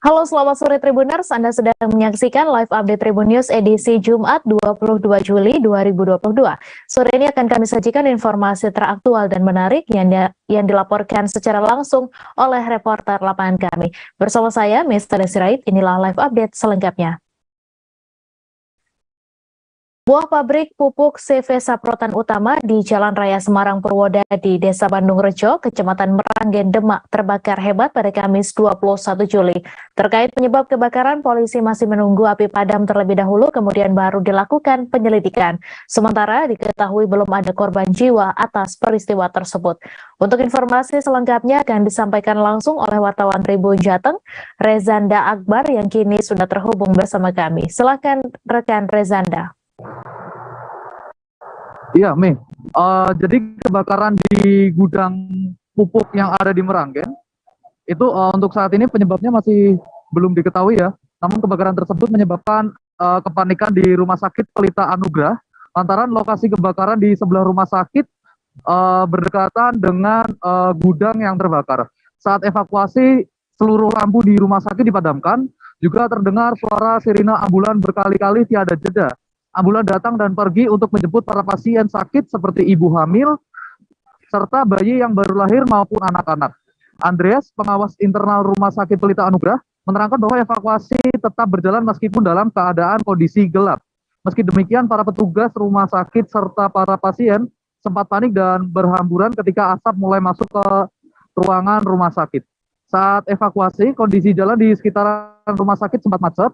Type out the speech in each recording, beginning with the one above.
Halo, selamat sore Tribuners. Anda sedang menyaksikan live update Tribun News edisi Jumat 22 Juli 2022. Sore ini akan kami sajikan informasi teraktual dan menarik yang dilaporkan secara langsung oleh reporter lapangan kami. Bersama saya, Mr. Desirait, inilah live update selengkapnya. Buah pabrik pupuk CV Saprotan Utama di Jalan Raya Semarang Purwoda di Desa Bandung Rejo, Kecamatan Meranggen, Demak terbakar hebat pada Kamis 21 Juli. Terkait penyebab kebakaran, polisi masih menunggu api padam terlebih dahulu, kemudian baru dilakukan penyelidikan. Sementara diketahui belum ada korban jiwa atas peristiwa tersebut. Untuk informasi selengkapnya akan disampaikan langsung oleh wartawan Tribun Jateng, Rezanda Akbar yang kini sudah terhubung bersama kami. Silakan rekan Rezanda. Iya, Mei. Jadi kebakaran di gudang pupuk yang ada di Meranggen, itu untuk saat ini penyebabnya masih belum diketahui ya. Namun kebakaran tersebut menyebabkan kepanikan di Rumah Sakit Pelita Anugrah, lantaran lokasi kebakaran di sebelah rumah sakit berdekatan dengan gudang yang terbakar. Saat evakuasi, seluruh lampu di rumah sakit dipadamkan, juga terdengar suara sirine ambulan berkali-kali tiada jeda. Ambulan datang dan pergi untuk menjemput para pasien sakit seperti ibu hamil, serta bayi yang baru lahir maupun anak-anak. Andreas, pengawas internal Rumah Sakit Pelita Anugrah, menerangkan bahwa evakuasi tetap berjalan meskipun dalam keadaan kondisi gelap. Meski demikian, para petugas rumah sakit serta para pasien sempat panik dan berhamburan ketika asap mulai masuk ke ruangan rumah sakit. Saat evakuasi, kondisi jalan di sekitaran rumah sakit sempat macet.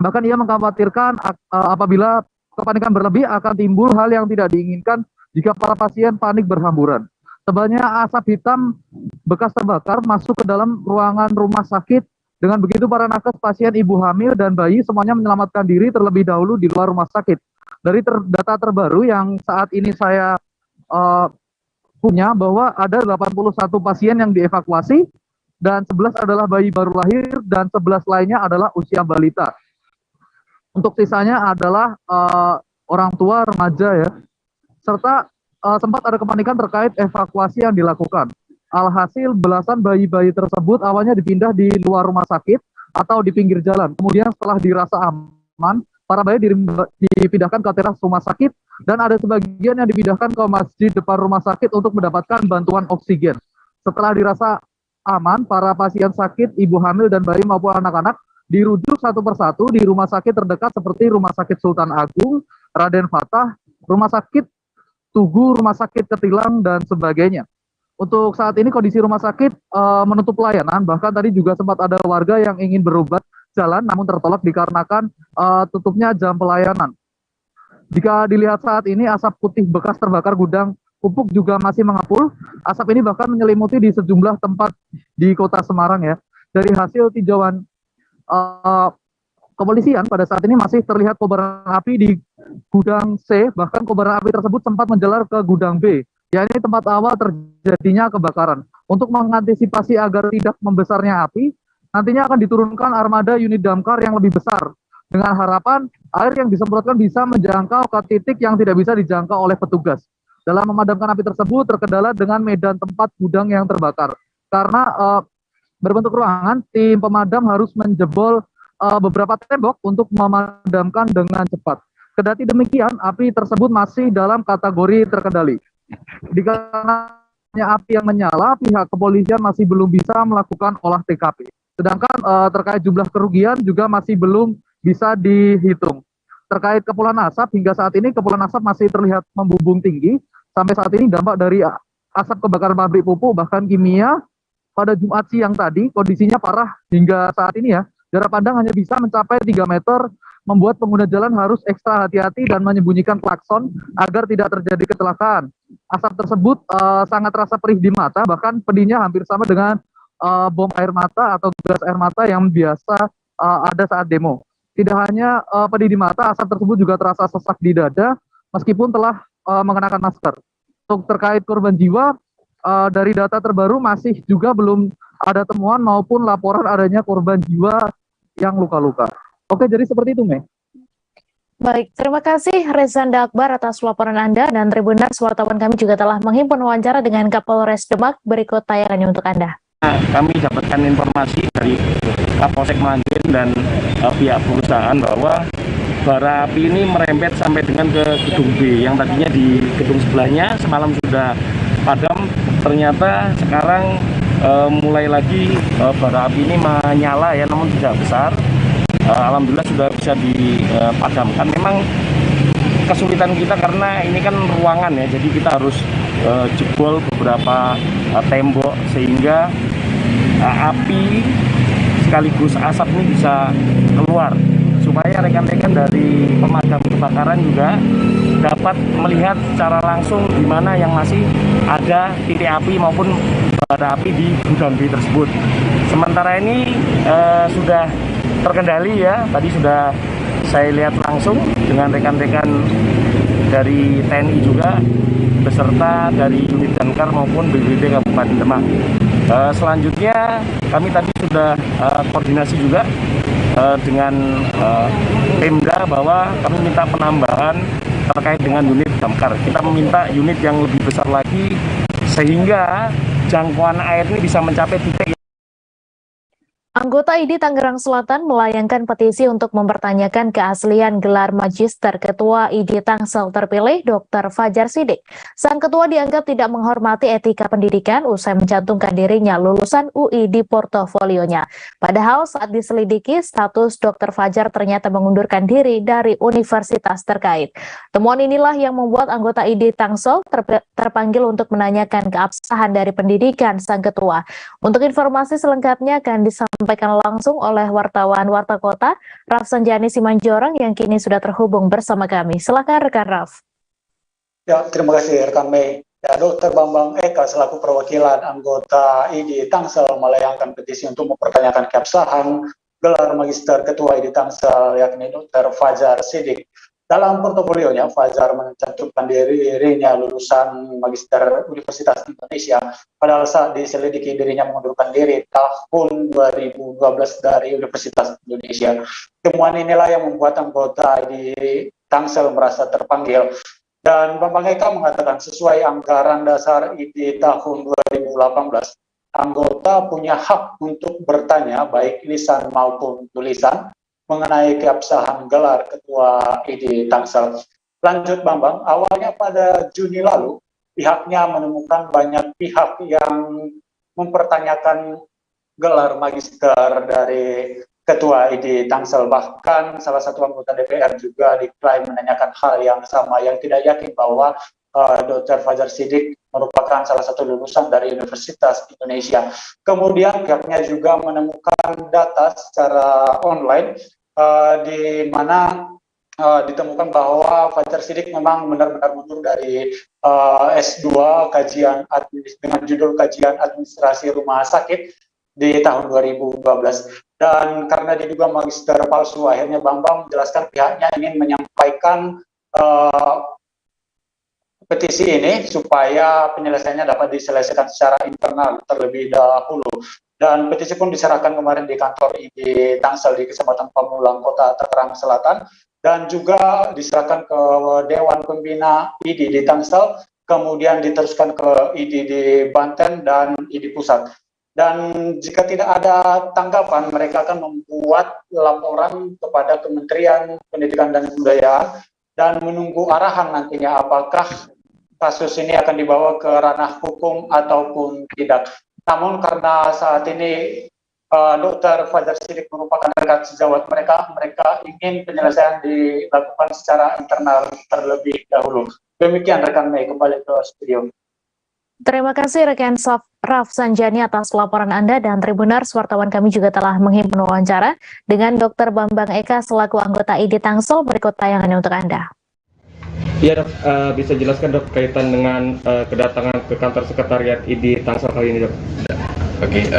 Bahkan ia mengkhawatirkan apabila kepanikan berlebih akan timbul hal yang tidak diinginkan jika para pasien panik berhamburan. Tebalnya asap hitam bekas terbakar masuk ke dalam ruangan rumah sakit. Dengan begitu para nakes, pasien, ibu hamil, dan bayi semuanya menyelamatkan diri terlebih dahulu di luar rumah sakit. Dari data terbaru yang saat ini saya punya, bahwa ada 81 pasien yang dievakuasi, dan 11 adalah bayi baru lahir, dan 11 lainnya adalah usia balita. Untuk sisanya adalah orang tua, remaja ya, serta sempat ada kepanikan terkait evakuasi yang dilakukan. Alhasil belasan bayi-bayi tersebut awalnya dipindah di luar rumah sakit atau di pinggir jalan. Kemudian setelah dirasa aman, para bayi dipindahkan ke teras rumah sakit, dan ada sebagian yang dipindahkan ke masjid depan rumah sakit untuk mendapatkan bantuan oksigen. Setelah dirasa aman, para pasien sakit, ibu hamil dan bayi maupun anak-anak dirujuk satu persatu di rumah sakit terdekat seperti Rumah Sakit Sultan Agung, Raden Fatah, Rumah Sakit Tugu, Rumah Sakit Ketilang, dan sebagainya. Untuk saat ini kondisi rumah sakit menutup pelayanan, bahkan tadi juga sempat ada warga yang ingin berobat jalan namun tertolak dikarenakan tutupnya jam pelayanan. Jika dilihat saat ini, asap putih bekas terbakar gudang pupuk juga masih mengepul. Asap ini bahkan menyelimuti di sejumlah tempat di kota Semarang ya. Dari hasil tinjauan kepolisian, pada saat ini masih terlihat kobaran api di gudang C, bahkan kobaran api tersebut sempat menjalar ke gudang B, yakni tempat awal terjadinya kebakaran. Untuk mengantisipasi agar tidak membesarnya api, nantinya akan diturunkan armada unit damkar yang lebih besar, dengan harapan air yang disemprotkan bisa menjangkau ke titik yang tidak bisa dijangkau oleh petugas. Dalam memadamkan api tersebut terkendala dengan medan tempat gudang yang terbakar. Karena berbentuk ruangan, tim pemadam harus menjebol beberapa tembok untuk memadamkan dengan cepat. Kendati demikian, api tersebut masih dalam kategori terkendali. Dikarenanya api yang menyala, pihak kepolisian masih belum bisa melakukan olah TKP. Sedangkan terkait jumlah kerugian juga masih belum bisa dihitung. Terkait kepulan asap, hingga saat ini kepulan asap masih terlihat membumbung tinggi. Sampai saat ini dampak dari asap kebakaran pabrik pupuk bahkan kimia pada Jumat siang tadi kondisinya parah hingga saat ini ya. Jarak pandang hanya bisa mencapai 3 meter, membuat pengguna jalan harus ekstra hati-hati dan menyembunyikan klakson agar tidak terjadi kecelakaan. Asap tersebut sangat terasa perih di mata, bahkan pedihnya hampir sama dengan bom air mata atau gas air mata yang biasa ada saat demo. Tidak hanya pedih di mata, asap tersebut juga terasa sesak di dada meskipun telah mengenakan masker. Untuk terkait korban jiwa, dari data terbaru masih juga belum ada temuan maupun laporan adanya korban jiwa yang luka-luka. Oke, jadi seperti itu, Mei. Baik, terima kasih Rezanda Akbar atas laporan Anda, dan Tribuners wartawan kami juga telah menghimpun wawancara dengan Kapolres Demak. Berikut tayangannya untuk Anda. kami dapatkan informasi dari Kapolsek Meranggen dan pihak perusahaan bahwa bara api ini merembet sampai dengan ke gedung B yang tadinya di gedung sebelahnya semalam sudah padam. Ternyata sekarang mulai lagi bara api ini menyala ya, namun tidak besar. Alhamdulillah sudah bisa dipadamkan. Memang kesulitan kita karena ini kan ruangan ya, jadi kita harus jebol beberapa tembok sehingga api sekaligus asap ini bisa keluar, supaya rekan-rekan dari pemadam kebakaran juga dapat melihat secara langsung di mana yang masih ada titik api maupun bara api di gudang B tersebut. Sementara ini sudah terkendali ya, tadi sudah saya lihat langsung dengan rekan-rekan dari TNI juga beserta dari unit Damkar maupun BPBD Kabupaten Demak. Selanjutnya kami tadi sudah koordinasi juga dengan Pemda bahwa kami minta penambahan terkait dengan unit Damkar. Kita meminta unit yang lebih besar lagi sehingga jangkauan air ini bisa mencapai titik. Anggota ID Tangerang Selatan melayangkan petisi untuk mempertanyakan keaslian gelar Magister Ketua ID Tangsel terpilih Dr. Fajar Siddiq. Sang ketua dianggap tidak menghormati etika pendidikan usai mencantumkan dirinya lulusan UI di portofolionya. Padahal saat diselidiki, status Dr. Fajar ternyata mengundurkan diri dari universitas terkait. Temuan inilah yang membuat anggota ID Tangsel terpanggil untuk menanyakan keabsahan dari pendidikan sang ketua. Untuk informasi selengkapnya akan disampaikan langsung oleh wartawan Warta Kota, Raf Sanjani Simanjorang yang kini sudah terhubung bersama kami. Silakan rekan Raf. Ya, terima kasih rekan Mei. Ya, Dr. Bambang Eka selaku perwakilan anggota ID Tangsel melayangkan petisi untuk mempertanyakan keabsahan gelar Magister Ketua ID Tangsel yakni Dr. Fajar Siddiq. Dalam portofolionya, Fajar mencantumkan dirinya lulusan Magister Universitas Indonesia, padahal saat diselidiki dirinya mengundurkan diri tahun 2012 dari Universitas Indonesia. Temuan inilah yang membuat anggota di Tangsel merasa terpanggil. Dan Bambang Eka mengatakan sesuai anggaran dasar ID tahun 2018, anggota punya hak untuk bertanya baik lisan maupun tulisan mengenai keabsahan gelar Ketua ID Tangsel. Lanjut Bambang, awalnya pada Juni lalu, pihaknya menemukan banyak pihak yang mempertanyakan gelar magister dari Ketua ID Tangsel. Bahkan salah satu anggota DPR juga diklaim menanyakan hal yang sama, yang tidak yakin bahwa Dr. Fajar Siddiq merupakan salah satu lulusan dari Universitas Indonesia. Kemudian pihaknya juga menemukan data secara online di mana ditemukan bahwa Fajar Siddiq memang benar-benar mundur dari S2 kajian dengan judul Kajian Administrasi Rumah Sakit di tahun 2012. Dan karena diduga magister palsu, akhirnya Bambang menjelaskan pihaknya ingin menyampaikan petisi ini supaya penyelesaiannya dapat diselesaikan secara internal terlebih dahulu. Dan petisi pun diserahkan kemarin di kantor ID Tangsel di Kecamatan Pamulang, Kota Tangerang Selatan, dan juga diserahkan ke Dewan Pembina ID di Tangsel, kemudian diteruskan ke ID di Banten dan ID Pusat. Dan jika tidak ada tanggapan, mereka akan membuat laporan kepada Kementerian Pendidikan dan Kebudayaan dan menunggu arahan nantinya apakah kasus ini akan dibawa ke ranah hukum ataupun tidak. Namun karena saat ini Dr. Fajar Siddiq merupakan rekan sejawat mereka ingin penyelesaian dilakukan secara internal terlebih dahulu. Demikian rekan Mei, kembali ke studio. Terima kasih rekan Raf Sanjani atas laporan Anda, dan Tribuners, wartawan kami juga telah menghimpun wawancara dengan Dr. Bambang Eka selaku anggota ID Tangsel. Berikut tayangannya untuk Anda. Iya dok, bisa jelaskan dok kaitan dengan kedatangan ke kantor sekretariat ID Tangsel kali ini dok? Oke,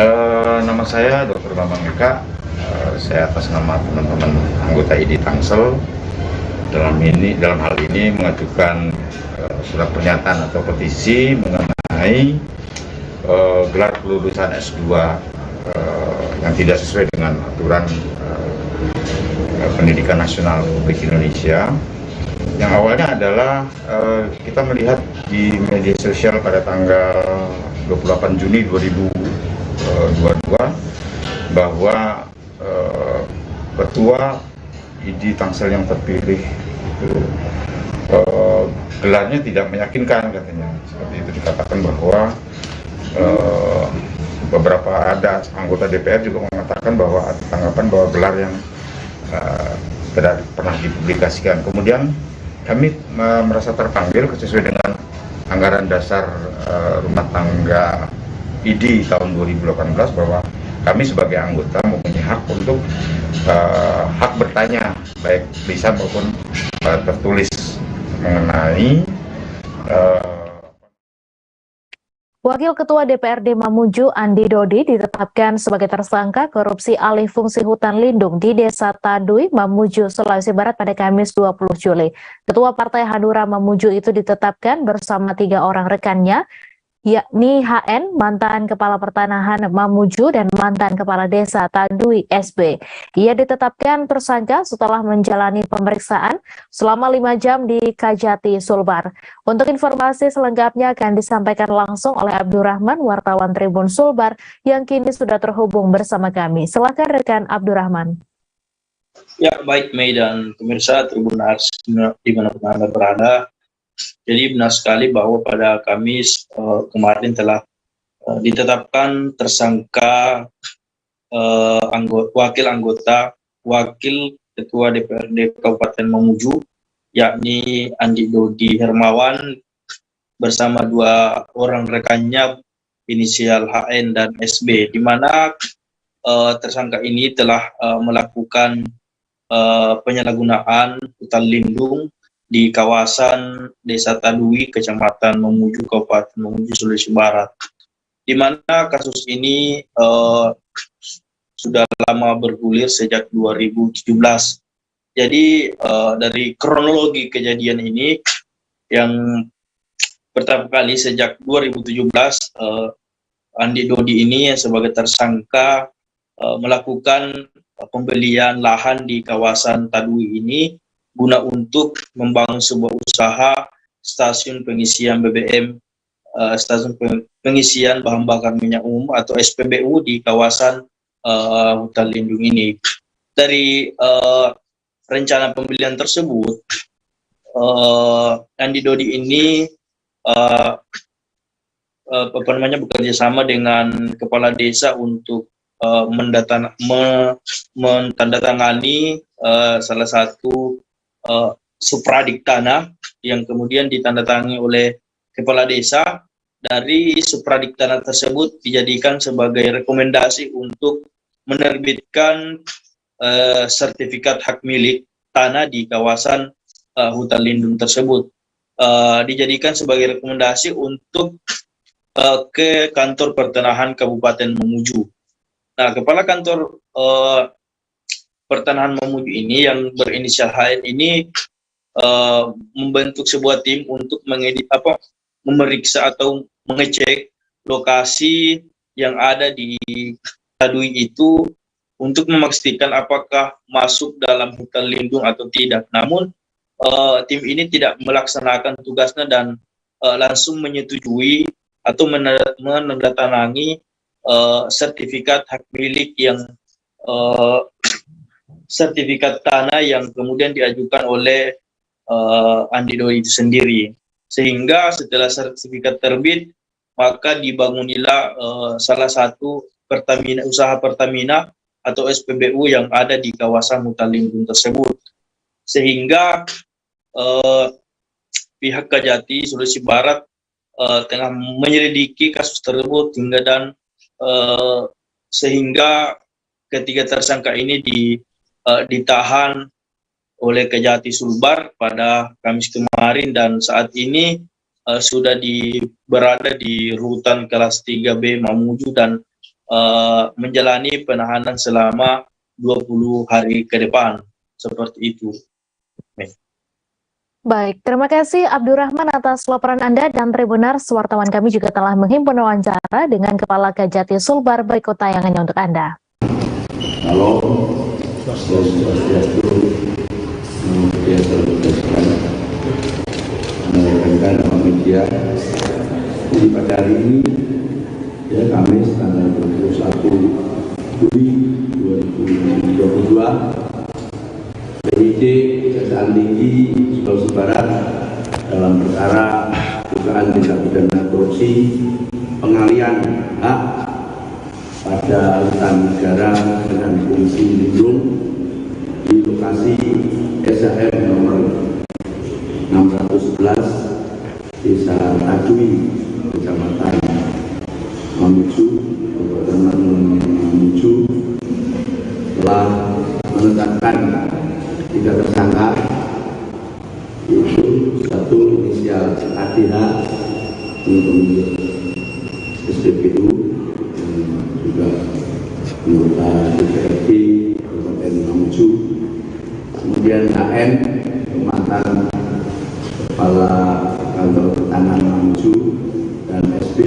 nama saya Dr. Bambang Eka. Saya atas nama teman-teman anggota ID Tangsel dalam hal ini mengajukan surat pernyataan atau petisi mengenai gelar kelulusan S2 yang tidak sesuai dengan aturan Pendidikan Nasional Republik Indonesia. Yang awalnya adalah kita melihat di media sosial pada tanggal 28 Juni 2018 2022 bahwa ketua ID Tangsel yang terpilih itu gelarnya tidak meyakinkan katanya. Seperti itu dikatakan bahwa beberapa ada anggota DPR juga mengatakan bahwa ada tanggapan bahwa gelar yang tidak pernah dipublikasikan. Kemudian kami merasa terpanggil sesuai dengan anggaran dasar rumah tangga ID tahun 2018 bahwa kami sebagai anggota mempunyai hak untuk hak bertanya baik lisan maupun tertulis mengenai Wakil Ketua DPRD Mamuju Andi Dodi ditetapkan sebagai tersangka korupsi alih fungsi hutan lindung di Desa Tadui, Mamuju, Sulawesi Barat pada Kamis 20 Juli. Ketua Partai Hanura Mamuju itu ditetapkan bersama 3 orang rekannya, yakni HN, mantan Kepala Pertanahan Mamuju, dan mantan Kepala Desa Tadui SB. Ia ditetapkan tersangka setelah menjalani pemeriksaan selama 5 jam di Kajati Sulbar. Untuk informasi selengkapnya akan disampaikan langsung oleh Abdurrahman, wartawan Tribun Sulbar, yang kini sudah terhubung bersama kami. Silakan rekan Abdurrahman. Ya, baik Mei dan pemirsa Tribun Ars dimanapun Anda berada. Jadi benar sekali bahwa pada Kamis kemarin telah ditetapkan tersangka wakil Ketua DPRD Kabupaten Mamuju, yakni Andi Dodi Hermawan bersama 2 orang rekannya inisial HN dan SB, di mana tersangka ini telah melakukan penyalahgunaan hutan lindung di kawasan Desa Tadui, Kecamatan Mamuju, Kabupaten Mamuju, Sulawesi Barat. Di mana kasus ini sudah lama bergulir sejak 2017. Jadi dari kronologi kejadian ini, yang pertama kali sejak 2017, Andi Dodi ini sebagai tersangka melakukan pembelian lahan di kawasan Tadui ini guna untuk membangun sebuah usaha stasiun pengisian BBM, stasiun pengisian bahan bakar minyak umum atau SPBU di kawasan hutan lindung ini. Dari rencana pembelian tersebut, Andi Dodi ini bekerja sama dengan kepala desa untuk mentandatangani salah satu supradik tanah yang kemudian ditandatangani oleh kepala desa. Dari supradik tanah tersebut dijadikan sebagai rekomendasi untuk menerbitkan sertifikat hak milik tanah di kawasan hutan lindung tersebut. Dijadikan sebagai rekomendasi untuk ke kantor pertanahan Kabupaten Mamuju. Nah, kepala kantor pertanahan Mamuju ini yang berinisial HN ini membentuk sebuah tim untuk memeriksa atau mengecek lokasi yang ada di Tadui itu untuk memastikan apakah masuk dalam hutan lindung atau tidak. Namun tim ini tidak melaksanakan tugasnya dan langsung menyetujui atau menandatangani sertifikat hak milik yang sertifikat tanah yang kemudian diajukan oleh Andi Dodi itu sendiri. Sehingga setelah sertifikat terbit, maka dibangunlah salah satu usaha Pertamina atau SPBU yang ada di kawasan hutan lindung tersebut. Sehingga pihak Kajati Sulawesi Barat tengah menyelidiki kasus tersebut sehingga ketiga tersangka ini ditahan oleh Kejati Sulbar pada Kamis kemarin dan saat ini sudah berada di rutan kelas 3B Mamuju dan menjalani penahanan selama 20 hari ke depan. Seperti itu. Baik, terima kasih Abdurrahman atas laporan Anda, dan Tribunars, wartawan kami juga telah menghimpun wawancara dengan Kepala Kejati Sulbar. Berikut tayangannya untuk Anda. Halo, Swastiastu, Namo Buddhaya, rekan-rekan media. Pada hari ini, ya Kamis tanggal 21 penyidik Kejaksaan Tinggi Sulawesi Barat dalam perkara dugaan tindak pidana korupsi pengalian hak pada hutan negara dengan fungsi lindung di lokasi SHM nomor 611 Desa Tadui, Kecamatan Mamuju, Kabupaten Mamuju, telah menetapkan 3 tersangka, yaitu satu inisial ADH pemilik SPBU dan juga anggota DPRD Kabupaten Mamuju, kemudian HN mantan kepala kantor pertanahan Mamuju, dan SB.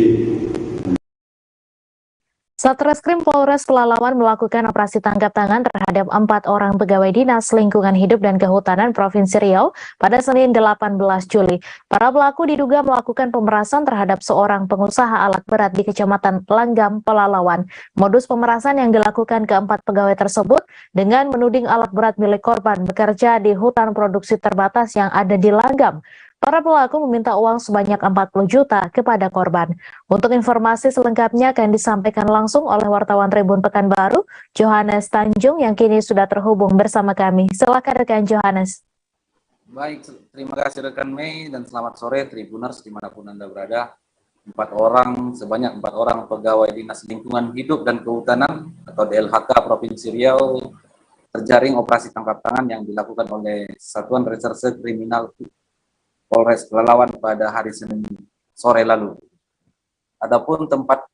Satreskrim Polres Pelalawan melakukan operasi tangkap tangan terhadap 4 orang pegawai Dinas Lingkungan Hidup dan Kehutanan Provinsi Riau pada Senin 18 Juli. Para pelaku diduga melakukan pemerasan terhadap seorang pengusaha alat berat di Kecamatan Langgam, Pelalawan. Modus pemerasan yang dilakukan ke-4 pegawai tersebut dengan menuding alat berat milik korban bekerja di hutan produksi terbatas yang ada di Langgam. Para pelaku meminta uang sebanyak 40 juta kepada korban. Untuk informasi selengkapnya akan disampaikan langsung oleh wartawan Tribun Pekanbaru, Johannes Tanjung, yang kini sudah terhubung bersama kami. Silakan rekan Johannes. Baik, terima kasih rekan Mei dan selamat sore Tribuners dimanapun Anda berada. Sebanyak 4 orang pegawai Dinas Lingkungan Hidup dan Kehutanan atau DLHK Provinsi Riau terjaring operasi tangkap tangan yang dilakukan oleh Satuan Reserse Kriminal Polres Pelalawan pada hari Senin sore lalu. Adapun tempat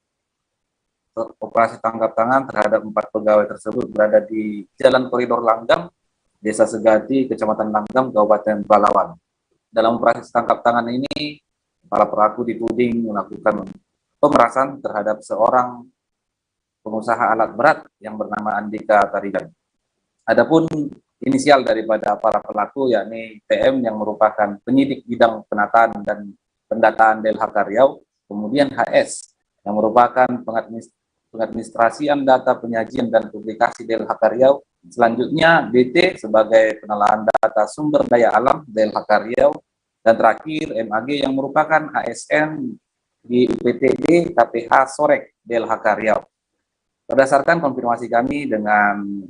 operasi tangkap tangan terhadap 4 pegawai tersebut berada di Jalan Koridor Langgam, Desa Segati, Kecamatan Langgam, Kabupaten Pelalawan. Dalam operasi tangkap tangan ini, para pelaku dituding melakukan pemerasan terhadap seorang pengusaha alat berat yang bernama Andika Tarigan. Adapun inisial daripada para pelaku yakni TM yang merupakan penyidik bidang penataan dan pendataan DLHK Riau, kemudian HS yang merupakan pengadministrasian data penyajian dan publikasi DLHK Riau, selanjutnya BT sebagai pengelolaan data sumber daya alam DLHK Riau, dan terakhir MAG yang merupakan ASN di UPTD KPH Sorek DLHK Riau. Berdasarkan konfirmasi kami dengan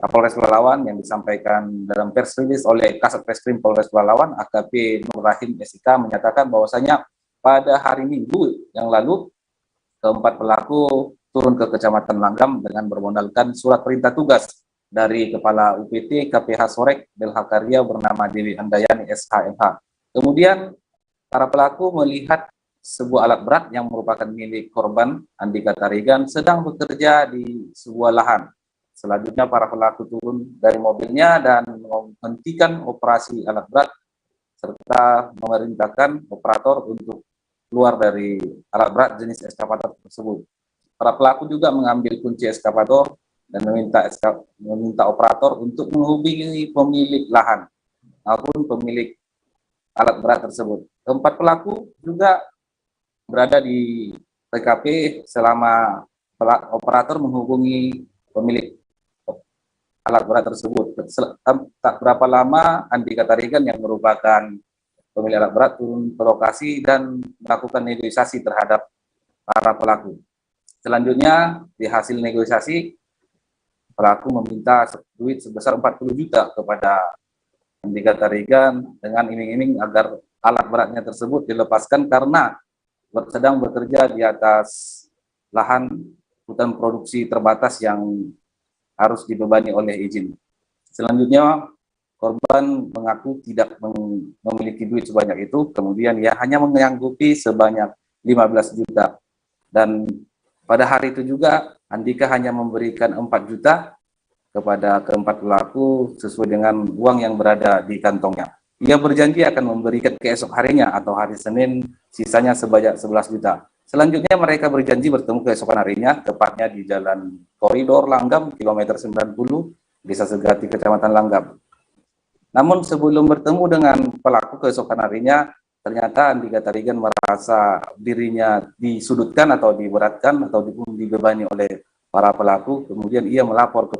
Kapolres Pelalawan yang disampaikan dalam press release oleh Kasat Reskrim Polres Pelalawan, AKP Nur Rahim SIK menyatakan bahwasanya pada hari Minggu yang lalu ke-4 pelaku turun ke Kecamatan Langgam dengan bermodalkan surat perintah tugas dari Kepala UPT KPH Sorek DLHK Riau bernama Dewi Andayani SHMH. Kemudian para pelaku melihat sebuah alat berat yang merupakan milik korban Andika Tarigan sedang bekerja di sebuah lahan. Selanjutnya para pelaku turun dari mobilnya dan menghentikan operasi alat berat serta memerintahkan operator untuk keluar dari alat berat jenis eskavator tersebut. Para pelaku juga mengambil kunci eskavator dan meminta operator untuk menghubungi pemilik lahan maupun pemilik alat berat tersebut. Keempat pelaku juga berada di TKP selama operator menghubungi pemilik alat berat tersebut. Tak berapa lama Andika Tarigan yang merupakan pemilik alat berat turun ke lokasi dan melakukan negosiasi terhadap para pelaku. Selanjutnya di hasil negosiasi pelaku meminta duit sebesar 40 juta kepada Andika Tarigan dengan iming-iming agar alat beratnya tersebut dilepaskan karena sedang bekerja di atas lahan hutan produksi terbatas yang harus dibebani oleh izin. Selanjutnya, korban mengaku tidak memiliki duit sebanyak itu, kemudian ia hanya menyanggupi sebanyak 15 juta. Dan pada hari itu juga, Andika hanya memberikan 4 juta kepada keempat pelaku sesuai dengan uang yang berada di kantongnya. Ia berjanji akan memberikan keesok harinya atau hari Senin, sisanya sebanyak 11 juta. Selanjutnya mereka berjanji bertemu keesokan harinya, tepatnya di Jalan Koridor Langgam, kilometer 90, Desa Segati, Kecamatan Langgam. Namun sebelum bertemu dengan pelaku keesokan harinya, ternyata Andika Tarigan merasa dirinya disudutkan atau diberatkan atau dibebani oleh para pelaku. Kemudian ia melapor ke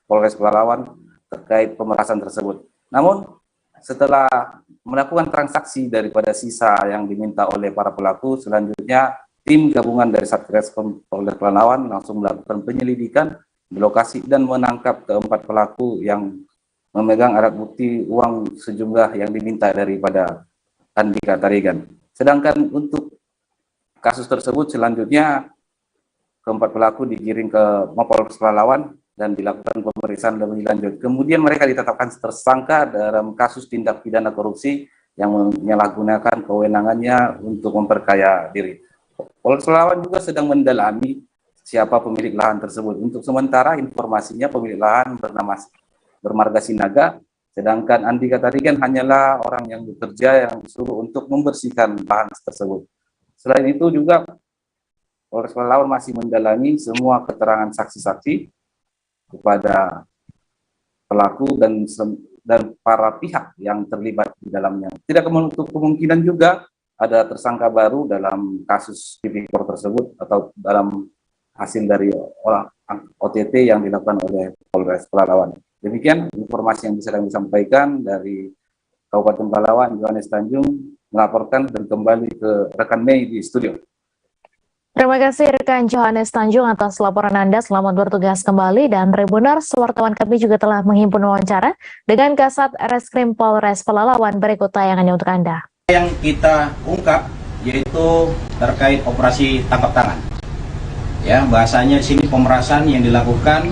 Polres Pelalawan terkait pemerasan tersebut. Namun setelah melakukan transaksi daripada sisa yang diminta oleh para pelaku, selanjutnya tim gabungan dari Satreskrim Polres Pelalawan langsung melakukan penyelidikan di lokasi dan menangkap keempat pelaku yang memegang alat bukti uang sejumlah yang diminta daripada Andika Tarigan. Sedangkan untuk kasus tersebut selanjutnya keempat pelaku digiring ke Mapolres Pelalawan dan dilakukan pemeriksaan lebih lanjut. Kemudian mereka ditetapkan tersangka dalam kasus tindak pidana korupsi yang menyalahgunakan kewenangannya untuk memperkaya diri. Polres Pelalawan juga sedang mendalami siapa pemilik lahan tersebut. Untuk sementara informasinya pemilik lahan bermarga Sinaga, sedangkan Andika Tarigan hanyalah orang yang bekerja yang disuruh untuk membersihkan lahan tersebut. Selain itu juga Polres Pelalawan masih mendalami semua keterangan saksi-saksi kepada pelaku dan para pihak yang terlibat di dalamnya. Tidak menutup kemungkinan juga ada tersangka baru dalam kasus tipikor tersebut atau dalam hasil dari OTT yang dilakukan oleh Polres Pelalawan. Demikian informasi yang bisa kami sampaikan dari Kabupaten Pelalawan. Johannes Tanjung melaporkan dan kembali ke rekan Mei di studio. Terima kasih rekan Johannes Tanjung atas laporan Anda. Selamat bertugas kembali. Dan Tribuners, wartawan kami juga telah menghimpun wawancara dengan Kasat Reskrim Polres Pelalawan. Berikut tayangannya untuk Anda. Yang kita ungkap yaitu terkait operasi tangkap tangan. Ya, bahasanya di sini pemerasan yang dilakukan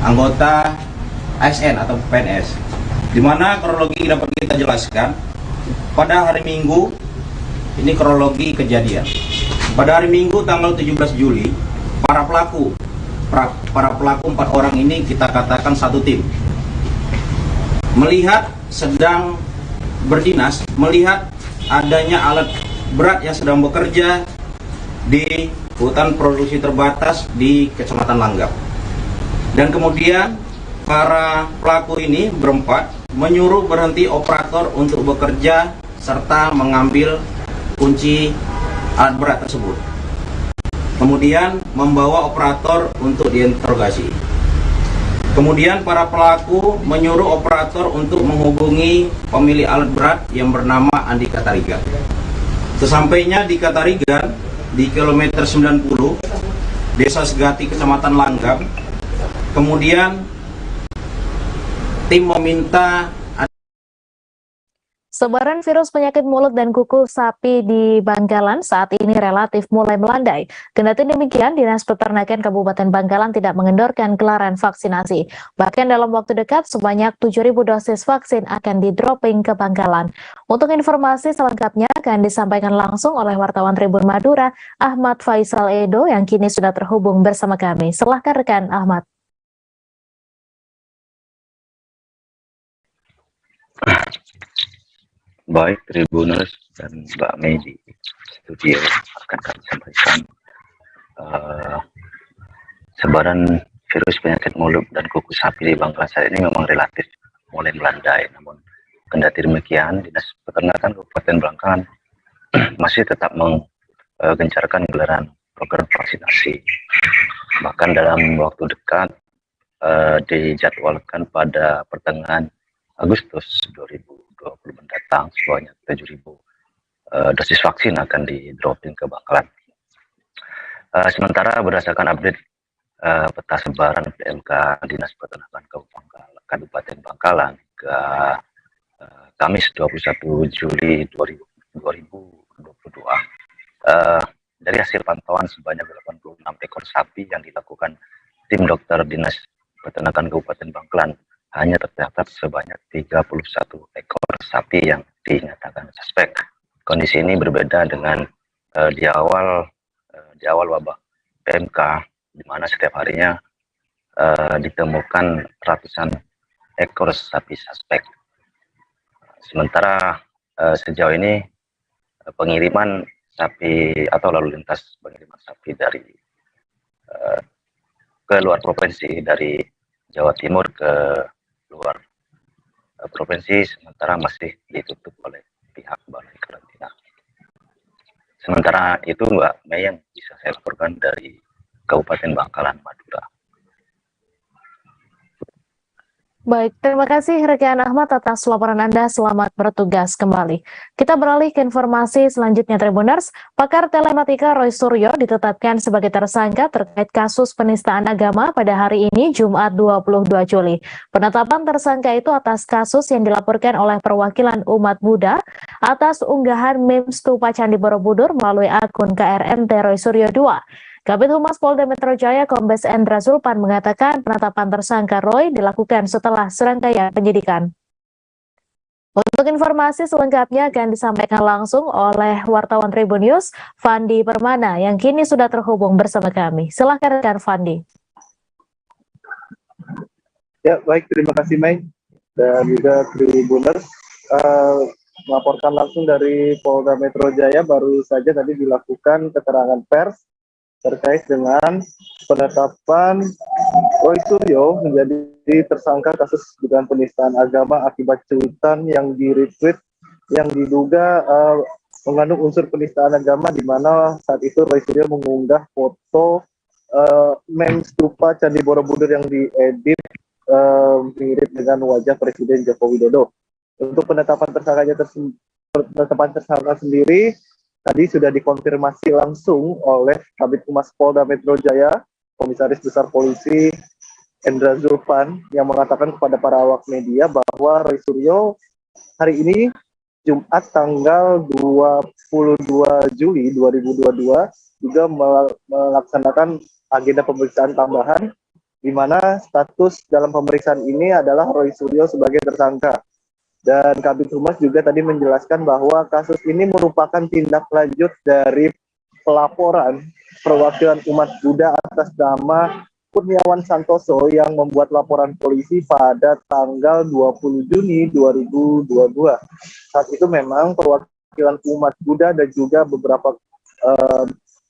anggota ASN atau PNS. Di mana kronologi dapat kita jelaskan pada hari Minggu, ini kronologi kejadian. Pada hari Minggu tanggal 17 Juli, para pelaku 4 orang ini kita katakan satu tim. Melihat sedang berdinas, melihat adanya alat berat yang sedang bekerja di hutan produksi terbatas di Kecamatan Langgam. Dan kemudian para pelaku ini berempat menyuruh berhenti operator untuk bekerja serta mengambil kunci alat berat tersebut. Kemudian membawa operator untuk diinterogasi. Kemudian para pelaku menyuruh operator untuk menghubungi pemilik alat berat yang bernama Andika Tarigan. Sesampainya di Tarigan di kilometer 90 Desa Segati Kecamatan Langgam, kemudian tim meminta Sebaran virus penyakit mulut dan kuku sapi di Bangkalan saat ini relatif mulai melandai. Kendati demikian, Dinas Peternakan Kabupaten Bangkalan tidak mengendorkan gelaran vaksinasi. Bahkan dalam waktu dekat, sebanyak 7.000 dosis vaksin akan di-dropping ke Bangkalan. Untuk informasi selengkapnya akan disampaikan langsung oleh wartawan Tribun Madura, Ahmad Faisal Edo, yang kini sudah terhubung bersama kami. Silahkan rekan Ahmad. Baik, Tribuners dan Mbak Mei di studio akan kami sampaikan sebaran virus penyakit mulut dan kuku sapi di Bangkalan saat ini memang relatif mulai melandai. Namun kendati demikian, Dinas Peternakan Kabupaten Bangkalan masih tetap menggencarkan gelaran program vaksinasi. Bahkan dalam waktu dekat dijadwalkan pada pertengahan Agustus 2020 mendatang sebanyak 7.000 dosis vaksin akan di-dropping ke Bangkalan. Sementara berdasarkan update peta sebaran PMK Dinas Peternakan Kabupaten Bangkalan ke Kamis 21 Juli 2022, dari hasil pantauan sebanyak 86 ekor sapi yang dilakukan tim dokter Dinas Peternakan Kabupaten Bangkalan, hanya tercatat sebanyak 31 ekor sapi yang dinyatakan suspek. Kondisi ini berbeda dengan di awal wabah PMK, di mana setiap harinya ditemukan ratusan ekor sapi suspek. Sementara sejauh ini pengiriman sapi atau lalu lintas pengiriman sapi dari ke luar provinsi, dari Jawa Timur ke luar provinsi sementara masih ditutup oleh pihak Balai Karantina. Sementara itu Mbak Mei yang bisa saya laporkan dari Kabupaten Bangkalan, Madura. Baik, terima kasih rekan Ahmad atas laporan Anda. Selamat bertugas kembali. Kita beralih ke informasi selanjutnya, Tribuners. Pakar telematika Roy Suryo ditetapkan sebagai tersangka terkait kasus penistaan agama pada hari ini, Jumat 22 Juli. Penetapan tersangka itu atas kasus yang dilaporkan oleh perwakilan umat Buddha atas unggahan meme stupa Candi Borobudur melalui akun KRMT Roy Suryo 2. Kabid Humas Polda Metro Jaya Kombes Endra Zulpan mengatakan penetapan tersangka Roy dilakukan setelah serangkaian penyidikan. Untuk informasi selengkapnya akan disampaikan langsung oleh wartawan Tribun News, Fandi Permana, yang kini sudah terhubung bersama kami. Silakan rekan Fandi. Ya, baik, terima kasih Mei dan juga Tribuners. Melaporkan langsung dari Polda Metro Jaya, baru saja tadi dilakukan keterangan pers terkait dengan penetapan Roy Suryo menjadi tersangka kasus dugaan penistaan agama akibat cuitan yang di-retweet yang diduga mengandung unsur penistaan agama, di mana saat itu Roy Suryo mengunggah foto meme stupa Candi Borobudur yang diedit mirip dengan wajah Presiden Joko Widodo. Untuk penetapan tersangka sendiri tadi sudah dikonfirmasi langsung oleh Kabid Humas Polda Metro Jaya, Komisaris Besar Polisi Endra Zulpan, yang mengatakan kepada para awak media bahwa Roy Suryo hari ini Jumat tanggal 22 Juli 2022 juga melaksanakan agenda pemeriksaan tambahan, di mana status dalam pemeriksaan ini adalah Roy Suryo sebagai tersangka. Dan Kabid Humas juga tadi menjelaskan bahwa kasus ini merupakan tindak lanjut dari pelaporan perwakilan umat Buddha atas nama Kurniawan Santoso yang membuat laporan polisi pada tanggal 20 Juni 2022. Saat itu memang perwakilan umat Buddha dan juga beberapa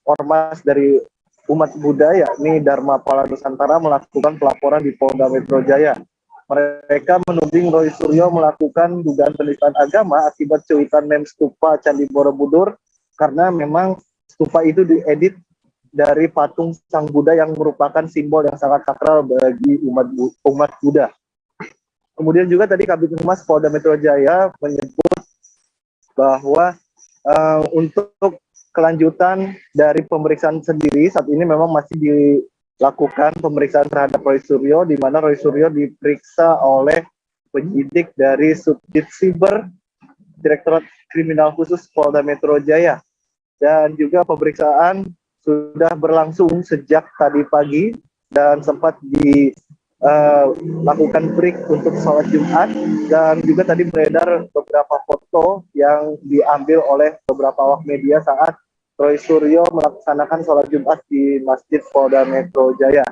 ormas dari umat Buddha, yakni Dharma Pala Nusantara, melakukan pelaporan di Polda Metro Jaya. Mereka menuding Roy Suryo melakukan dugaan penistaan agama akibat cuitan meme stupa Candi Borobudur, karena memang stupa itu diedit dari patung Sang Buddha yang merupakan simbol yang sangat sakral bagi umat Buddha. Kemudian juga tadi Kabid Humas Polda Metro Jaya menyebut bahwa untuk kelanjutan dari pemeriksaan sendiri saat ini memang masih dilakukan pemeriksaan terhadap Roy Suryo, di mana Roy Suryo diperiksa oleh penyidik dari Subdit Siber Direktorat Kriminal Khusus Polda Metro Jaya, dan juga pemeriksaan sudah berlangsung sejak tadi pagi dan sempat dilakukan break untuk sholat Jumat, dan juga tadi beredar beberapa foto yang diambil oleh beberapa awak media saat Roy Suryo melaksanakan sholat Jumat di Masjid Polda Metro Jaya.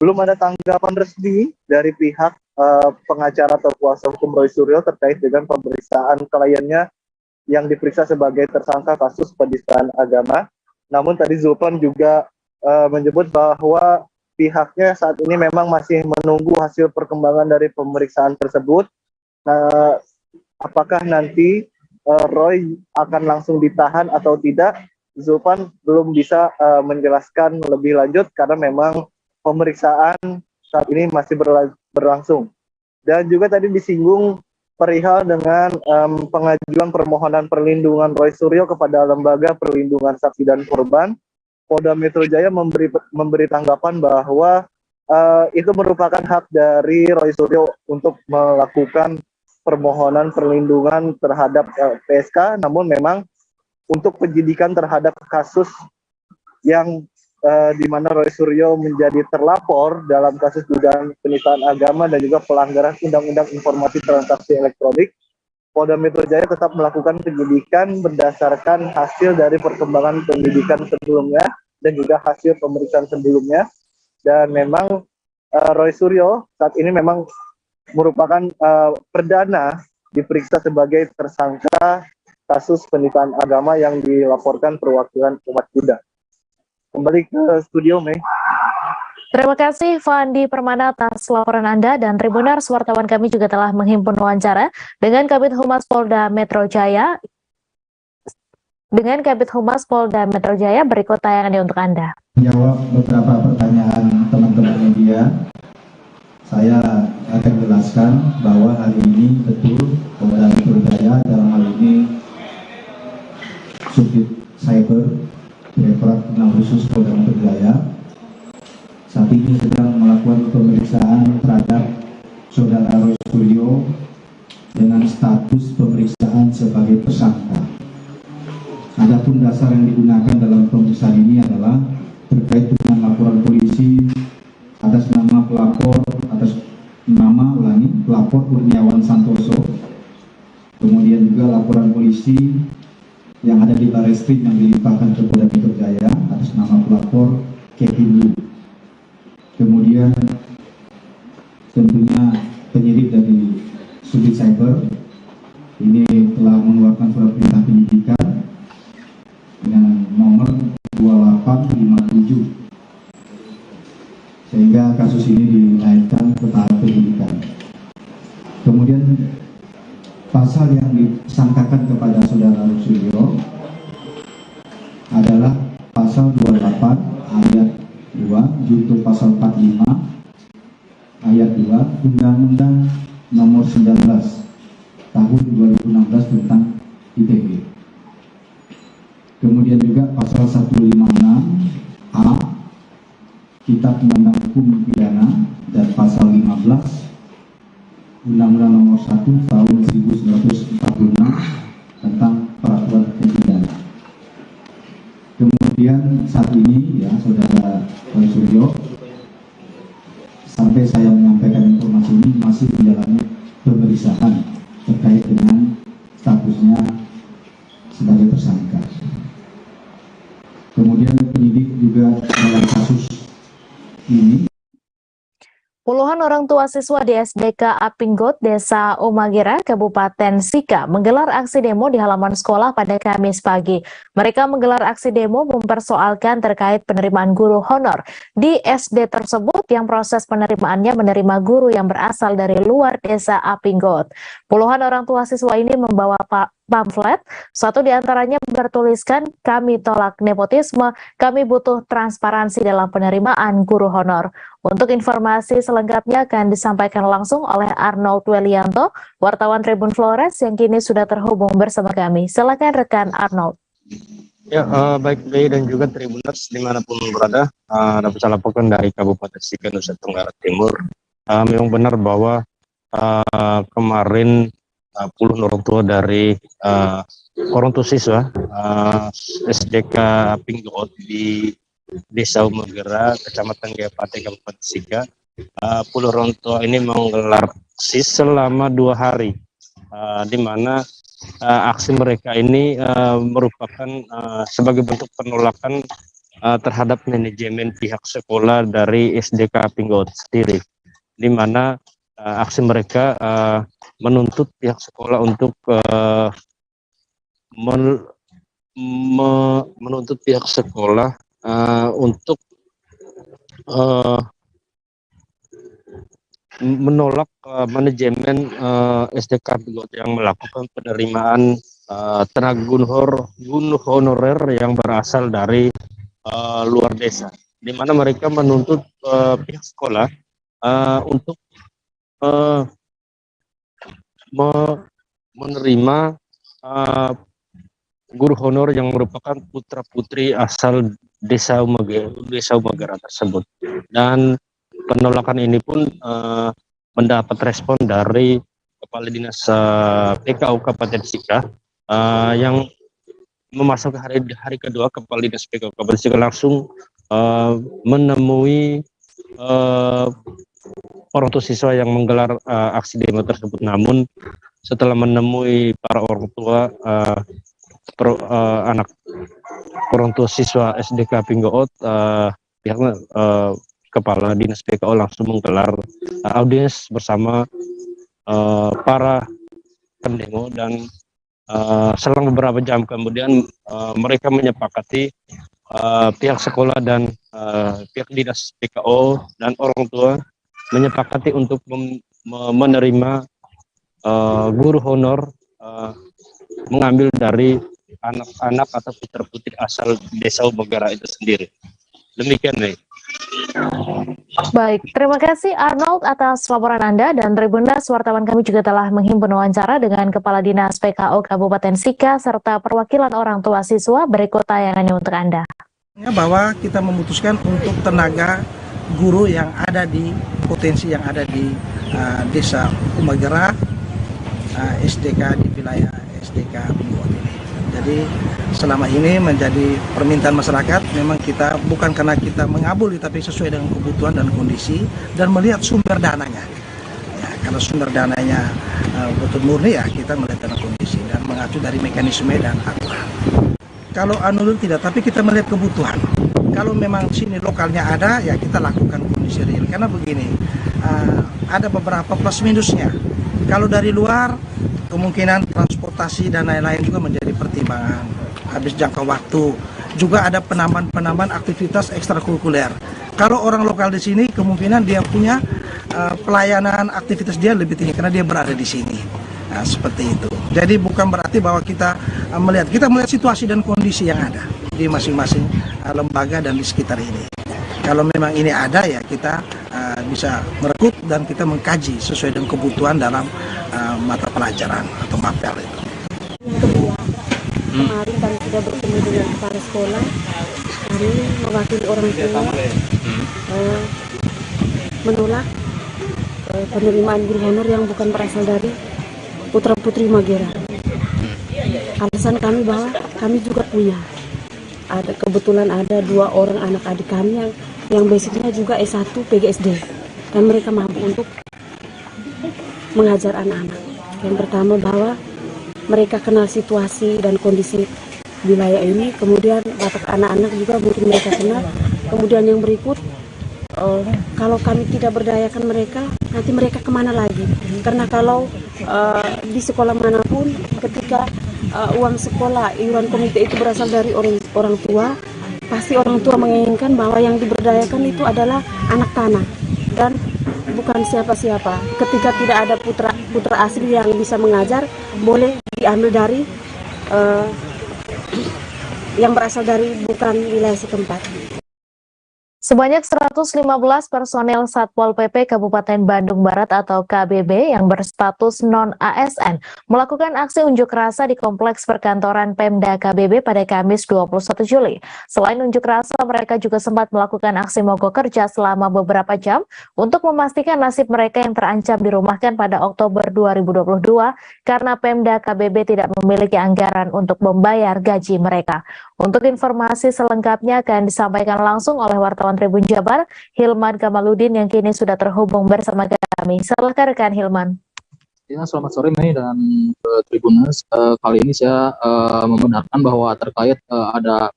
Belum ada tanggapan resmi dari pihak pengacara atau kuasa hukum Roy Suryo terkait dengan pemeriksaan kliennya yang diperiksa sebagai tersangka kasus penistaan agama. Namun tadi Zulpan juga menyebut bahwa pihaknya saat ini memang masih menunggu hasil perkembangan dari pemeriksaan tersebut. Apakah nanti Roy akan langsung ditahan atau tidak, Zulpan belum bisa menjelaskan lebih lanjut karena memang pemeriksaan saat ini masih berlangsung. Dan juga tadi disinggung perihal dengan pengajuan permohonan perlindungan Roy Suryo kepada Lembaga Perlindungan Saksi dan Korban. Polda Metro Jaya memberi tanggapan bahwa itu merupakan hak dari Roy Suryo untuk melakukan permohonan perlindungan terhadap PSK, namun memang untuk penyidikan terhadap kasus yang di mana Roy Suryo menjadi terlapor dalam kasus dugaan penistaan agama dan juga pelanggaran Undang-Undang Informasi Transaksi Elektronik, Polda Metro Jaya tetap melakukan penyidikan berdasarkan hasil dari perkembangan penyidikan sebelumnya dan juga hasil pemeriksaan sebelumnya. Dan memang Roy Suryo saat ini memang merupakan perdana diperiksa sebagai tersangka kasus penistaan agama yang dilaporkan perwakilan umat Buddha. Kembali ke studio, Mei. Terima kasih Fandi Permana atas laporan Anda, dan Tribuners, wartawan kami juga telah menghimpun wawancara dengan Kabid Humas Polda Metro Jaya. Berikut tayangannya untuk Anda. Menjawab beberapa pertanyaan teman-teman media. Saya akan jelaskan bahwa hari ini betul Polda Metro Jaya dalam hal ini Subdit Cyber Direktorat Kriminal Khusus Polda Metro Jaya saat ini sedang melakukan pemeriksaan terhadap Saudara Roy Suryo dengan status pemeriksaan sebagai tersangka. Adapun dasar yang digunakan dalam pemeriksaan ini adalah terkait dengan laporan polisi atas nama pelapor, atas nama pelapor Kurniawan Santoso, kemudian juga laporan polisi yang ada di Barreskrim yang dilimpahkan ke Polda Metro Jaya atas nama pelapor Kevin Lu. Kemudian tentunya penyidik dari Subdit Cyber ini telah mengeluarkan surat perintah penyidikan dengan nomor 2857 sehingga kasus ini dinaikkan ke tahap penyidikan. Kemudian pasal yang disangkakan kepada Saudara Suryo adalah pasal 28 ayat 2 junto pasal 45 ayat 2 Undang-Undang nomor 19 tahun 2016 tentang ITE. Kemudian juga pasal 156A Kitab Undang-Undang Hukum Pidana dan pasal 15 Undang-Undang nomor 1 tahun 1946 tentang peraturan pidana. Kemudian saat ini ya Saudara Roy Suryo, sampai saya menyampaikan informasi ini masih menjalani pemeriksaan terkait dengan statusnya sebagai tersangka. Kemudian penyidik juga dalam kasus ini. Puluhan orang tua siswa di SDK Apinggot, Desa Omagira, Kabupaten Sika menggelar aksi demo di halaman sekolah pada Kamis pagi. Mereka menggelar aksi demo mempersoalkan terkait penerimaan guru honor di SD tersebut yang proses penerimaannya menerima guru yang berasal dari luar Desa Apinggot. Puluhan orang tua siswa ini membawa pamflet, satu diantaranya bertuliskan, "Kami tolak nepotisme, kami butuh transparansi dalam penerimaan guru honor." Untuk informasi selengkapnya akan disampaikan langsung oleh Arnold Welianto, wartawan Tribun Flores yang kini sudah terhubung bersama kami. Silakan rekan Arnold. Ya, baik Bey dan juga Tribuners dimanapun berada, dapat saya laporkan dari Kabupaten Sika, Nusa Tenggara Timur. Memang benar bahwa kemarin puluhan orang tua dari orang tua siswa SDK Apinggot di Desa Umagera, Kecamatan Gapate, Kabupaten Sika. Puluhan orang tua ini menggelar aksi selama 2 hari, di mana aksi mereka ini merupakan sebagai bentuk penolakan terhadap manajemen pihak sekolah dari SDK Apinggot sendiri, di mana aksi mereka menuntut pihak sekolah untuk menuntut pihak sekolah untuk menolak manajemen SDK Apinggot yang melakukan penerimaan tenaga guru honorer yang berasal dari luar desa, di mana mereka menuntut pihak sekolah untuk menerima guru honor yang merupakan putra-putri asal Desa Umagera tersebut. Dan penolakan ini pun mendapat respon dari Kepala Dinas PKU Kabupaten Sika yang memasuki hari kedua. Kepala Dinas PKU Kabupaten Sika langsung menemui orang tua siswa yang menggelar aksi demo tersebut. Namun setelah menemui para orang tua anak orang tua siswa SDK Apinggot, pihaknya Kepala Dinas PKO langsung menggelar audiens bersama para pendemo, dan selang beberapa jam kemudian mereka menyepakati, pihak sekolah dan pihak dinas PKO dan orang tua menyepakati untuk menerima guru honor mengambil dari anak-anak atau putra-putri asal Desa Umagera itu sendiri. Demikian, Nih. Baik, terima kasih Arnold atas laporan Anda, dan Tribuners, wartawan kami juga telah menghimpun wawancara dengan Kepala Dinas PKO Kabupaten Sika serta perwakilan orang tua siswa. Berikut tayangannya untuk Anda. Bahwa kita memutuskan untuk tenaga guru yang ada di potensi yang ada di Desa Umagera, SDK di wilayah SDK Bungkot ini. Jadi selama ini menjadi permintaan masyarakat, memang kita bukan karena kita mengabuli, tapi sesuai dengan kebutuhan dan kondisi dan melihat sumber dananya. Ya, kalau sumber dananya betul murni, ya kita melihat dengan kondisi dan mengacu dari mekanisme dan aturan. Kalau anulir tidak, tapi kita melihat kebutuhan. Kalau memang sini lokalnya ada, ya kita lakukan kondisi real. Karena begini, ada beberapa plus minusnya. Kalau dari luar, kemungkinan transportasi dan lain-lain juga menjadi pertimbangan. Habis jangka waktu, juga ada penambahan aktivitas ekstrakurikuler. Kalau orang lokal di sini, kemungkinan dia punya pelayanan aktivitas dia lebih tinggi karena dia berada di sini. Nah, seperti itu. Jadi bukan berarti bahwa kita melihat situasi dan kondisi yang ada di masing-masing lembaga dan di sekitar ini. Kalau memang ini ada, ya kita bisa merekrut dan kita mengkaji sesuai dengan kebutuhan dalam mata pelajaran atau mapel itu. Yang kedua, kemarin kami sudah bertemu dengan kepala sekolah, kami mewakili orang tua menolak penerimaan guru honor yang bukan berasal dari putra-putri Magera. Alasan kami bahwa kami juga punya, kebetulan ada 2 orang anak adik kami yang basicnya juga S1 PGSD, dan mereka mampu untuk mengajar anak-anak. Yang pertama bahwa mereka kenal situasi dan kondisi wilayah ini, kemudian watak anak-anak juga mungkin mereka kenal. Kemudian yang berikut, kalau kami tidak berdayakan mereka, nanti mereka kemana lagi? Karena kalau di sekolah manapun, ketika uang sekolah, iuran komite itu berasal dari orang tua, pasti orang tua menginginkan bahwa yang diberdayakan itu adalah anak tanah dan bukan siapa-siapa. Ketika tidak ada putra asli yang bisa mengajar, boleh diambil dari yang berasal dari bukan wilayah setempat. Sebanyak 115 personel Satpol PP Kabupaten Bandung Barat atau KBB yang berstatus non-ASN melakukan aksi unjuk rasa di kompleks perkantoran Pemda KBB pada Kamis 21 Juli. Selain unjuk rasa, mereka juga sempat melakukan aksi mogok kerja selama beberapa jam untuk memastikan nasib mereka yang terancam dirumahkan pada Oktober 2022 karena Pemda KBB tidak memiliki anggaran untuk membayar gaji mereka. Untuk informasi selengkapnya akan disampaikan langsung oleh wartawan Tribun Jabar, Hilman Kamaludin, yang kini sudah terhubung bersama kami. Silakan rekan Hilman. Ya, selamat sore Mei dan Tribuners. Kali ini saya membenarkan bahwa terkait ada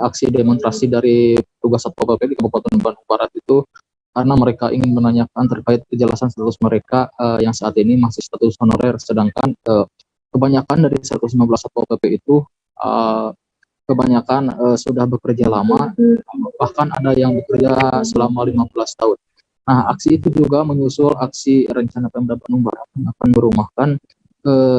aksi demonstrasi dari petugas Satpol PP di Kabupaten Bandung Barat itu karena mereka ingin menanyakan terkait kejelasan status mereka yang saat ini masih status honorer, sedangkan kebanyakan dari 115 Satpol PP itu kebanyakan sudah bekerja lama, bahkan ada yang bekerja selama 15 tahun. Nah, aksi itu juga menyusul aksi rencana Pemda Bandung Barat yang akan merumahkan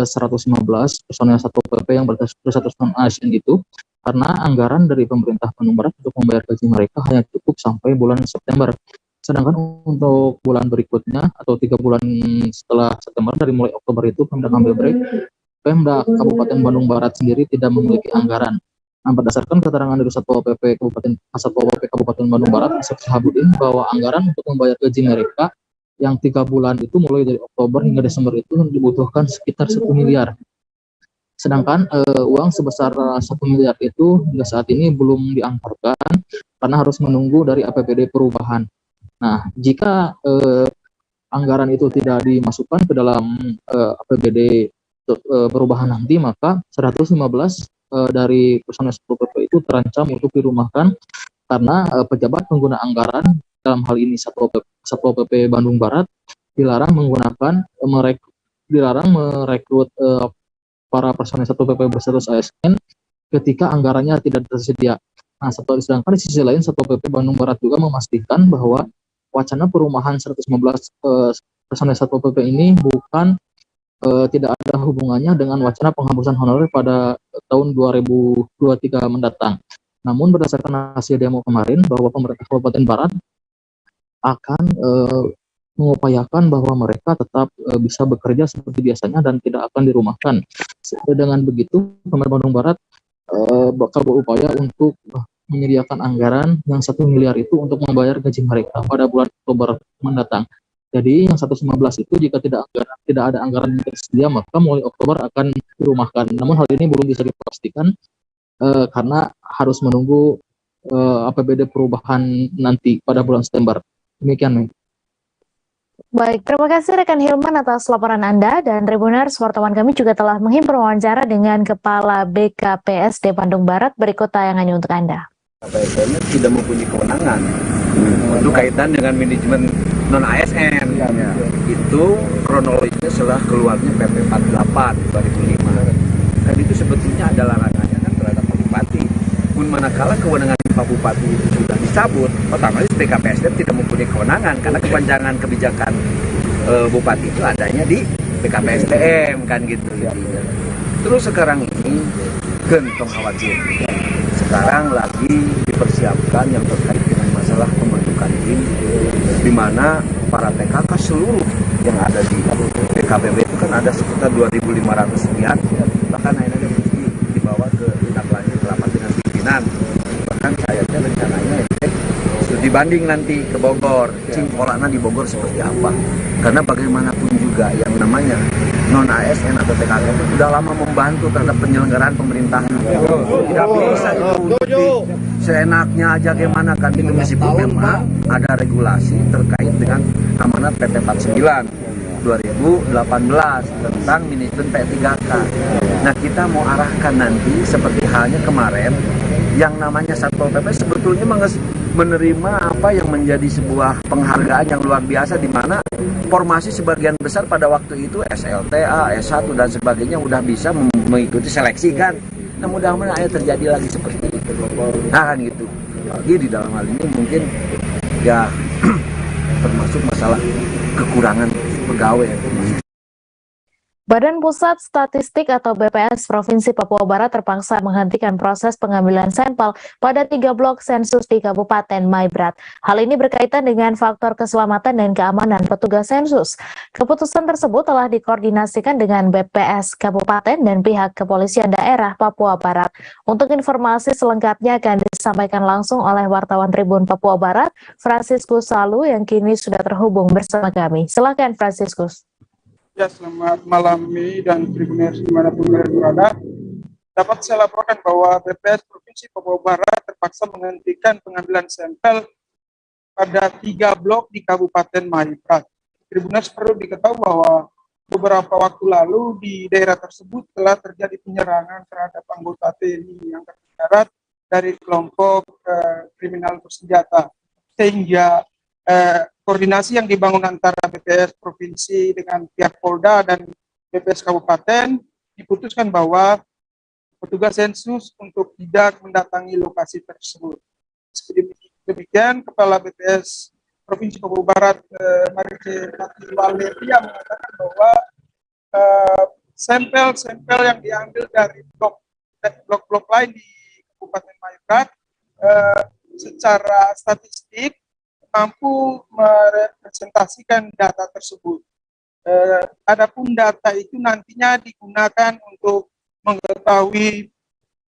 115 personel Satpol PP yang berstatus non-ASN itu, karena anggaran dari pemerintah Bandung Barat untuk membayar gaji mereka hanya cukup sampai bulan September. Sedangkan untuk bulan berikutnya atau 3 bulan setelah September, dari mulai Oktober itu Pemda ngambil break, Pemda Kabupaten Bandung Barat sendiri tidak memiliki anggaran. Nah, berdasarkan keterangan dari Satpol PP Kabupaten Bandung Barat, Sekjen Habudin, bahwa anggaran untuk membayar gaji mereka yang 3 bulan itu mulai dari Oktober hingga Desember itu dibutuhkan sekitar 1 miliar. Sedangkan uang sebesar 1 miliar itu hingga saat ini belum dianggarkan karena harus menunggu dari APBD perubahan. Nah, jika anggaran itu tidak dimasukkan ke dalam APBD perubahan nanti, maka 115 dari personel Satpol PP itu terancam untuk dirumahkan karena pejabat pengguna anggaran, dalam hal ini Satpol PP Bandung Barat, dilarang merekrut para personel Satpol PP berstatus ASN ketika anggarannya tidak tersedia. Nah, sedangkan di sisi lain Satpol PP Bandung Barat juga memastikan bahwa wacana perumahan 115 personel Satpol PP ini tidak ada hubungannya dengan wacana penghapusan honorer pada tahun 2023 mendatang. Namun berdasarkan hasil demo kemarin bahwa pemerintah Kabupaten Barat akan mengupayakan bahwa mereka tetap bisa bekerja seperti biasanya dan tidak akan dirumahkan. Dengan begitu, pemerintah Bandung Barat bakal berupaya untuk menyediakan anggaran yang 1 miliar itu untuk membayar gaji mereka pada bulan Oktober mendatang. Jadi yang 115 itu jika tidak ada anggaran yang tersedia, maka mulai Oktober akan dirumahkan. Namun hal ini belum bisa dipastikan karena harus menunggu APBD perubahan nanti pada bulan September. Demikian, Mei. Baik, terima kasih rekan Hilman atas laporan Anda, dan Tribuners, wartawan kami juga telah menghimpun wawancara dengan Kepala BKPSD Bandung Barat. Berikut tayangannya untuk Anda. BKPSD tidak mempunyai kewenangan untuk kaitan dengan manajemen non-ASN. Itu kronologisnya setelah keluarnya PP 48 2005. Kan itu sebetulnya ada larangannya kan terhadap Pak Bupati. Pun manakala kewenangan Pak Bupati itu sudah dicabut, otomatis BKPSD tidak mempunyai kewenangan karena kepanjangan kebijakan Bupati itu adanya di BKPSDM kan gitu. Terus sekarang ini gentong khawatir. Sekarang lagi dipersiapkan yang terkait dengan masalah pembentukan tim, di mana para PKK seluruh yang ada di BKPB itu kan ada sekitar 2.500 sekian, bahkan akhirnya mesti dibawa ke tindak lanjut rapat dinas pimpinan. Bahkan sayapnya rencananya studi banding nanti ke Bogor, polanya di Bogor seperti apa. Karena bagaimanapun juga yang namanya non-ASN atau TKK itu sudah lama membantu terhadap penyelenggaraan pemerintahan. Tidak bisa itu seenaknya aja gimana kan, itu meskipun memang ada regulasi terkait dengan amanat PP 49 2018 tentang manajemen P3K. Nah, kita mau arahkan nanti seperti halnya kemarin yang namanya Satpol PP sebetulnya menerima apa yang menjadi sebuah penghargaan yang luar biasa, di mana formasi sebagian besar pada waktu itu SLTA, S1 dan sebagainya udah bisa mengikuti seleksi kan. Nah, mudah-mudahan ayo terjadi lagi seperti itu. Nah, kan gitu. Lagi di dalam hal ini mungkin ya termasuk masalah kekurangan pegawai. Badan Pusat Statistik atau BPS Provinsi Papua Barat terpaksa menghentikan proses pengambilan sampel pada 3 blok sensus di Kabupaten Maibrat. Hal ini berkaitan dengan faktor keselamatan dan keamanan petugas sensus. Keputusan tersebut telah dikoordinasikan dengan BPS Kabupaten dan pihak kepolisian daerah Papua Barat. Untuk informasi selengkapnya akan disampaikan langsung oleh wartawan Tribun Papua Barat, Franciscus Salu, yang kini sudah terhubung bersama kami. Silakan, Franciscus. Ya, selamat malam Mei dan Tribuners dimanapun berada. Dapat saya laporkan bahwa BPS Provinsi Papua Barat terpaksa menghentikan pengambilan sampel pada 3 blok di Kabupaten Maibrat. Tribuners perlu diketahui bahwa beberapa waktu lalu di daerah tersebut telah terjadi penyerangan terhadap anggota TNI Angkatan Darat dari kelompok kriminal bersenjata, sehingga koordinasi yang dibangun antara BPS Provinsi dengan pihak Polda dan BPS Kabupaten diputuskan bahwa petugas sensus untuk tidak mendatangi lokasi tersebut. Demikian, Kepala BPS Provinsi Papua Barat, Marice Valeria, mengatakan bahwa sampel-sampel yang diambil dari blok-blok lain di Kabupaten Maibrat secara statistik mampu merepresentasikan data tersebut. Adapun data itu nantinya digunakan untuk mengetahui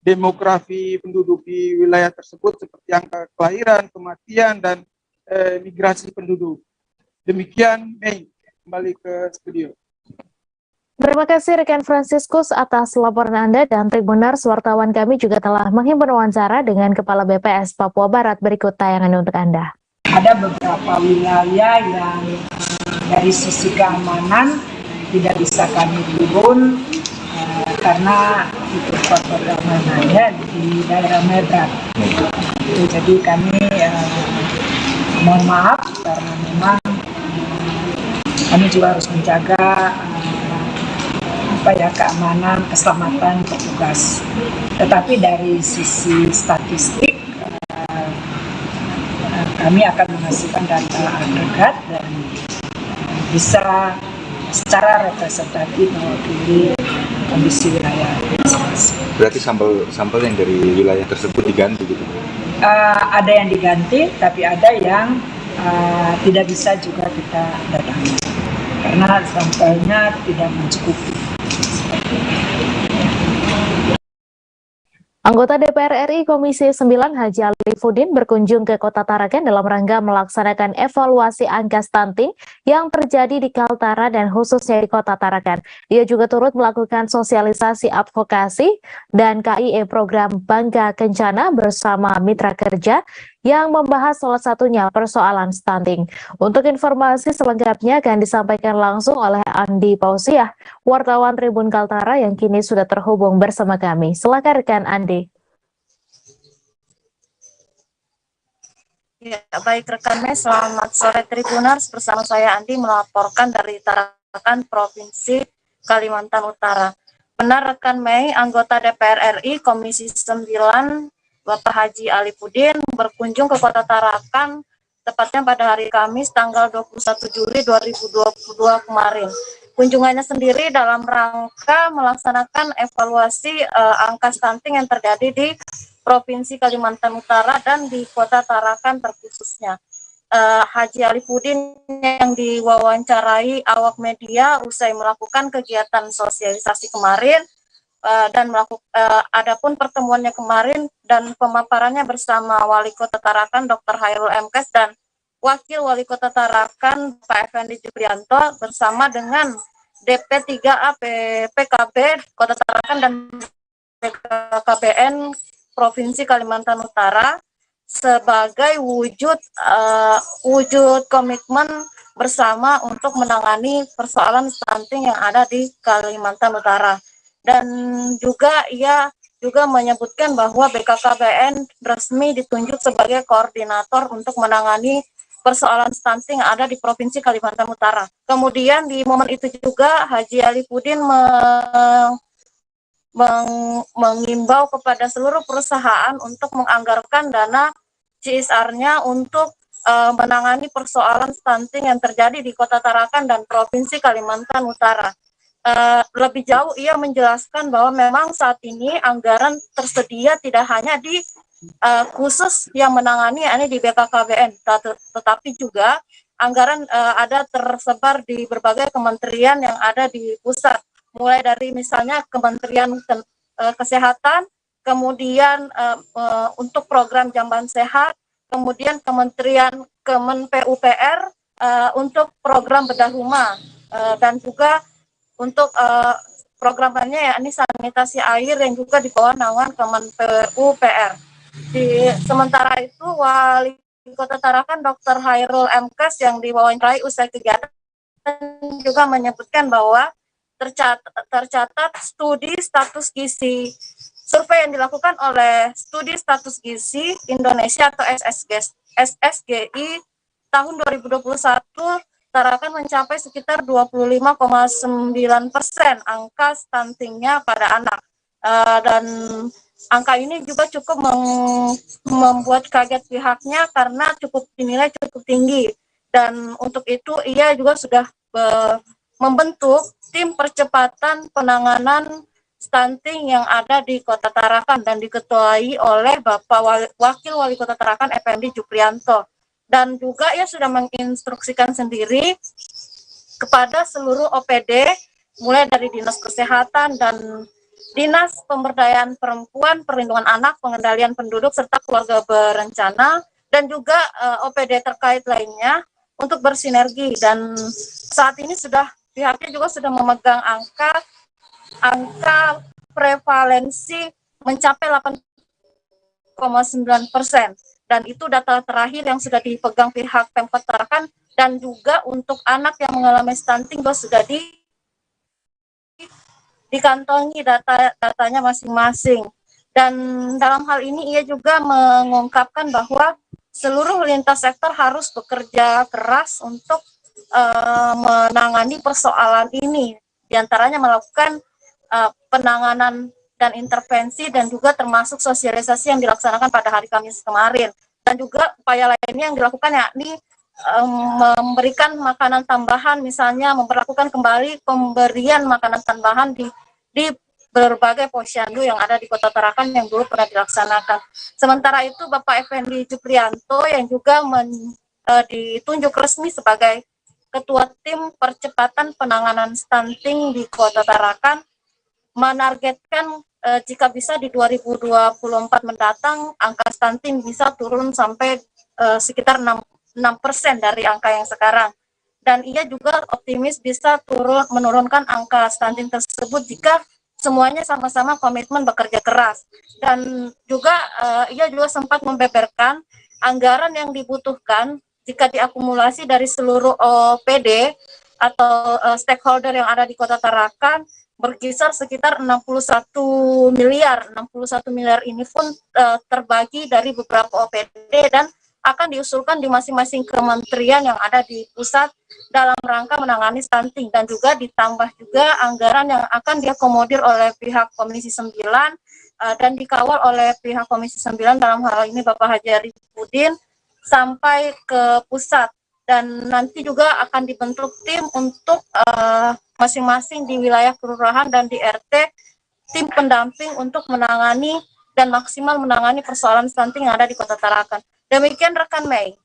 demografi penduduk di wilayah tersebut seperti angka kelahiran, kematian, dan migrasi penduduk. Demikian, Mei, kembali ke studio. Terima kasih rekan Franciscus atas laporan Anda, dan Tribuners, wartawan kami juga telah menghimpun wawancara dengan Kepala BPS Papua Barat. Berikut tayangan untuk Anda. Ada beberapa wilayah yang dari sisi keamanan tidak bisa kami turun karena itu faktor keamanannya di daerah Maibrat. Jadi kami mohon maaf karena memang kami juga harus menjaga keamanan, keselamatan petugas. Tetapi dari sisi statistik kami akan menghasilkan data agregat dan bisa secara representatif mewakili kondisi wilayah masing-masing. Berarti sampel yang dari wilayah tersebut diganti gitu? Ada yang diganti, tapi ada yang tidak bisa juga kita datangi karena sampelnya tidak mencukupi. Anggota DPR RI Komisi 9 Haji Alifudin berkunjung ke Kota Tarakan dalam rangka melaksanakan evaluasi angka stunting yang terjadi di Kaltara dan khususnya di Kota Tarakan. Dia juga turut melakukan sosialisasi advokasi dan KIE program Bangga Kencana bersama mitra kerja yang membahas salah satunya persoalan stunting. Untuk informasi selengkapnya akan disampaikan langsung oleh Andi Pausiah, wartawan Tribun Kaltara yang kini sudah terhubung bersama kami. Silakan rekan Andi. Ya, baik rekan Mei, selamat sore Tribuners. Bersama saya Andi melaporkan dari Tarakan, Provinsi Kalimantan Utara. Benar rekan Mei, anggota DPR RI Komisi 9 Bapak Haji Alifudin berkunjung ke Kota Tarakan tepatnya pada hari Kamis tanggal 21 Juli 2022 kemarin. Kunjungannya sendiri dalam rangka melaksanakan evaluasi angka stunting yang terjadi di Provinsi Kalimantan Utara dan di Kota Tarakan terkhususnya. Haji Alifudin yang diwawancarai awak media usai melakukan kegiatan sosialisasi kemarin dan adapun pertemuannya kemarin dan pemaparannya bersama Wali Kota Tarakan Dr. Hairul MKes dan Wakil Wali Kota Tarakan Pak Effendi Juprianto bersama dengan DP3A PKB Kota Tarakan dan BKKBN Provinsi Kalimantan Utara sebagai wujud komitmen bersama untuk menangani persoalan stunting yang ada di Kalimantan Utara. Dan juga ia juga menyebutkan bahwa BKKBN resmi ditunjuk sebagai koordinator untuk menangani persoalan stunting yang ada di Provinsi Kalimantan Utara. Kemudian di momen itu juga Haji Alifudin mengimbau kepada seluruh perusahaan untuk menganggarkan dana CSR-nya untuk menangani persoalan stunting yang terjadi di Kota Tarakan dan Provinsi Kalimantan Utara. Lebih jauh ia menjelaskan bahwa memang saat ini anggaran tersedia tidak hanya di khusus yang menangani ini di BKKBN, tetapi juga anggaran ada tersebar di berbagai kementerian yang ada di pusat, mulai dari misalnya Kementerian Kesehatan, kemudian untuk program Jamban Sehat, kemudian Kemen PUPR untuk program bedah rumah, dan juga untuk programannya ya ini sanitasi air yang juga di bawah naungan Kemen PUPR. Sementara itu Wali Kota Tarakan Dr. Hairul MKes yang diwawancarai usai kegiatan juga menyebutkan bahwa tercatat studi status gizi survei yang dilakukan oleh Studi Status Gizi Indonesia atau SSGI tahun 2021 Tarakan mencapai sekitar 25,9% angka stuntingnya pada anak, dan angka ini juga cukup membuat kaget pihaknya karena dinilai cukup tinggi, dan untuk itu ia juga sudah membentuk tim percepatan penanganan stunting yang ada di Kota Tarakan dan diketuai oleh Bapak Wakil Wali Kota Tarakan Effendi Juprianto. Dan juga ia sudah menginstruksikan sendiri kepada seluruh OPD, mulai dari Dinas Kesehatan dan Dinas Pemberdayaan Perempuan, Perlindungan Anak, Pengendalian Penduduk, serta Keluarga Berencana, dan juga OPD terkait lainnya untuk bersinergi. Dan saat ini pihaknya juga sudah memegang angka prevalensi mencapai 8,9%. Dan itu data terakhir yang sudah dipegang pihak Pemkot Tarakan, dan juga untuk anak yang mengalami stunting sudah dikantongi datanya masing-masing. Dan dalam hal ini ia juga mengungkapkan bahwa seluruh lintas sektor harus bekerja keras untuk menangani persoalan ini, diantaranya melakukan penanganan dan intervensi, dan juga termasuk sosialisasi yang dilaksanakan pada hari Kamis kemarin. Dan juga upaya lainnya yang dilakukan yakni memberikan makanan tambahan, misalnya memperlakukan kembali pemberian makanan tambahan di berbagai posyandu yang ada di Kota Tarakan yang dulu pernah dilaksanakan. Sementara itu Bapak Effendi Juprianto yang juga ditunjuk resmi sebagai Ketua Tim Percepatan Penanganan Stunting di Kota Tarakan menargetkan jika bisa di 2024 mendatang angka stunting bisa turun sampai sekitar 6% dari angka yang sekarang. Dan ia juga optimis bisa menurunkan angka stunting tersebut jika semuanya sama-sama komitmen bekerja keras. Dan juga ia juga sempat membeberkan anggaran yang dibutuhkan jika diakumulasi dari seluruh OPD atau stakeholder yang ada di Kota Tarakan berkisar sekitar 61 miliar. 61 miliar ini pun terbagi dari beberapa OPD dan akan diusulkan di masing-masing kementerian yang ada di pusat dalam rangka menangani stunting, dan juga ditambah juga anggaran yang akan diakomodir oleh pihak Komisi 9 dan dikawal oleh pihak Komisi 9 dalam hal ini Bapak Haji Arifudin sampai ke pusat, dan nanti juga akan dibentuk tim untuk masing-masing di wilayah kelurahan dan di RT, tim pendamping untuk menangani dan maksimal menangani persoalan stunting yang ada di Kota Tarakan. Demikian rekan Mei.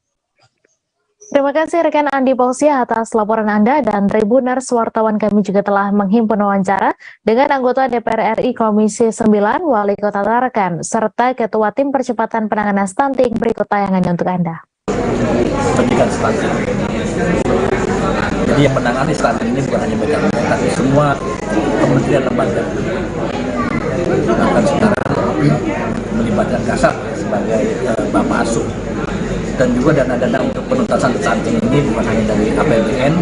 Terima kasih rekan Andi Pausia atas laporan Anda, dan Tribuners wartawan kami juga telah menghimpun wawancara dengan anggota DPR RI Komisi 9 Wali Kota Tarakan serta Ketua Tim Percepatan Penanganan Stunting. Berikut tayangannya untuk Anda. Pendidikan stunting. Jadi yang menangani stunting ini bukan hanya BKPM, tapi semua kementerian lembaga. Bahkan sekarang melibatkan Kasat sebagai Bapak Asuh, dan juga dana-dana untuk penuntasan stunting ini bukan hanya dari APBN,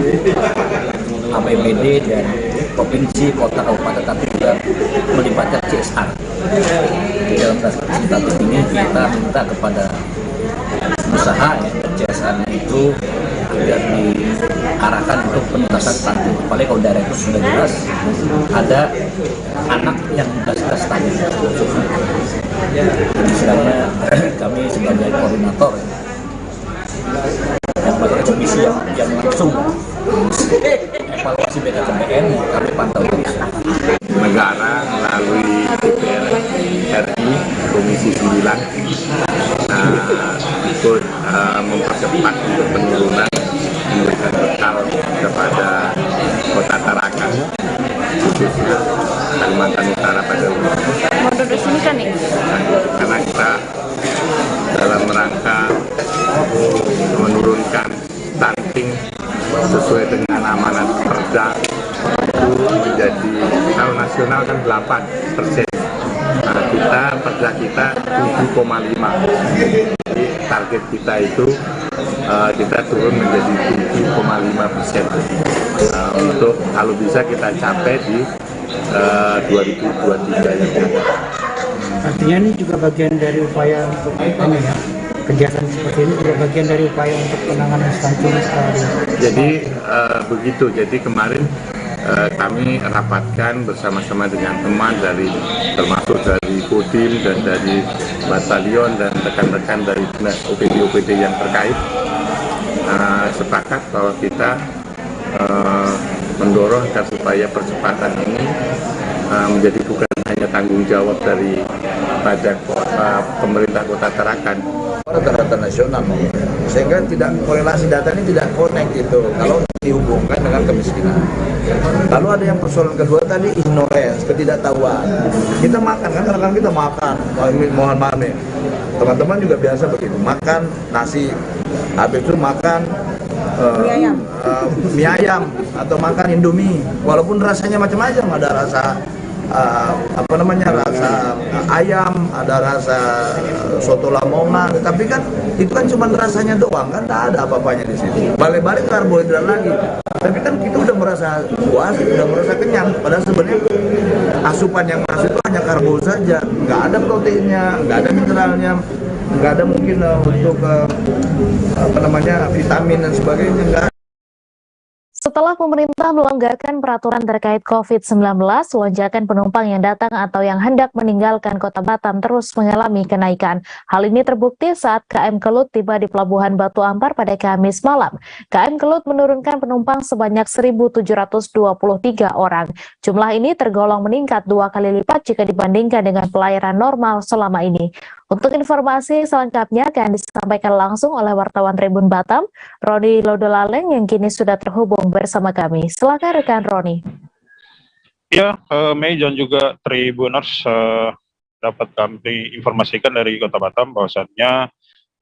APBD dan provinsi, kota, kabupaten, tapi juga melibatkan CSR. Di dalam stunting ini kita minta kepada usaha dan CSR-nya itu agar diarahkan untuk penuntasan stunting. Apalagi kalau daerah itu sudah jelas ada anak yang jelas stunting. Misalnya kami sebagai koordinator yang melakukan komisi yang langsung evaluasi BKPM, kami pantau terus. Negara melalui DPR RI Komisi 9 ikut mempercepat untuk penurunan, memberikan bekal kepada Kota Tarakan, khususnya Kalimantan Utara pada umumnya. Karena kita dalam rangka menurunkan stunting sesuai dengan amanat Perda itu menjadi, kalau nasional kan 8%. Nah, Perda kita 7,5. Jadi target kita itu kita turun menjadi 7,5%. Untuk kalau bisa kita capai di 2023 yang akan. Artinya ini juga bagian dari upaya untuk kegiatan seperti ini juga bagian dari upaya untuk penanganan stunting. Jadi begitu. Jadi kemarin kami rapatkan bersama-sama dengan teman termasuk dari Kodim dan dari Batalion dan rekan-rekan dari dinas OPD yang terkait, sepakat bahwa kita mendorong agar supaya percepatan ini menjadi bukan hanya tanggung jawab pada pemerintah Kota Tarakan. Rata-rata nasional, sehingga tidak korelasi data ini tidak connect gitu kalau dihubungkan dengan kemiskinan. Lalu ada yang persoalan kedua tadi, ignorance, ketidaktahuan. Kita makan kan, kadang-kadang kita makan, mohon maaf nih, teman-teman juga biasa begitu, makan nasi, habis itu makan mie ayam atau makan Indomie, walaupun rasanya macam-macam, ada rasa rasa ayam, ada rasa soto Lamongan, tapi kan itu kan cuma rasanya doang, kan tidak ada apa-apanya di situ. Balik-balik karbohidrat lagi, tapi kan kita udah merasa puas, udah merasa kenyang, padahal sebenarnya asupan yang masuk itu hanya karbo saja, nggak ada proteinnya, nggak ada mineralnya, nggak ada mungkin untuk vitamin dan sebagainya, nggak ada. Setelah pemerintah melonggarkan peraturan terkait COVID-19, lonjakan penumpang yang datang atau yang hendak meninggalkan Kota Batam terus mengalami kenaikan. Hal ini terbukti saat KM Kelut tiba di Pelabuhan Batu Ampar pada Kamis malam. KM Kelut menurunkan penumpang sebanyak 1.723 orang. Jumlah ini tergolong meningkat 2 kali lipat jika dibandingkan dengan pelayaran normal selama ini. Untuk informasi selengkapnya akan disampaikan langsung oleh wartawan Tribun Batam, Roni Lodolaleng yang kini sudah terhubung bersama kami. Silakan rekan Roni. Ya, Mei dan juga Tribuners, dapat kami informasikan dari Kota Batam bahwasannya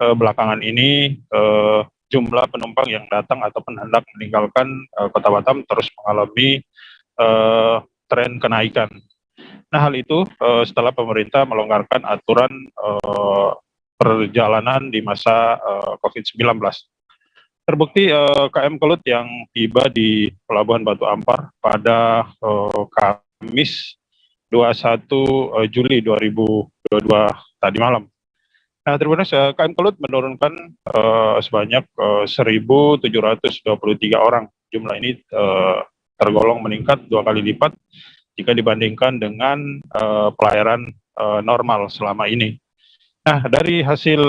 belakangan ini jumlah penumpang yang datang ataupun hendak meninggalkan Kota Batam terus mengalami tren kenaikan. Nah, hal itu setelah pemerintah melonggarkan aturan perjalanan di masa COVID-19. Terbukti KM Kelut yang tiba di Pelabuhan Batu Ampar pada Kamis 21 Juli 2022 tadi malam. Nah, Tribuners, KM Kelut menurunkan sebanyak 1.723 orang. Jumlah ini tergolong meningkat 2 kali lipat jika dibandingkan dengan pelayaran normal selama ini. Nah, dari hasil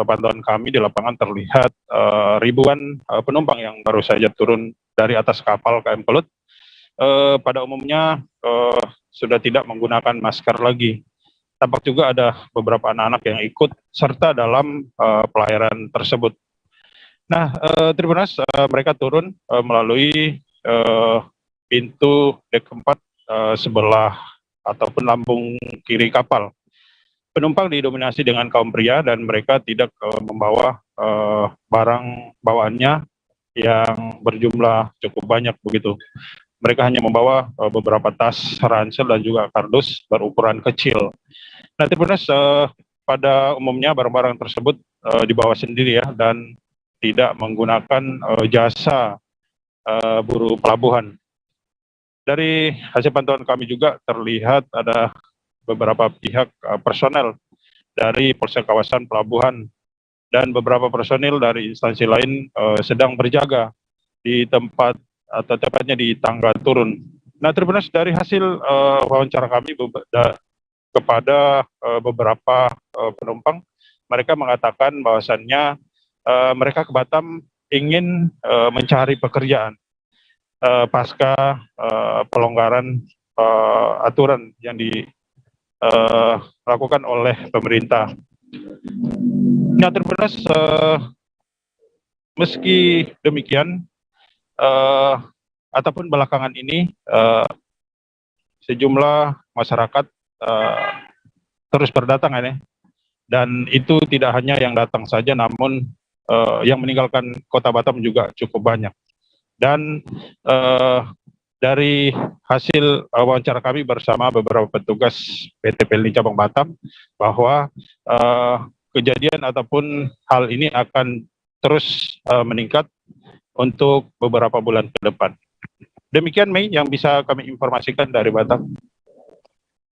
pantauan kami di lapangan terlihat ribuan penumpang yang baru saja turun dari atas kapal KM Kelut pada umumnya sudah tidak menggunakan masker lagi. Tampak juga ada beberapa anak-anak yang ikut serta dalam pelayaran tersebut. Nah, Tribuners, mereka turun melalui pintu dek 4 sebelah ataupun lambung kiri kapal. Penumpang didominasi dengan kaum pria dan mereka tidak membawa barang bawaannya yang berjumlah cukup banyak begitu. Mereka hanya membawa beberapa tas, ransel dan juga kardus berukuran kecil. Nah, Tribuners, pada umumnya barang-barang tersebut dibawa sendiri ya dan tidak menggunakan jasa buruh pelabuhan. Dari hasil pantauan kami juga terlihat ada beberapa pihak personel dari Polsek Kawasan Pelabuhan dan beberapa personil dari instansi lain sedang berjaga di tempat atau tepatnya di tangga turun. Nah, Tribuners, dari hasil wawancara kami kepada beberapa penumpang, mereka mengatakan bahwasannya mereka ke Batam ingin mencari pekerjaan pasca pelonggaran aturan yang dilakukan oleh pemerintah. Nah, Tribuners, meski demikian ataupun belakangan ini sejumlah masyarakat terus berdatangan ya, dan itu tidak hanya yang datang saja, namun yang meninggalkan Kota Batam juga cukup banyak. Dan dari hasil wawancara kami bersama beberapa petugas PT PLN Cabang Batam bahwa kejadian ataupun hal ini akan terus meningkat untuk beberapa bulan ke depan. Demikian, Mei, yang bisa kami informasikan dari Batam.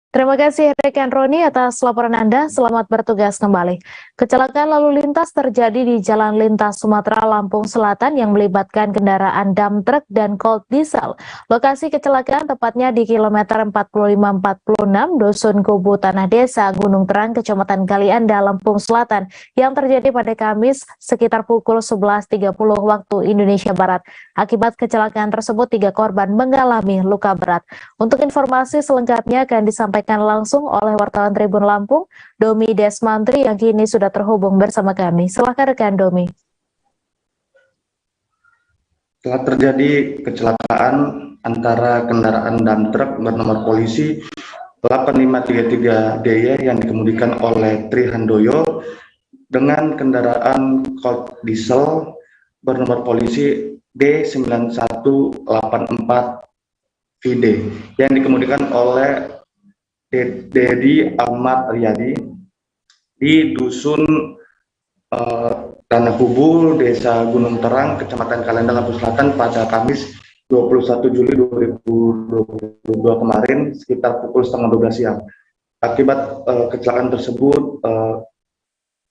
Terima kasih rekan Roni atas laporan Anda. Selamat bertugas kembali. Kecelakaan lalu lintas terjadi di Jalan Lintas Sumatera, Lampung Selatan yang melibatkan kendaraan dump truck dan cold diesel. Lokasi kecelakaan tepatnya di kilometer 4546 Dusun Kubu Tanah Desa, Gunung Terang, Kecamatan Kalianda, Lampung Selatan yang terjadi pada Kamis sekitar pukul 11.30 waktu Indonesia Barat. Akibat kecelakaan tersebut 3 korban mengalami luka berat. Untuk informasi selengkapnya akan disampaikan langsung oleh wartawan Tribun Lampung, Domi Desmantri yang kini sudah terhubung bersama kami. Silakan rekan Domi. Telah terjadi kecelakaan antara kendaraan dump truck bernomor polisi 8533DY yang dikemudikan oleh Tri Handoyo dengan kendaraan cold diesel bernomor polisi D9184VD yang dikemudikan oleh Dedi Ahmad Riyadi di Dusun Tanah Kubu, Desa Gunung Terang, Kecamatan Kalianda, Lampung Selatan pada Kamis 21 Juli 2022 kemarin sekitar pukul 11:30 siang. Akibat kecelakaan tersebut,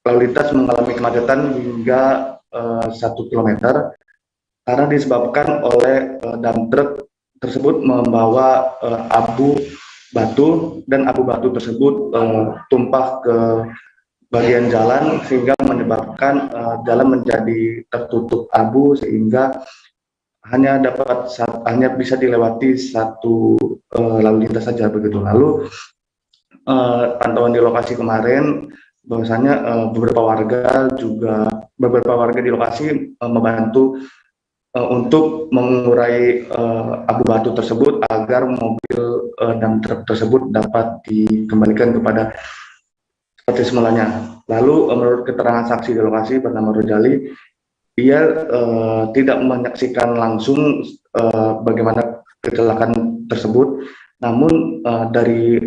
lalu lintas mengalami kemacetan hingga 1 km karena disebabkan oleh dump truck tersebut membawa abu batu, dan abu batu tersebut tumpah ke bagian jalan sehingga menyebabkan jalan menjadi tertutup abu, sehingga hanya bisa dilewati satu lalu lintas saja begitu. Lalu pantauan di lokasi kemarin bahwasanya beberapa warga di lokasi membantu untuk mengurai abu batu tersebut agar mobil dump truck tersebut dapat dikembalikan kepada seperti semulanya. Lalu menurut keterangan saksi di lokasi bernama Rojali, ia tidak menyaksikan langsung bagaimana kecelakaan tersebut, namun dari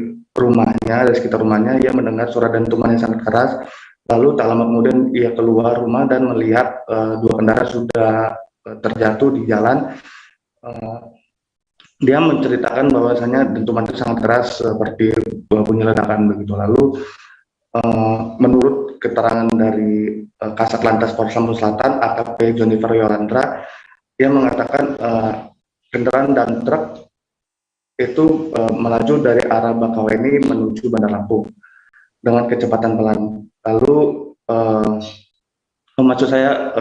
sekitar rumahnya ia mendengar suara dentuman yang sangat keras. Lalu tak lama kemudian ia keluar rumah dan melihat dua kendaraan sudah terjatuh di jalan. Dia menceritakan bahwasanya dentuman itu sangat keras seperti bunyi ledakan begitu. Lalu menurut keterangan dari Kasat Lantas Polres Lampung Selatan AKP Jonifer Yolandra, ia mengatakan kendaraan dump truck itu melaju dari arah Bakauheni menuju Bandar Lampung dengan kecepatan pelan. Lalu maksud saya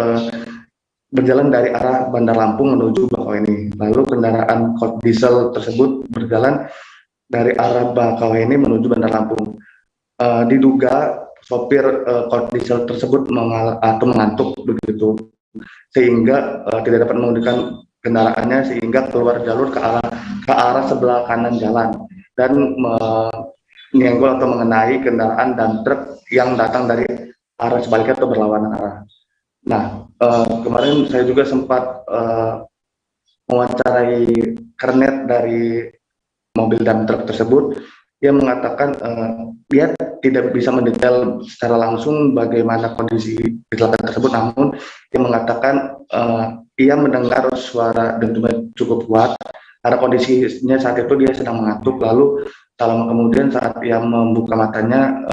berjalan dari arah Bandar Lampung menuju Bakauheni. Lalu kendaraan Kod Diesel tersebut berjalan dari arah Bakauheni menuju Bandar Lampung. Diduga sopir Kod Diesel tersebut mengantuk begitu, sehingga tidak dapat mengemudikan kendaraannya, sehingga keluar jalur ke arah sebelah kanan jalan dan menyenggol atau mengenai kendaraan dump truck yang datang dari arah sebaliknya atau berlawanan arah. Nah, kemarin saya juga sempat mewawancarai kernet dari mobil dump truck tersebut. Dia mengatakan dia tidak bisa mendetail secara langsung bagaimana kondisi kecelakaan tersebut, namun dia mengatakan ia mendengar suara dentuman cukup kuat karena kondisinya saat itu dia sedang mengantuk. Lalu tak lama kemudian saat ia membuka matanya,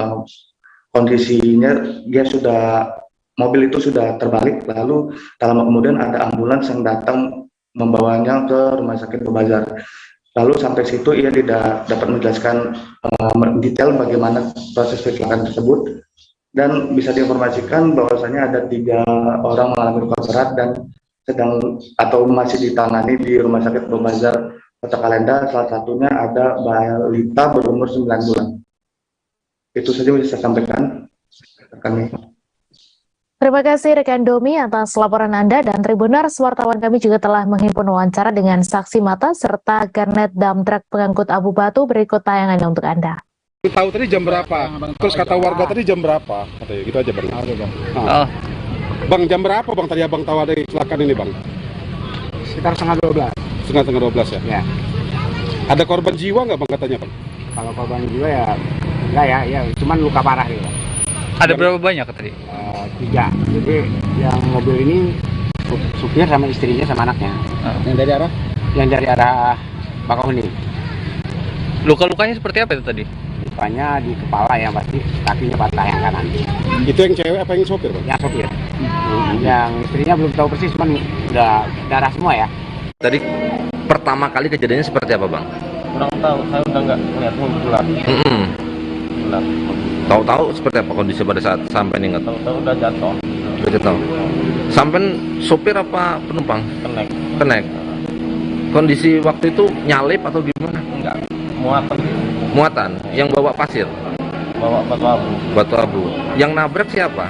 kondisinya mobil itu sudah terbalik. Lalu tak lama kemudian ada ambulans yang datang membawanya ke Rumah Sakit Bebazar. Lalu sampai situ ia tidak dapat menjelaskan detail bagaimana proses kecelakaan tersebut, dan bisa diinformasikan bahwasanya ada 3 orang mengalami luka berat dan masih ditangani di Rumah Sakit Bebazar Kota Kalenda. Salah satunya ada balita berumur 9 bulan. Itu saja bisa saya sampaikan kami. Terima kasih rekan Domi atas laporan Anda, dan Tribuners, wartawan kami juga telah menghimpun wawancara dengan saksi mata serta kernet dump truck pengangkut abu batu. Berikut tayangannya untuk Anda. Tahu tadi jam berapa? Terus kata warga tadi jam berapa? Katanya gitu aja Bang. Bang, jam berapa Bang tadi Abang tahu ada kecelakaan ini Bang? Sekitar setengah 12. Setengah 12 ya? Ya. Ada korban jiwa nggak Bang katanya Bang? Kalau korban jiwa ya enggak ya, cuman luka parah gitu. Ada berapa banyak tadi? 3. Jadi yang mobil ini supir sama istrinya sama anaknya. Yang dari arah? Yang dari arah Bakauheni. Luka-lukanya seperti apa itu tadi? Lukanya di kepala yang pasti, kakinya patah yang kanan. Itu yang cewek apa yang sopir Bang? Yang sopir. Yang istrinya belum tahu persis, cuman udah darah semua ya. Tadi pertama kali kejadiannya seperti apa Bang? Kurang tahu, saya udah nggak melihat kebetulan. Tahu-tahu seperti apa kondisi pada saat sampai nih? Tahu-tahu udah jatuh. Udah jatuh. Sampai sopir apa penumpang? Kenek. Kondisi waktu itu nyalip atau gimana? Enggak, muatan. Muatan. Yang bawa pasir? Bawa batu abu. Batu abu. Yang nabrak siapa?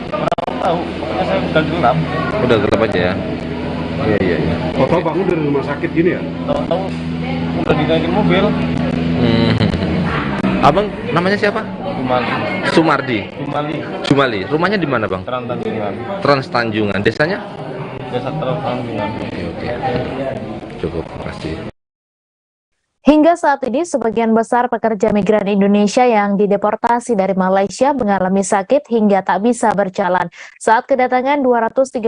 Kurang tahu, pokoknya saya udah gelap. Udah gelap aja ya? Iya. Tahu bangun dari rumah sakit gini ya? Tahu-tahu udah dinaikin mobil. Abang namanya siapa? Sumardi. Jumali. Rumahnya di mana Bang? Trans Tanjungan. Desanya? Desa Trans Tanjungan. Oke. Cukup, makasih. Hingga saat ini, sebagian besar pekerja migran Indonesia yang dideportasi dari Malaysia mengalami sakit hingga tak bisa berjalan. Saat kedatangan 239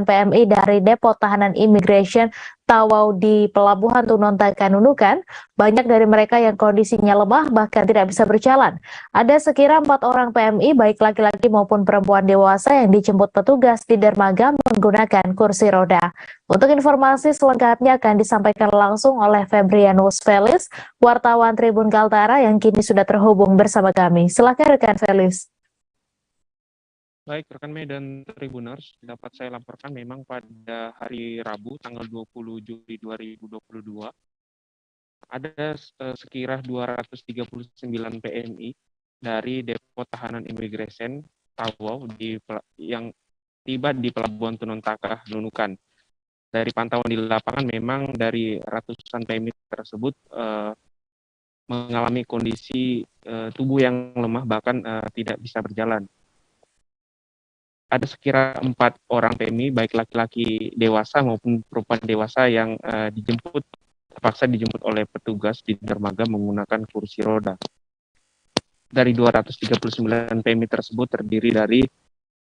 PMI dari Depo Tahanan Imigrasi Tawau di Pelabuhan Tunontakan Nunukan, banyak dari mereka yang kondisinya lemah bahkan tidak bisa berjalan. Ada sekira 4 orang PMI, baik laki-laki maupun perempuan dewasa yang dijemput petugas di dermaga menggunakan kursi roda. Untuk informasi selengkapnya akan disampaikan langsung oleh Febrianus Felis, wartawan Tribun Kaltara yang kini sudah terhubung bersama kami. Silakan rekan Felis. Baik, rekan Medan Tribuners, dapat saya laporkan memang pada hari Rabu tanggal 20 Juli 2022 ada sekira 239 PMI dari Depo Tahanan Imigrasi Tawau yang tiba di Pelabuhan Tunontaka Nunukan. Dari pantauan di lapangan memang dari ratusan PMI tersebut mengalami kondisi tubuh yang lemah bahkan tidak bisa berjalan. Ada sekira 4 orang PMI, baik laki-laki dewasa maupun perempuan dewasa yang terpaksa dijemput oleh petugas di dermaga menggunakan kursi roda. Dari 239 PMI tersebut terdiri dari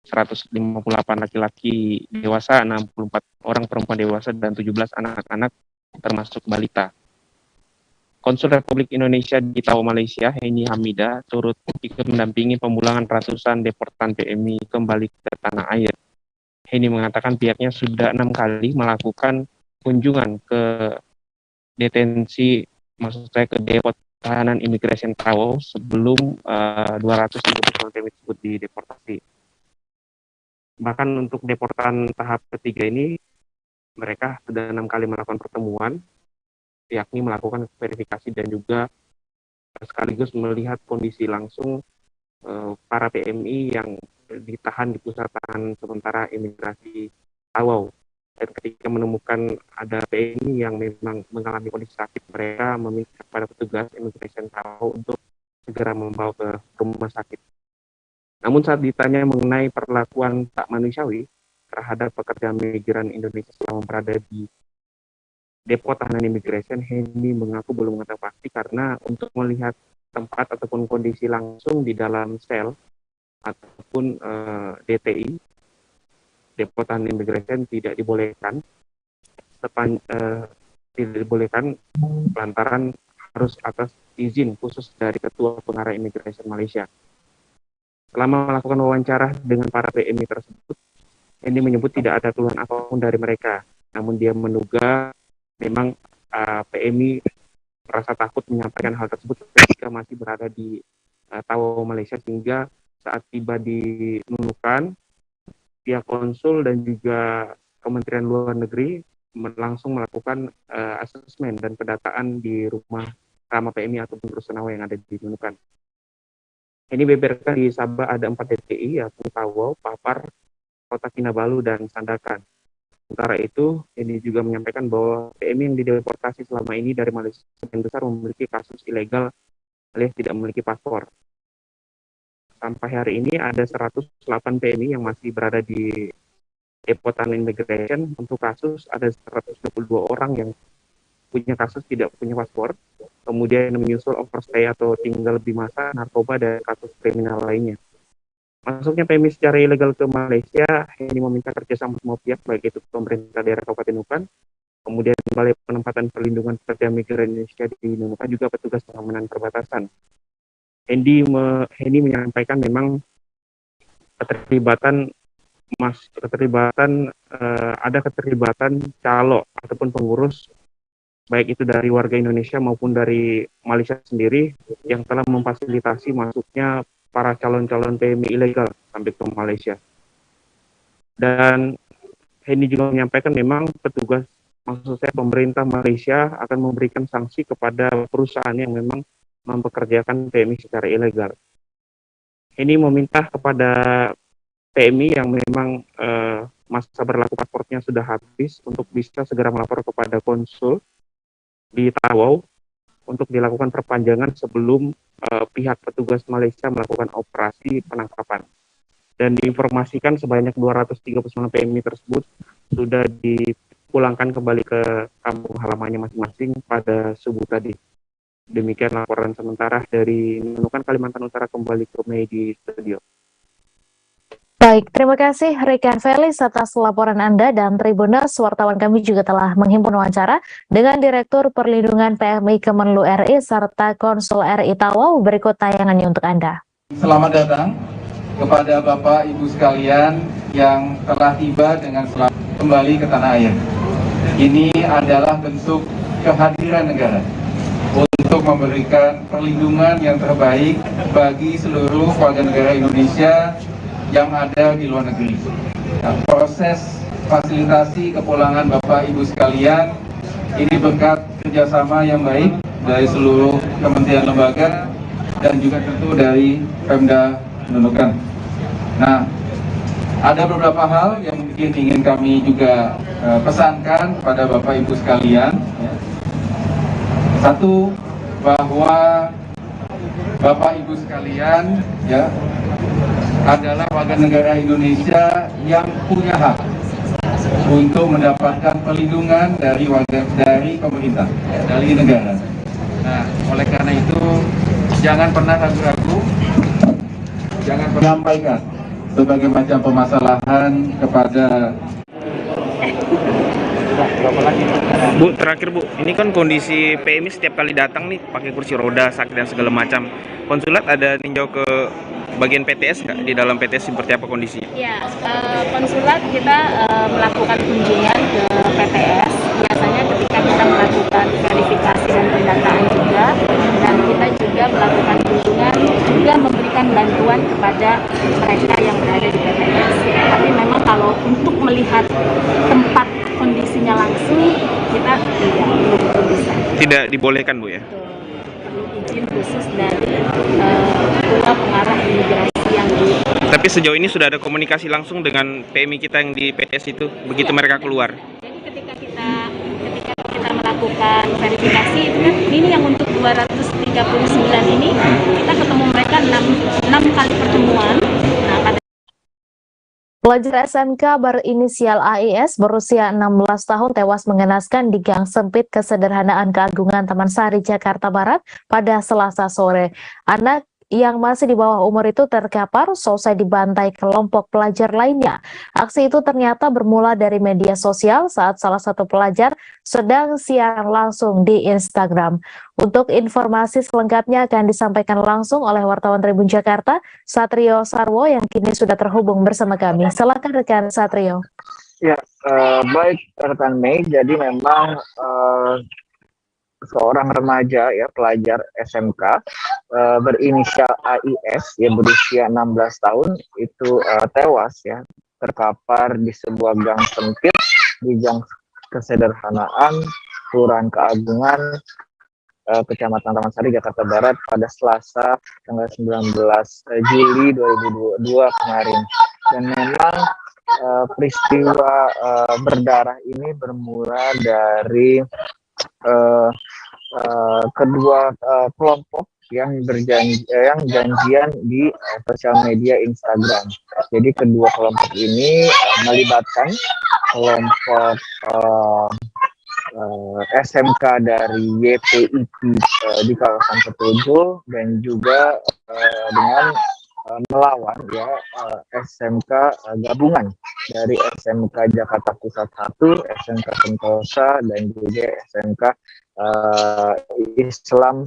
158 laki-laki dewasa, 64 orang perempuan dewasa, dan 17 anak-anak termasuk balita. Konsul Republik Indonesia di Tawau, Malaysia, Heni Hamida, turut ikut mendampingi pemulangan ratusan deportan PMI kembali ke tanah air. Heni mengatakan pihaknya sudah 6 kali melakukan kunjungan ke detensi, maksud saya ke Depo Tahanan Imigrasi Tawau sebelum 239 PMI tersebut dideportasi. Bahkan untuk deportan tahap ketiga ini, mereka sudah 6 kali melakukan pertemuan, yakni melakukan verifikasi dan juga sekaligus melihat kondisi langsung para PMI yang ditahan di pusat tahanan sementara imigrasi Tawau. Dan ketika menemukan ada PMI yang memang mengalami kondisi sakit, mereka meminta kepada petugas imigrasi Tawau untuk segera membawa ke rumah sakit. Namun saat ditanya mengenai perlakuan tak manusiawi terhadap pekerja migran Indonesia selama berada di Depo Tahanan Imigrasi, Heni mengaku belum mengetahui pasti karena untuk melihat tempat ataupun kondisi langsung di dalam sel ataupun DTI, Depo Tahanan Imigrasi, tidak dibolehkan lantaran harus atas izin khusus dari Ketua Pengarah Imigrasi Malaysia. Selama melakukan wawancara dengan para PMI tersebut, Heni menyebut tidak ada keluhan apapun dari mereka, namun dia menduga memang PMI merasa takut menyampaikan hal tersebut ketika masih berada di Tawau, Malaysia, sehingga saat tiba di Nunukan, pihak konsul dan juga Kementerian Luar Negeri langsung melakukan asesmen dan pendataan di rumah ramah PMI ataupun rusunawa yang ada di Nunukan. Ini beberkan di Sabah ada 4 DTI, yaitu Tawau, Papar, Kota Kinabalu, dan Sandakan. Sementara itu, ini juga menyampaikan bahwa PMI yang dideportasi selama ini dari Malaysia sebagian besar memiliki kasus ilegal alias tidak memiliki paspor. Sampai hari ini ada 108 PMI yang masih berada di Depo Tahanan Imigrasi. Untuk kasus ada 122 orang yang punya kasus tidak punya paspor, kemudian menyusul overstay atau tinggal di masa, narkoba, dan kasus kriminal lainnya. Masuknya PMI secara ilegal ke Malaysia, ini meminta kerjasama semua pihak, baik itu pemerintah daerah Kabupaten Nunukan, kemudian Balai Penempatan Perlindungan Pekerja Migran Indonesia di Nunukan, juga petugas pengamanan perbatasan. Heni menyampaikan memang ada keterlibatan calo ataupun pengurus, baik itu dari warga Indonesia maupun dari Malaysia sendiri, yang telah memfasilitasi masuknya para calon-calon PMI ilegal sampai ke Malaysia. Dan Heni juga menyampaikan memang pemerintah Malaysia akan memberikan sanksi kepada perusahaan yang memang mempekerjakan PMI secara ilegal. Heni meminta kepada PMI yang memang masa berlaku paspornya sudah habis untuk bisa segera melapor kepada konsul di Tawau untuk dilakukan perpanjangan sebelum pihak petugas Malaysia melakukan operasi penangkapan. Dan diinformasikan sebanyak 239 PMI tersebut sudah dipulangkan kembali ke kampung halamannya masing-masing pada subuh tadi. Demikian laporan sementara dari Nunukan, Kalimantan Utara, kembali ke Mei di studio. Baik, terima kasih rekan Felis atas laporan Anda, dan Tribuners, wartawan kami juga telah menghimpun wawancara dengan Direktur Perlindungan PMI Kemenlu RI serta Konsul RI Tawau. Berikut tayangannya untuk Anda. Selamat datang kepada Bapak Ibu sekalian yang telah tiba dengan selamat kembali ke tanah air. Ini adalah bentuk kehadiran negara untuk memberikan perlindungan yang terbaik bagi seluruh warga negara Indonesia yang ada di luar negeri. Nah, proses fasilitasi kepulangan Bapak Ibu sekalian ini berkat kerjasama yang baik dari seluruh kementerian lembaga dan juga tentu dari Pemda Nunukan. Nah, ada beberapa hal yang mungkin ingin kami juga pesankan kepada Bapak Ibu sekalian. Satu, bahwa Bapak Ibu sekalian ya adalah warga negara Indonesia yang punya hak untuk mendapatkan perlindungan dari pemerintah, dari negara. Nah, oleh karena itu jangan pernah ragu-ragu, jangan pernah menyampaikan berbagai macam permasalahan kepada Bu, terakhir Bu, ini kan kondisi PMI setiap kali datang nih pakai kursi roda, sakit dan segala macam. Konsulat ada tinjau ke bagian PTS nggak? Di dalam PTS seperti apa kondisi? Ya, konsulat kita melakukan kunjungan ke PTS. Biasanya ketika kita melakukan verifikasi dan pendataan juga, dan kita juga melakukan kunjungan juga memberikan bantuan kepada mereka yang berada di PTS. Tapi memang kalau untuk melihat tempat kondisinya langsung, kita belum bisa. Tidak dibolehkan Bu ya? Perlu izin khusus dari ketua pengarah imigrasi yang di. Tapi sejauh ini sudah ada komunikasi langsung dengan PMI kita yang di PTS itu, begitu mereka keluar? Jadi ketika kita melakukan verifikasi itu kan, ini yang untuk 239 ini kita ketemu mereka 6 kali pertemuan. Nah, pada Pelajar SMK berinisial AIS berusia 16 tahun tewas mengenaskan di gang sempit Kesederhanaan Keagungan Taman Sari, Jakarta Barat pada Selasa sore. Anak yang masih di bawah umur itu terkapar selesai dibantai kelompok pelajar lainnya. Aksi itu ternyata bermula dari media sosial saat salah satu pelajar sedang siaran langsung di Instagram. Untuk informasi selengkapnya akan disampaikan langsung oleh wartawan Tribun Jakarta, Satrio Sarwo, yang kini sudah terhubung bersama kami. Silakan rekan Satrio. Ya, baik rekan Mei. Jadi memang seorang remaja ya, pelajar SMK berinisial AIS ya, berusia 16 tahun itu tewas ya, terkapar di sebuah gang sempit di Gang Kesederhanaan Kelurahan Keagungan, Kecamatan Taman Sari, Jakarta Barat pada Selasa tanggal 19 Juli 2022 kemarin. Dan memang peristiwa berdarah ini bermula dari kedua kelompok yang janjian di sosial media Instagram. Jadi kedua kelompok ini melibatkan kelompok SMK dari YPIP di kawasan Petujo dan juga dengan melawan ya SMK gabungan dari SMK Jakarta Pusat 1, SMK Sentosa dan juga SMK Islam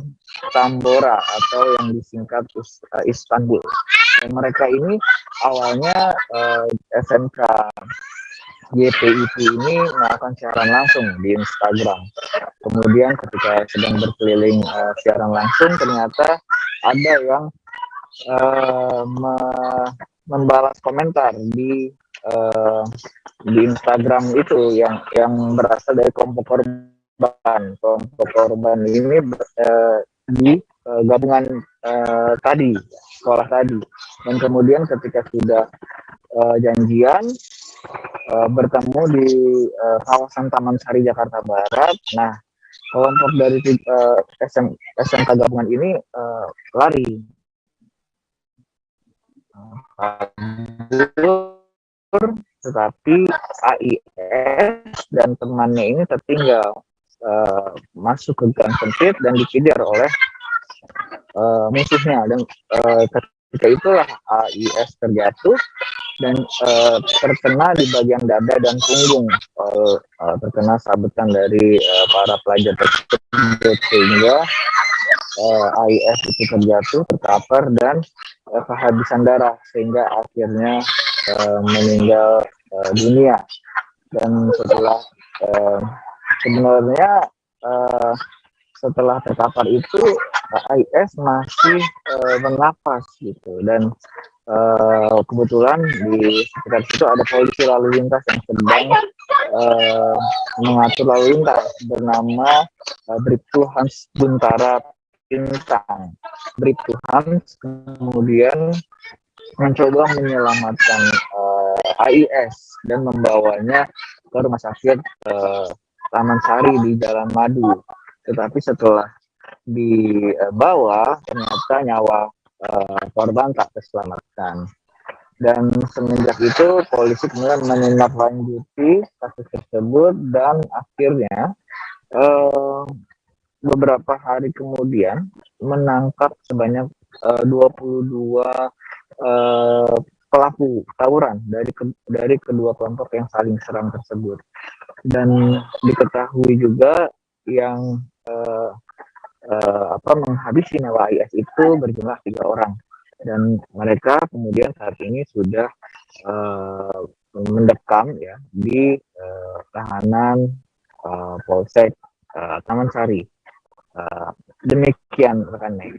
Tambora atau yang disingkat Istanbul. Dan mereka ini awalnya SMK YPIP ini melakukan siaran langsung di Instagram. Kemudian ketika sedang berkeliling siaran langsung, ternyata ada yang membalas komentar di Instagram itu yang berasal dari kelompok korban. Kelompok korban ini di gabungan tadi, sekolah tadi. Dan kemudian ketika sudah janjian bertemu di kawasan Taman Sari, Jakarta Barat, nah kelompok dari SMK gabungan ini lari. Tetapi AIS dan temannya ini tertinggal. masuk ke gang sempit dan dikejar oleh musuhnya, dan ketika itulah AIS terjatuh dan terkena di bagian dada dan punggung, terkena sabetan dari para pelajar tersebut, sehingga AIS itu terjatuh, terkapar dan kehabisan darah, sehingga akhirnya meninggal dunia. Dan setelah sebenarnya setelah terkapar itu AIS masih bernapas gitu, dan kebetulan di sekitar situ ada polisi lalu lintas yang sedang mengatur lalu lintas bernama Bribtu Hans Buntara Pintang. Bribtu Hans kemudian mencoba menyelamatkan AIS dan membawanya ke rumah sakit Taman Sari di Jalan Madu. Tetapi setelah dibawa, ternyata nyawa korban tak terselamatkan. Dan semenjak itu polisi kemudian menindaklanjuti kasus tersebut, dan akhirnya beberapa hari kemudian menangkap sebanyak 22 pelaku tawuran dari kedua kelompok yang saling serang tersebut. Dan diketahui juga yang menghabisi nyawa AIS itu berjumlah 3 orang, dan mereka kemudian saat ini sudah mendekam ya di tahanan Polsek Taman Sari. Demikian rekan Mei.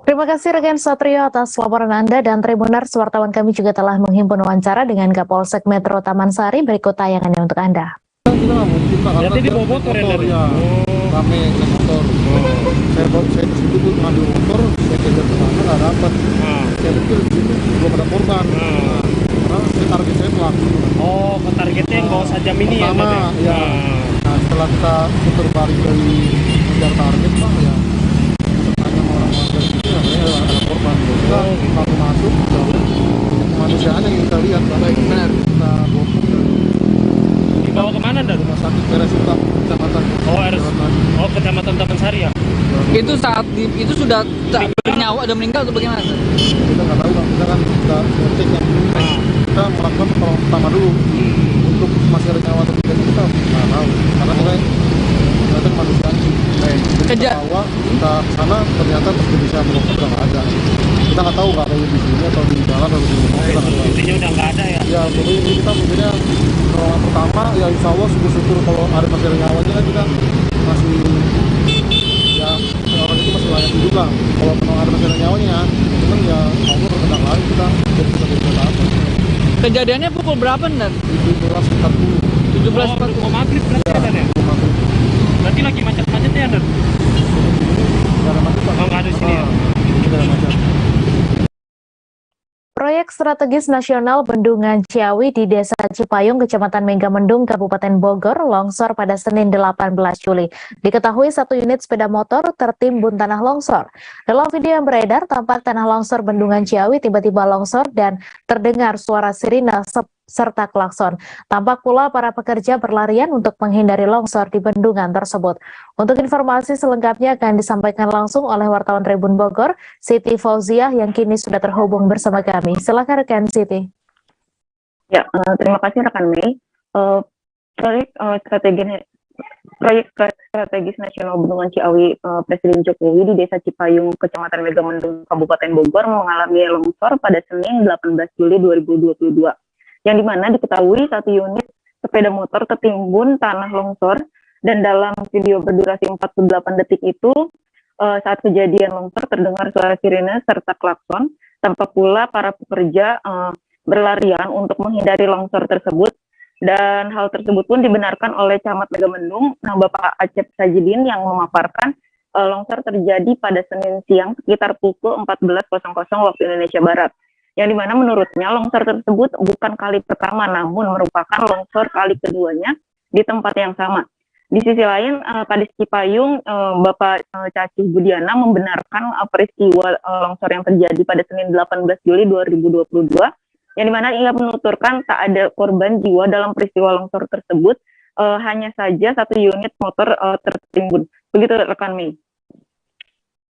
Terima kasih rekan Satrio atas laporan Anda, dan Tribuners, wartawan kami juga telah menghimpun wawancara dengan Kapolsek Metro Taman Sari. Berikut tayangannya untuk Anda. Berarti di bawa motor ya? Rame naik motor. Saya di situ pun ngambil motor, saya kejar ke sana nggak dapat. Saya pikir di situ belum ada korban. Karena target saya pelaku. Oh, targetnya yang bawa sajam ini ya? Ya. Nah, setelah kita putar balik dari mengejar target, Pak, ya tanya sama orang warga itu, ya ada korban. Kita langsung masuk, kemanusiaan yang kita lihat, Pak. Benar. Kita bopong dan dibawa kemana dan rumah sakit Peresuta kecamatan kecamatan Taman Sari ya. Itu saat itu sudah bernyawa, udah meninggal atau bagaimana? Kita nggak tahu, Bang. Kita kan kita cek yang kita melakukan pertolongan pertama dulu untuk masih ada nyawa atau tidak, kita nggak tahu karena ternyata kemanusiaan sih. Kita bawa kita sana, ternyata pas bisa melokot udah nggak ada. Kita nggak tahu nggak ada di sini atau di jalan atau di rumah. Kita nggak tahu. Intinya udah nggak ada ya. Ya, pokoknya ini kita mungkinnya pertolongan pertama ya, insya Allah syukur-syukur kalau ada masih ada nyawanya kan kita masih ya orang itu masih layak hidup lah. Kalau memang ada masih ada nyawanya, cuman ya Allah berkendak lain kita jadi bisa berbuat apa. Kejadiannya pukul berapa dan? 17.40. 17.40. Mau maghrib berarti ya, Dan ya? Berarti lagi macet-macetnya ya, Dan? Nggak ada macet, Pak. Oh, nggak ada di sini ya? Nggak ada macet. Proyek strategis nasional Bendungan Ciawi di Desa Cipayung, Kecamatan Megamendung, Kabupaten Bogor, longsor pada Senin 18 Juli. Diketahui 1 unit sepeda motor tertimbun tanah longsor. Dalam video yang beredar, tampak tanah longsor Bendungan Ciawi tiba-tiba longsor dan terdengar suara sirine serta klakson. Tampak pula para pekerja berlarian untuk menghindari longsor di bendungan tersebut. Untuk informasi selengkapnya akan disampaikan langsung oleh wartawan Tribun Bogor, Siti Fauziah, yang kini sudah terhubung bersama kami. Silakan rekan Siti. Ya, terima kasih rekan Mei. Proyek strategis nasional Bendungan Ciawi Presiden Jokowi di Desa Cipayung, Kecamatan Megamendung, Kabupaten Bogor mengalami longsor pada Senin 18 Juli 2022. Yang dimana diketahui 1 unit sepeda motor tertimbun tanah longsor, dan dalam video berdurasi 48 detik itu saat kejadian longsor terdengar suara sirine serta klakson. Tampak pula para pekerja berlarian untuk menghindari longsor tersebut, dan hal tersebut pun dibenarkan oleh Camat Megamendung, Bapak Acep Sajidin, yang memaparkan longsor terjadi pada Senin siang sekitar pukul 14.00 waktu Indonesia Barat. Yang dimana menurutnya longsor tersebut bukan kali pertama, namun merupakan longsor kali keduanya di tempat yang sama. Di sisi lain, Kadis Cipayung, Bapak Cacih Budiana, membenarkan peristiwa longsor yang terjadi pada Senin 18 Juli 2022, yang dimana ia menuturkan tak ada korban jiwa dalam peristiwa longsor tersebut, hanya saja 1 unit motor tertimbun. Begitu rekan Mei.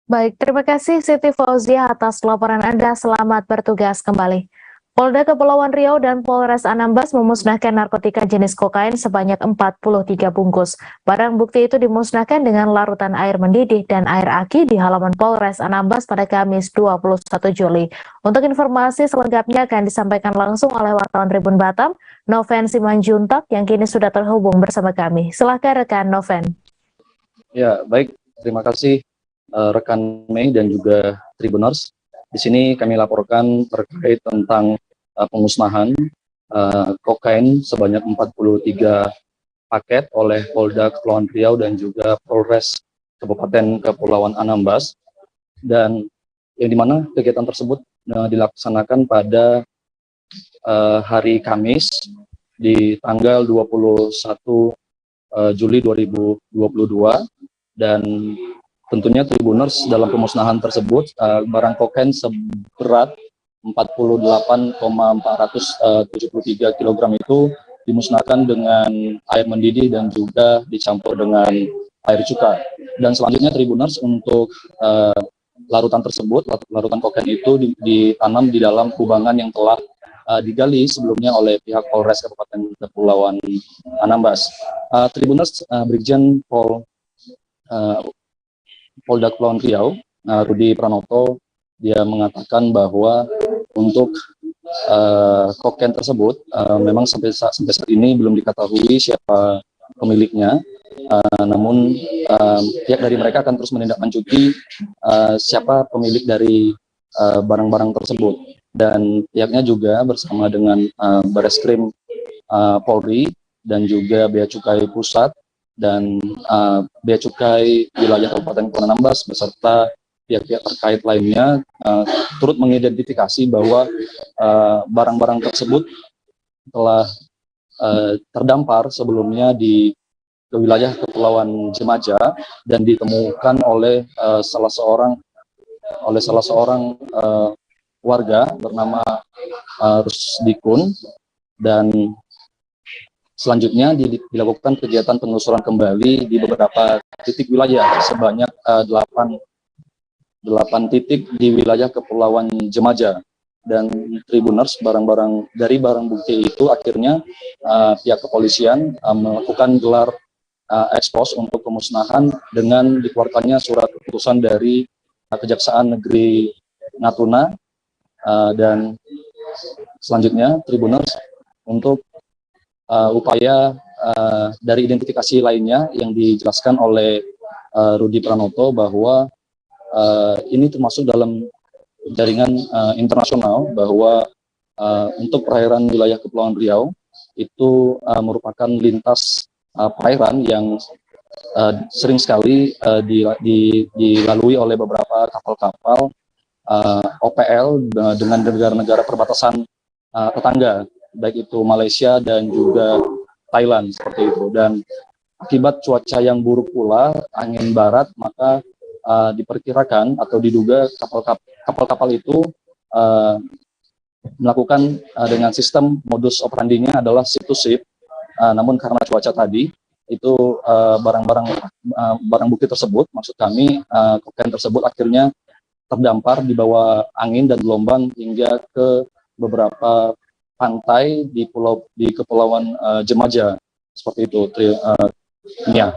Baik, terima kasih Siti Fauzia atas laporan Anda. Selamat bertugas kembali. Polda Kepulauan Riau dan Polres Anambas memusnahkan narkotika jenis kokain sebanyak 43 bungkus. Barang bukti itu dimusnahkan dengan larutan air mendidih dan air aki di halaman Polres Anambas pada Kamis 21 Juli. Untuk informasi selengkapnya akan disampaikan langsung oleh wartawan Tribun Batam, Noven Simanjuntak, yang kini sudah terhubung bersama kami. Silakan rekan Noven. Ya, baik. Terima kasih rekan Mei dan juga Tribuners. Di sini kami laporkan terkait tentang pemusnahan kokain sebanyak 43 paket oleh Polda Kepulauan Riau dan juga Polres Kabupaten Kepulauan Anambas, dan yang dimana kegiatan tersebut dilaksanakan pada hari Kamis di tanggal 21 Juli 2022, dan tentunya Tribuners dalam pemusnahan tersebut barang kokain seberat 48,473 kg itu dimusnahkan dengan air mendidih dan juga dicampur dengan air cuka. Dan selanjutnya Tribuners untuk larutan tersebut, larutan kokain itu ditanam di dalam kubangan yang telah digali sebelumnya oleh pihak Polres Kabupaten Kepulauan Anambas. Tribuners, Brigjen Polda Kepulauan Riau, Rudi Pranoto, dia mengatakan bahwa untuk kokain tersebut memang sampai saat ini belum diketahui siapa pemiliknya, namun pihak dari mereka akan terus menindaklanjuti siapa pemilik dari barang-barang tersebut, dan pihaknya juga bersama dengan Bareskrim Polri dan juga Bea Cukai Pusat dan Bea Cukai Wilayah Kabupaten Kepulauan Anambas beserta pihak-pihak terkait lainnya turut mengidentifikasi bahwa barang-barang tersebut telah terdampar sebelumnya di wilayah Kepulauan Jemaja dan ditemukan oleh salah seorang warga bernama Rusdikun, dan selanjutnya dilakukan kegiatan penelusuran kembali di beberapa titik wilayah sebanyak 8 titik di wilayah Kepulauan Jemaja. Dan Tribuners, dari barang bukti itu akhirnya pihak kepolisian melakukan gelar ekspos untuk pemusnahan dengan dikeluarkannya surat keputusan dari Kejaksaan Negeri Natuna, dan selanjutnya Tribuners untuk upaya dari identifikasi lainnya yang dijelaskan oleh Rudi Pranoto bahwa ini termasuk dalam jaringan internasional, bahwa untuk perairan wilayah Kepulauan Riau itu merupakan lintas perairan yang sering sekali dilalui oleh beberapa kapal-kapal OPL dengan negara-negara perbatasan tetangga, baik itu Malaysia dan juga Thailand seperti itu. Dan akibat cuaca yang buruk pula, angin barat, maka diperkirakan atau diduga kapal-kapal itu melakukan dengan sistem modus operandinya adalah ship to ship, namun karena cuaca tadi itu barang bukti tersebut, maksud kami kokain tersebut akhirnya terdampar di bawah angin dan gelombang hingga ke beberapa pantai di Kepulauan Jemaja seperti itu. Ya.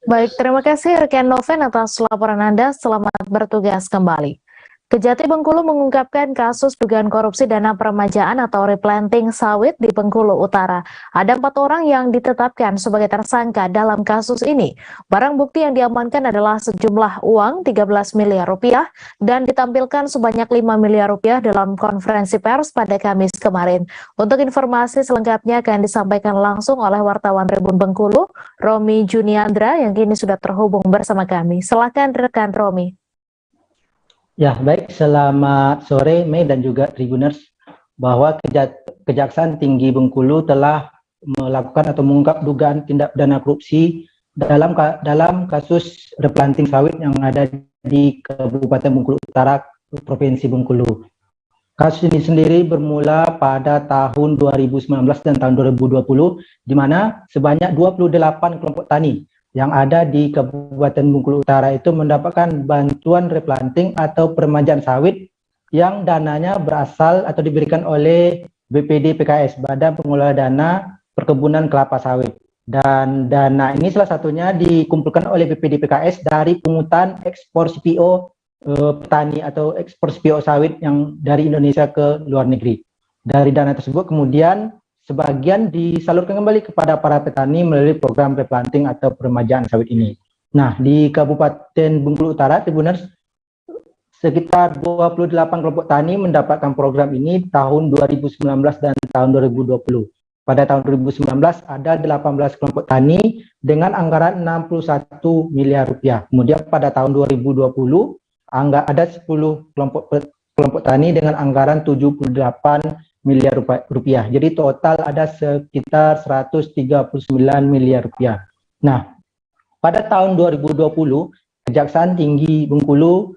Baik, terima kasih rekan Noven atas laporan Anda. Selamat bertugas kembali. Kejati Bengkulu mengungkapkan kasus dugaan korupsi dana peremajaan atau replanting sawit di Bengkulu Utara. Ada 4 orang yang ditetapkan sebagai tersangka dalam kasus ini. Barang bukti yang diamankan adalah sejumlah uang 13 miliar rupiah dan ditampilkan sebanyak 5 miliar rupiah dalam konferensi pers pada Kamis kemarin. Untuk informasi selengkapnya akan disampaikan langsung oleh wartawan Tribun Bengkulu, Romi Juniandra, yang kini sudah terhubung bersama kami. Silakan rekan Romi. Ya, baik. Selamat sore, Mei dan juga Tribuners. Bahwa Kejaksaan Tinggi Bengkulu telah melakukan atau mengungkap dugaan tindak pidana korupsi dalam kasus replanting sawit yang ada di Kabupaten Bengkulu Utara, Provinsi Bengkulu. Kasus ini sendiri bermula pada tahun 2019 dan tahun 2020, di mana sebanyak 28 kelompok tani yang ada di Kabupaten Bengkulu Utara itu mendapatkan bantuan replanting atau peremajaan sawit yang dananya berasal atau diberikan oleh BPD PKS, Badan Pengelola Dana Perkebunan Kelapa Sawit. Dan dana ini salah satunya dikumpulkan oleh BPD PKS dari pungutan ekspor CPO petani atau ekspor CPO sawit yang dari Indonesia ke luar negeri. Dari dana tersebut kemudian sebagian disalurkan kembali kepada para petani melalui program replanting atau peremajaan sawit ini. Nah, di Kabupaten Bengkulu Utara, Tribuners, sekitar 28 kelompok tani mendapatkan program ini tahun 2019 dan tahun 2020. Pada tahun 2019 ada 18 kelompok tani dengan anggaran 61 miliar rupiah. Kemudian pada tahun 2020 ada 10 kelompok tani dengan anggaran 78 miliar rupiah. Jadi total ada sekitar 139 miliar rupiah. Nah, pada tahun 2020 Kejaksaan Tinggi Bengkulu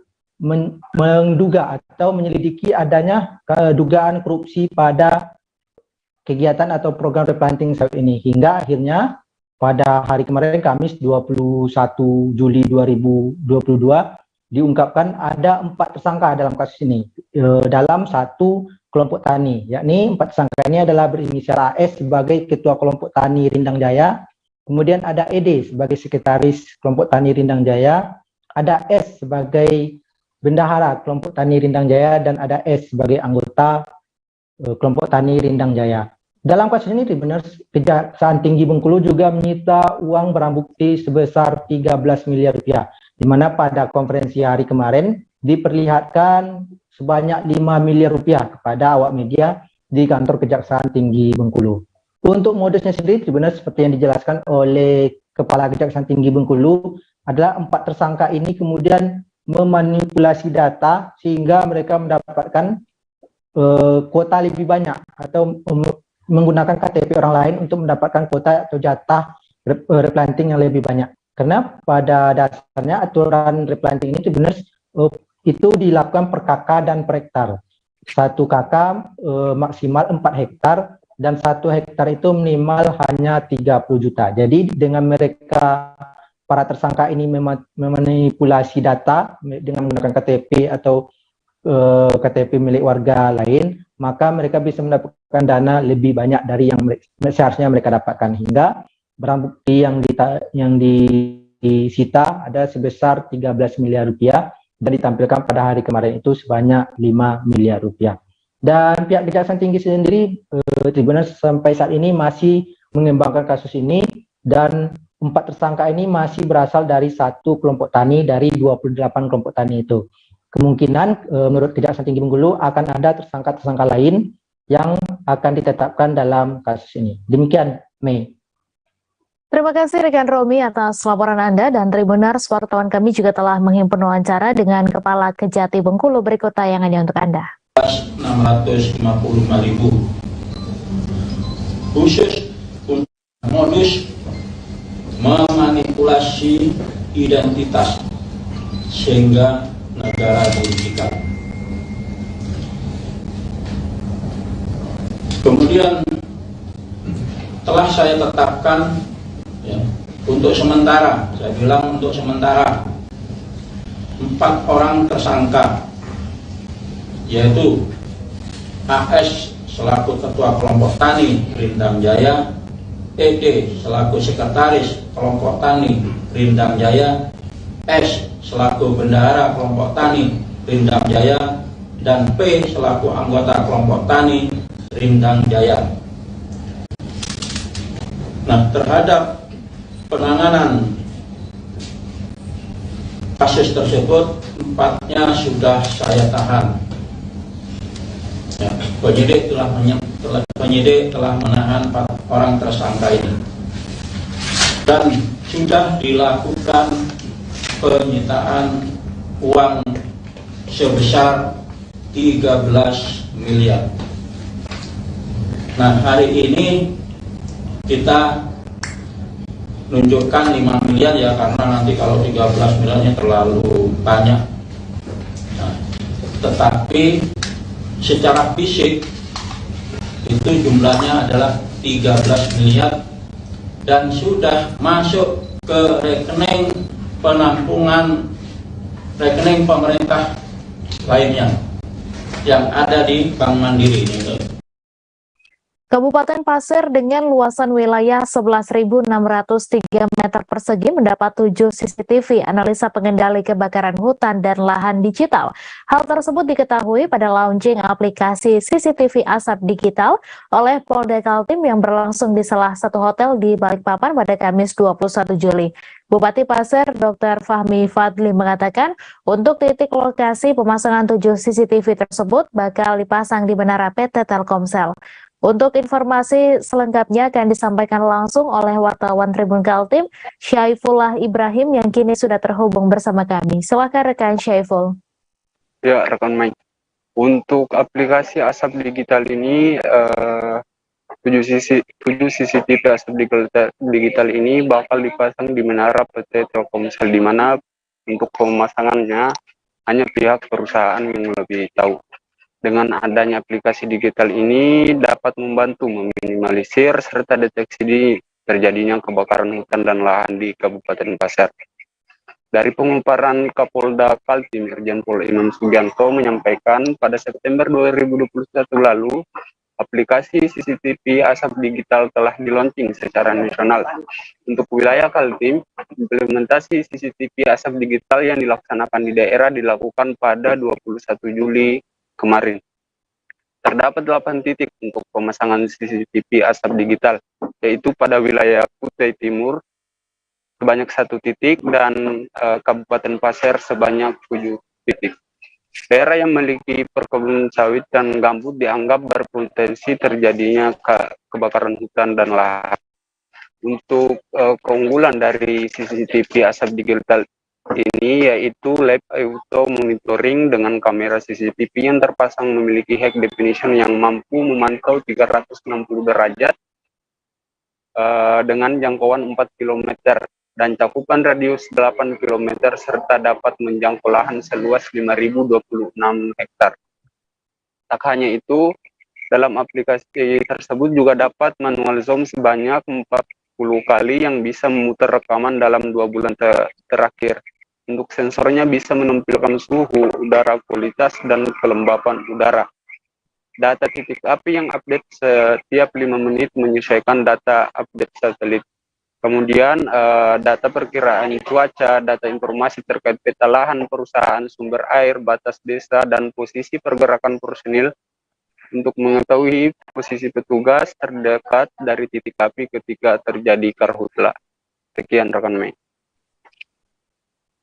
menduga atau menyelidiki adanya dugaan korupsi pada kegiatan atau program replanting sawit ini, hingga akhirnya pada hari kemarin Kamis 21 Juli 2022 diungkapkan ada 4 tersangka dalam kasus ini dalam satu kelompok tani, yakni 4 tersangka ini adalah berinisial AS sebagai Ketua Kelompok Tani Rindang Jaya, kemudian ada ED sebagai Sekretaris Kelompok Tani Rindang Jaya, ada S sebagai Bendahara Kelompok Tani Rindang Jaya, dan ada S sebagai anggota Kelompok Tani Rindang Jaya. Dalam kasus ini, Kejaksaan Tinggi Bengkulu juga menyita uang barang bukti sebesar 13 miliar rupiah, di mana pada konferensi hari kemarin diperlihatkan sebanyak 5 miliar rupiah kepada awak media di kantor Kejaksaan Tinggi Bengkulu. Untuk modusnya sendiri, sebenarnya seperti yang dijelaskan oleh Kepala Kejaksaan Tinggi Bengkulu, adalah 4 tersangka ini kemudian memanipulasi data sehingga mereka mendapatkan kuota lebih banyak atau menggunakan KTP orang lain untuk mendapatkan kuota atau jatah replanting yang lebih banyak. Karena pada dasarnya aturan replanting ini sebenarnya itu dilakukan per kakak dan per hektar. 1 kakak maksimal 4 hektar dan 1 hektar itu minimal hanya 30 juta. Jadi dengan mereka para tersangka ini memanipulasi data dengan menggunakan KTP atau KTP milik warga lain, maka mereka bisa mendapatkan dana lebih banyak dari yang seharusnya mereka dapatkan, hingga barang bukti yang disita ada sebesar 13 miliar rupiah dan ditampilkan pada hari kemarin itu sebanyak 5 miliar rupiah. Dan pihak Kejaksaan Tinggi sendiri Tribunal sampai saat ini masih mengembangkan kasus ini, dan 4 tersangka ini masih berasal dari 1 kelompok tani dari 28 kelompok tani itu. Kemungkinan menurut Kejaksaan Tinggi Bengkulu akan ada tersangka-tersangka lain yang akan ditetapkan dalam kasus ini. Demikian, Mei. Terima kasih rekan Romi atas laporan Anda, dan Tribuners, wartawan kami juga telah menghimpun wawancara dengan Kepala Kejati Bengkulu. Berikut tayangannya untuk Anda. 655.000 khusus untuk modus memanipulasi identitas sehingga negara dirugikan. Kemudian telah saya tetapkan ya, untuk sementara, saya bilang untuk sementara 4 orang tersangka, yaitu AS selaku Ketua Kelompok Tani Rindang Jaya, ED selaku Sekretaris Kelompok Tani Rindang Jaya, S selaku Bendahara Kelompok Tani Rindang Jaya, dan P selaku anggota Kelompok Tani Rindang Jaya. Nah, terhadap penanganan kasus tersebut, 4-nya sudah saya tahan. Ya, penyidik telah menahan 4 orang tersangka ini, dan sudah dilakukan penyitaan uang sebesar 13 miliar. Nah, hari ini kita nunjukkan 5 miliar ya, karena nanti kalau 13 miliarnya terlalu banyak. Nah, tetapi secara fisik itu jumlahnya adalah 13 miliar dan sudah masuk ke rekening penampungan rekening pemerintah lainnya yang ada di Bank Mandiri ini. Kabupaten Pasir dengan luasan wilayah 11.603 meter persegi mendapat 7 CCTV analisa pengendali kebakaran hutan dan lahan digital. Hal tersebut diketahui pada launching aplikasi CCTV asap digital oleh Polda Kaltim yang berlangsung di salah satu hotel di Balikpapan pada Kamis 21 Juli. Bupati Pasir Dr. Fahmi Fadli mengatakan untuk titik lokasi pemasangan 7 CCTV tersebut bakal dipasang di Menara PT Telkomsel. Untuk informasi selengkapnya akan disampaikan langsung oleh wartawan Tribun Kaltim, Syaifullah Ibrahim yang kini sudah terhubung bersama kami. Silakan rekan Syaiful. Ya, rekan Mike. Untuk aplikasi asap digital ini, 7 CCTV asap digital ini bakal dipasang di Menara PT Telkomsel, di mana untuk pemasangannya hanya pihak perusahaan yang lebih tahu. Dengan adanya aplikasi digital ini dapat membantu meminimalisir serta deteksi dini terjadinya kebakaran hutan dan lahan di Kabupaten Pasir. Dari pemaparan Kapolda Kaltim, Irjen Pol Imam Sugianto menyampaikan pada September 2021 lalu, aplikasi CCTV asap digital telah di-launching secara nasional. Untuk wilayah Kaltim, implementasi CCTV asap digital yang dilaksanakan di daerah dilakukan pada 21 Juli kemarin. Terdapat 8 titik untuk pemasangan CCTV asap digital, yaitu pada wilayah Kutai Timur sebanyak 1 titik dan Kabupaten Pasir sebanyak 7 titik. Daerah yang memiliki perkebunan sawit dan gambut dianggap berpotensi terjadinya kebakaran hutan dan lahan. Untuk keunggulan dari CCTV asap digital ini yaitu Lab Auto Monitoring dengan kamera CCTV yang terpasang memiliki high definition yang mampu memantau 360 derajat dengan jangkauan 4 km dan cakupan radius 8 km serta dapat menjangkau lahan seluas 5.026 hektar. Tak hanya itu, dalam aplikasi tersebut juga dapat manual zoom sebanyak 40 kali yang bisa memutar rekaman dalam 2 bulan terakhir. Untuk sensornya bisa menampilkan suhu udara, kualitas, dan kelembapan udara. Data titik api yang update setiap 5 menit menyesuaikan data update satelit. Kemudian data perkiraan cuaca, data informasi terkait peta lahan perusahaan, sumber air, batas desa, dan posisi pergerakan personil untuk mengetahui posisi petugas terdekat dari titik api ketika terjadi karhutla. Sekian rekan Mei.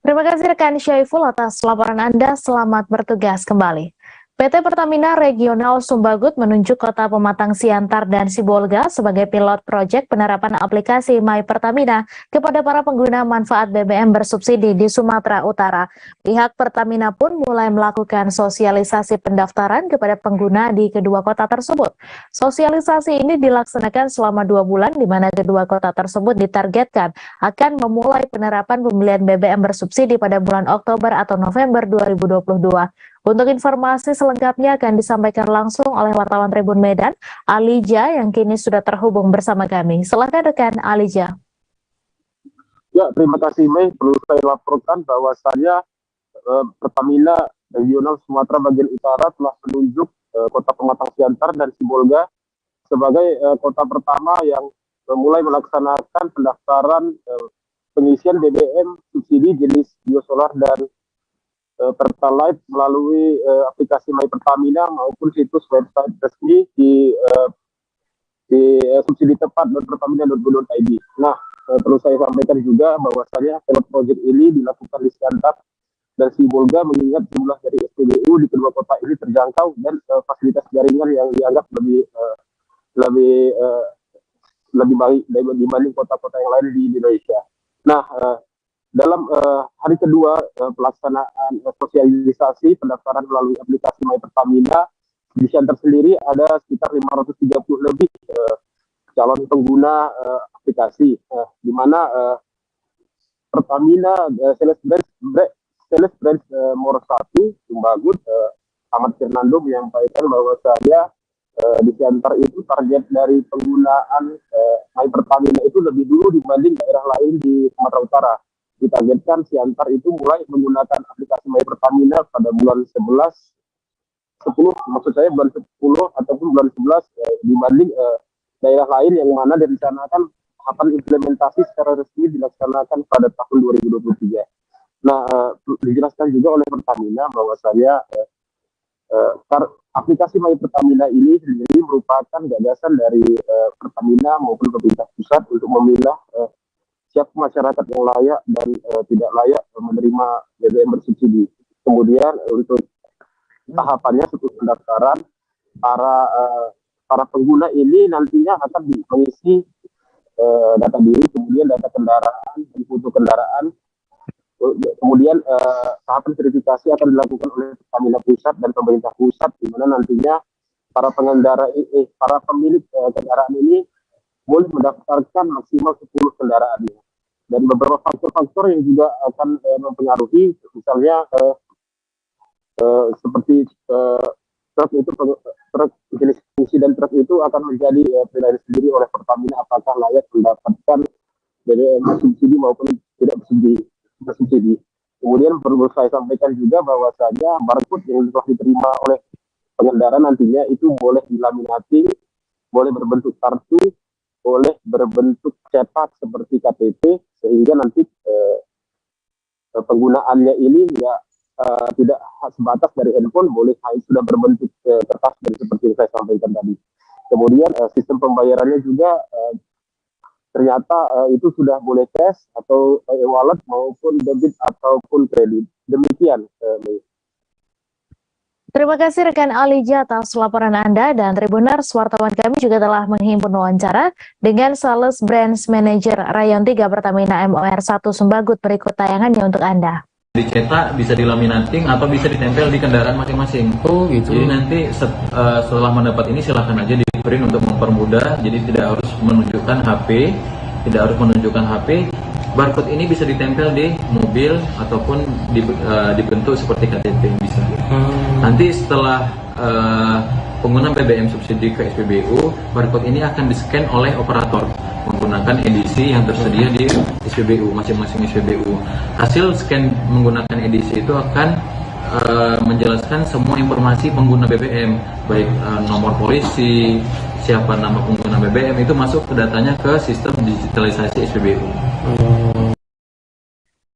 Terima kasih rekan Syaiful atas laporan Anda. Selamat bertugas kembali. PT Pertamina Regional Sumbagut menunjuk Kota Pematang Siantar dan Sibolga sebagai pilot proyek penerapan aplikasi My Pertamina kepada para pengguna manfaat BBM bersubsidi di Sumatera Utara. Pihak Pertamina pun mulai melakukan sosialisasi pendaftaran kepada pengguna di kedua kota tersebut. Sosialisasi ini dilaksanakan selama 2 bulan, di mana kedua kota tersebut ditargetkan akan memulai penerapan pembelian BBM bersubsidi pada bulan Oktober atau November 2022. Untuk informasi selengkapnya akan disampaikan langsung oleh wartawan Tribun Medan, Alija, yang kini sudah terhubung bersama kami. Silakan rekan Alija. Ya, terima kasih Mei. Perlu saya laporkan bahwasannya Pertamina Regional Sumatera bagian Utara telah menunjuk Kota Pematang Siantar dan Sibolga sebagai kota pertama yang mulai melaksanakan pendaftaran pengisian BBM subsidi jenis biosolar dan Pertalite melalui aplikasi My Pertamina maupun situs website resmi di subsidi tepat.pertamina.go.id. Nah, perlu saya sampaikan juga bahwasanya pilot project ini dilakukan di Siantar dan Sibolga mengingat jumlah dari SPBU di kedua kota ini terjangkau dan fasilitas jaringan yang dianggap lebih baik dibanding kota-kota yang lain di Indonesia. Nah, dalam hari kedua pelaksanaan sosialisasi pendaftaran melalui aplikasi My Pertamina, di Siantar sendiri ada sekitar 530 lebih calon pengguna aplikasi, di mana Pertamina Sales Branch Nomor 1 Sumbagut Ahmad Fernando menyampaikan bahwa di Siantar itu target dari penggunaan My Pertamina itu lebih dulu dibanding daerah lain di Sumatera Utara. Ditargetkan Siantar itu mulai menggunakan aplikasi My Pertamina pada bulan 10, maksud saya bulan 10 ataupun bulan 11 dibanding daerah lain yang mana direncanakan akan implementasi secara resmi dilaksanakan pada tahun 2023. Nah, dijelaskan juga oleh Pertamina bahwasanya aplikasi My Pertamina ini sendiri merupakan gagasan dari Pertamina maupun pemerintah pusat untuk memilah siapa masyarakat yang layak dan tidak layak menerima BBM bersubsidi. Kemudian untuk tahapannya setelah pendaftaran, para pengguna ini nantinya akan mengisi data diri, kemudian data kendaraan, foto kendaraan. Kemudian tahapan verifikasi akan dilakukan oleh Pertamina Pusat dan pemerintah pusat, di mana nantinya para pemilik kendaraan ini boleh mendaftarkan maksimal 10 kendaraan. Dan beberapa faktor-faktor yang juga akan mempengaruhi, misalnya seperti truk jenis fungsi dan truk itu akan menjadi penilaian sendiri oleh Pertamina apakah layak mendapatkan BBM subsidi maupun tidak bersubsidi. Kemudian perlu saya sampaikan juga bahwasanya barcode yang telah diterima oleh pengendara nantinya itu boleh dilaminating, boleh berbentuk kartu, boleh berbentuk cetak seperti KTP, sehingga nanti penggunaannya ini tidak sebatas dari handphone, boleh sudah berbentuk kertas seperti yang saya sampaikan tadi. Kemudian sistem pembayarannya juga ternyata itu sudah boleh cash atau e-wallet maupun debit ataupun kredit. Demikian. Terima kasih rekan Alija atas laporan Anda, dan Tribuners, wartawan kami juga telah menghimpun wawancara dengan Sales Branch Manager Rayon 3 Pertamina MOR1 Sembagut. Berikut tayangannya untuk Anda. Dicetak, bisa dilaminating atau bisa ditempel di kendaraan masing-masing. Oh gitu. Jadi nanti setelah mendapat ini silahkan aja di print untuk mempermudah. Jadi tidak harus menunjukkan HP, Barcode ini bisa ditempel di mobil ataupun dibentuk seperti KTP bisa. Nanti setelah pengguna BBM subsidi ke SPBU, barcode ini akan di-scan oleh operator menggunakan edisi yang tersedia di SPBU, masing-masing SPBU. Hasil scan menggunakan edisi itu akan menjelaskan semua informasi pengguna BBM, baik nomor polisi, siapa nama pengguna BBM, itu masuk ke datanya ke sistem digitalisasi SPBU.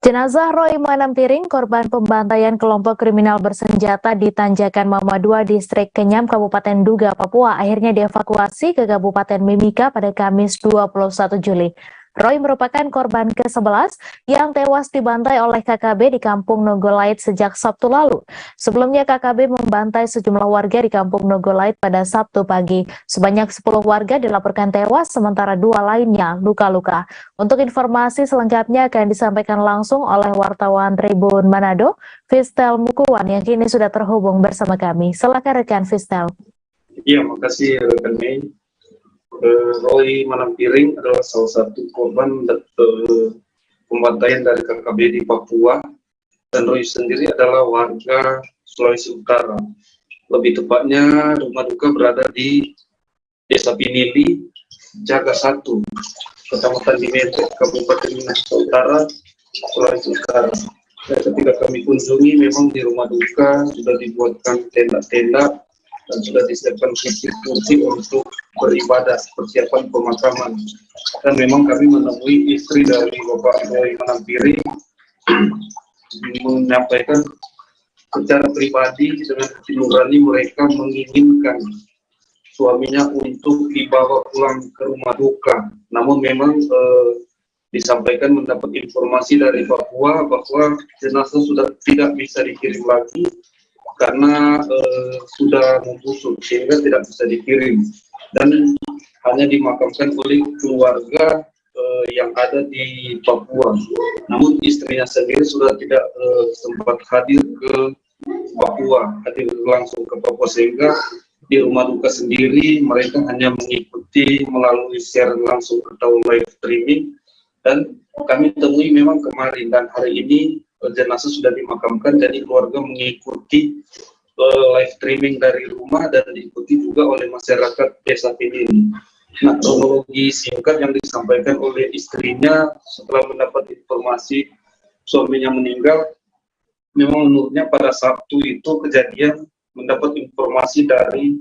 Jenazah Roy Manampiring, korban pembantaian kelompok kriminal bersenjata di Tanjakan Mama 2, Distrik Kenyam, Kabupaten Duga, Papua, akhirnya dievakuasi ke Kabupaten Mimika pada Kamis 21 Juli. Roy merupakan korban ke-11 yang tewas dibantai oleh KKB di Kampung Nogolait sejak Sabtu lalu. Sebelumnya KKB membantai sejumlah warga di Kampung Nogolait pada Sabtu pagi. Sebanyak 10 warga dilaporkan tewas, sementara 2 lainnya luka-luka. Untuk informasi selengkapnya akan disampaikan langsung oleh wartawan Tribun Manado, Fistel Mukuwan, yang kini sudah terhubung bersama kami. Silakan rekan Fistel. Iya, makasih rekan Mei. Roy Manampiring adalah salah satu korban pembantaian dari KKB di Papua, dan Roy sendiri adalah warga Sulawesi Utara. Lebih tepatnya rumah duka berada di Desa Pinili, Jaga 1, Kecamatan Dimete, Kabupaten Minahasa Utara, Sulawesi Utara. Dan ketika kami kunjungi, memang di rumah duka sudah dibuatkan tenda-tenda dan sudah disiapkan kursi untuk beribadah, persiapan pemakaman. Dan memang kami menemui istri dari Bapak Roy Manampiring menyampaikan secara pribadi dengan hati nurani mereka menginginkan suaminya untuk dibawa pulang ke rumah duka. Namun memang disampaikan mendapat informasi dari Papua bahwa jenazah sudah tidak bisa dikirim lagi karena sudah membusuk sehingga tidak bisa dikirim dan hanya dimakamkan oleh keluarga yang ada di Papua. Namun istrinya sendiri sudah tidak sempat hadir ke Papua, hadir langsung ke Papua, sehingga di rumah duka sendiri mereka hanya mengikuti melalui siaran langsung atau live streaming. Dan kami temui memang kemarin dan hari ini jenazah sudah dimakamkan, jadi keluarga mengikuti live streaming dari rumah dan diikuti juga oleh masyarakat desa Pinili. Nah, kronologi singkat yang disampaikan oleh istrinya setelah mendapat informasi suaminya meninggal, memang menurutnya pada Sabtu itu kejadian mendapat informasi dari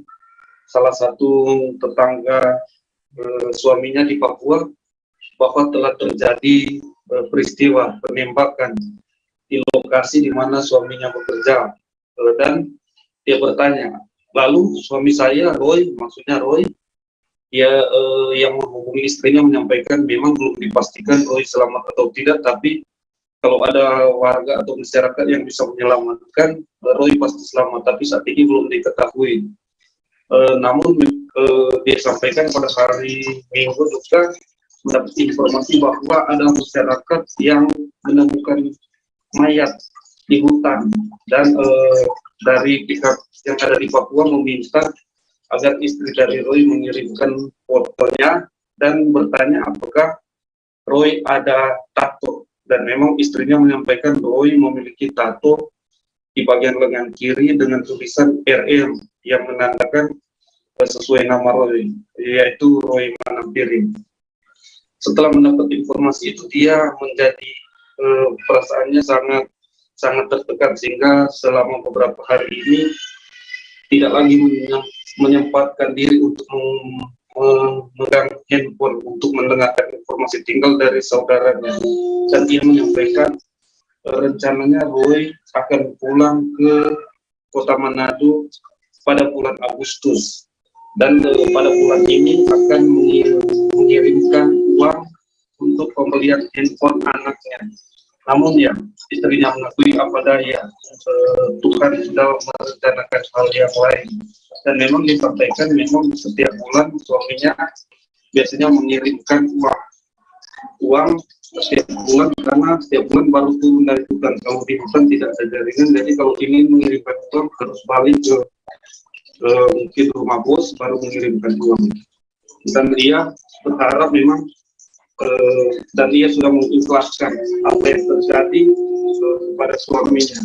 salah satu tetangga suaminya di Papua bahwa telah terjadi peristiwa penembakan di lokasi di mana suaminya bekerja. Dan dia bertanya, lalu suami saya Roy, maksudnya Roy, dia yang menghubungi istrinya menyampaikan memang belum dipastikan Roy selamat atau tidak, tapi kalau ada warga atau masyarakat yang bisa menyelamatkan, Roy pasti selamat, tapi saat ini belum diketahui. Namun dia sampaikan pada hari Minggu juga mendapat informasi bahwa ada masyarakat yang menemukan mayat di hutan, dan dari pihak yang ada di Papua meminta agar istri dari Roy mengirimkan fotonya dan bertanya apakah Roy ada tato, dan memang istrinya menyampaikan Roy memiliki tato di bagian lengan kiri dengan tulisan RM yang menandakan sesuai nama Roy, yaitu Roy Manampiring. Setelah mendapat informasi itu, dia menjadi perasaannya sangat tertekan, sehingga selama beberapa hari ini tidak lagi menyempatkan diri untuk memegang handphone untuk mendengarkan informasi, tinggal dari saudaranya. Dan dia menyampaikan rencananya Roy akan pulang ke kota Manado pada bulan Agustus, dan pada bulan ini akan mengirimkan uang untuk pembelian handphone anaknya. Namun ya, istrinya mengakui apa daya, Tuhan sudah merencanakan hal yang lain. Dan memang disampaikan memang setiap bulan suaminya biasanya mengirimkan uang setiap bulan, karena setiap bulan baru turun dari hutan. Kalau di hutan tidak ada jaringan, jadi kalau ingin mengirimkan uang harus balik ke mungkin rumah bos baru mengirimkan uang. Dan dia berharap memang dan dia sudah mengikhlaskan apa yang terjadi pada suaminya.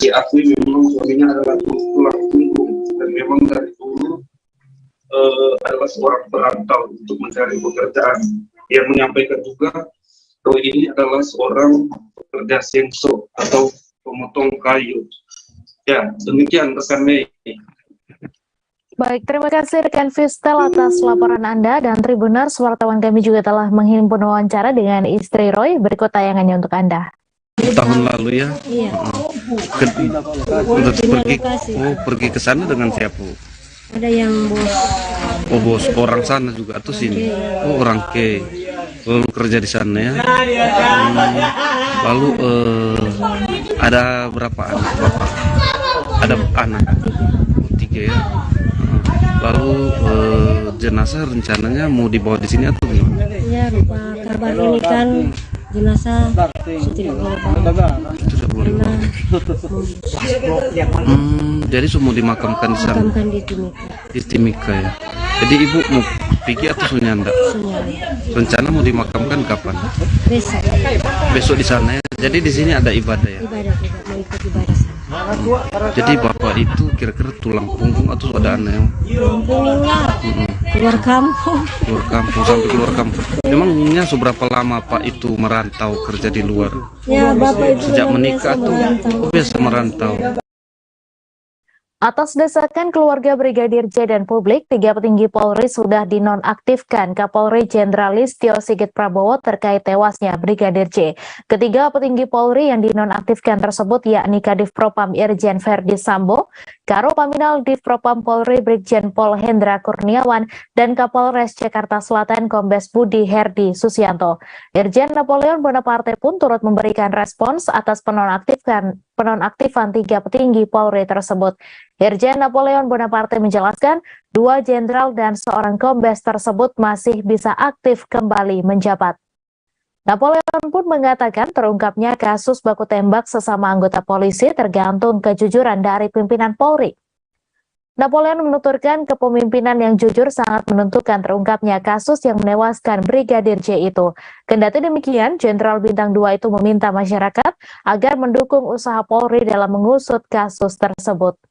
Diakui memang suaminya adalah tulang punggung, dan memang dari dulu adalah seorang perantau untuk mencari pekerjaan. Dia menyampaikan juga Roy ini adalah seorang pekerja sengso atau pemotong kayu. Ya, demikian rekan Mei. Baik, terima kasih rekan Fistel atas laporan Anda, dan Tribuners, wartawan kami juga telah menghimpun wawancara dengan istri Roy. Berikut tayangannya untuk Anda. Tahun lalu ya? Iya. Pergi ke sana dengan siapa? Ada yang bos. Oh, bos orang sana juga atau sini? Oh, orang ke. Lalu kerja di sana ya? Lalu ada berapa anak Bapak? Ada anak? 3 ya? Lalu jenazah rencananya mau dibawa di sini atau gimana? Ya, rupa kabar ini kan jenazah tidak boleh bawa. Jadi semua dimakamkan di sana? Dimakamkan di Timika. Di Timika ya? Jadi ibu mau pergi atau sunyanda? Rencana mau dimakamkan kapan? Besok. Besok di sana ya? Jadi di sini ada ibadah ya? Ibadah juga, mau ikut ibadah sana. Jadi bapak itu kira-kira tulang punggung atau ada anak yang? Tulang punggung lah. Keluar kampung. Keluar kampung, sampai keluar kampung. Memangnya seberapa lama Pak itu merantau kerja di luar? Ya, bapak itu sejak menikah tuh biasa merantau. Atas desakan keluarga Brigadir J dan publik, 3 petinggi Polri sudah dinonaktifkan Kapolri Jenderal Listio Sigit Prabowo terkait tewasnya Brigadir J. Ketiga petinggi Polri yang dinonaktifkan tersebut yakni Kadif Propam Irjen Verdi Sambo, Karo Paminal Div Propam Polri Brigjen Pol Hendra Kurniawan, dan Kapolres Jakarta Selatan Kombes Budi Herdi Susianto. Irjen Napoleon Bonaparte pun turut memberikan respons atas penonaktifan 3 petinggi Polri tersebut. Irjen Napoleon Bonaparte menjelaskan 2 jenderal dan seorang kombes tersebut masih bisa aktif kembali menjabat. Napoleon pun mengatakan terungkapnya kasus baku tembak sesama anggota polisi tergantung kejujuran dari pimpinan Polri. Napoleon menuturkan kepemimpinan yang jujur sangat menentukan terungkapnya kasus yang menewaskan Brigadir J itu. Kendati demikian, Jenderal Bintang 2 itu meminta masyarakat agar mendukung usaha Polri dalam mengusut kasus tersebut.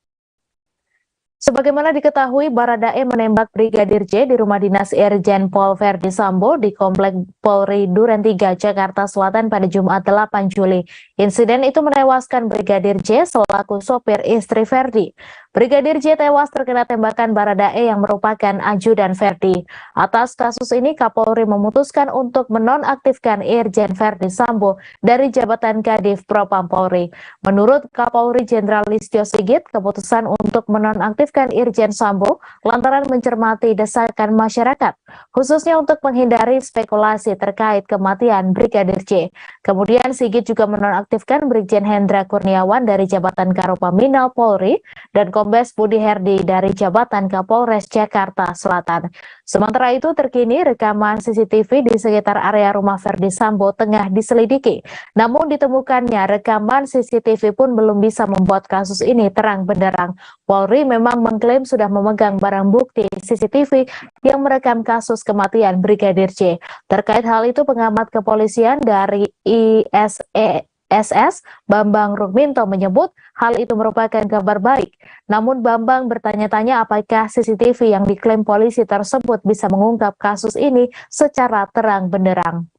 Sebagaimana diketahui, Baradae menembak Brigadir J di rumah dinas Irjen Pol Verdi Sambo di Komplek Polri Duren 3, Jakarta Selatan pada Jumat 8 Juli. Insiden itu menewaskan Brigadir J selaku sopir istri Verdi. Brigadir J tewas terkena tembakan Baradae yang merupakan ajudan Verdi. Atas kasus ini, Kapolri memutuskan untuk menonaktifkan Irjen Verdi Sambo dari jabatan Kadif Propam Polri. Menurut Kapolri Jenderal Listio Sigit, keputusan untuk menonaktifkan Irjen Sambo lantaran mencermati desakan masyarakat, khususnya untuk menghindari spekulasi terkait kematian Brigadir J. Kemudian Sigit juga menonaktifkan Brigjen Hendra Kurniawan dari jabatan Karopaminal Polri dan Kombes Budi Herdi dari jabatan Kapolres Jakarta Selatan. Sementara itu, terkini rekaman CCTV di sekitar area rumah Verdi Sambo tengah diselidiki. Namun ditemukannya rekaman CCTV pun belum bisa membuat kasus ini terang benderang. Polri memang mengklaim sudah memegang barang bukti CCTV yang merekam kasus kematian Brigadir J. Terkait hal itu, pengamat kepolisian dari ISESS Bambang Rukminto menyebut hal itu merupakan kabar baik. Namun Bambang bertanya-tanya apakah CCTV yang diklaim polisi tersebut bisa mengungkap kasus ini secara terang benderang.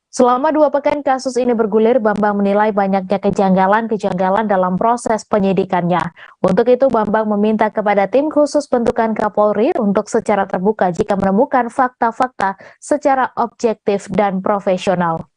Selama 2 pekan kasus ini bergulir, Bambang menilai banyaknya kejanggalan-kejanggalan dalam proses penyidikannya. Untuk itu, Bambang meminta kepada tim khusus bentukan Kapolri untuk secara terbuka jika menemukan fakta-fakta secara objektif dan profesional.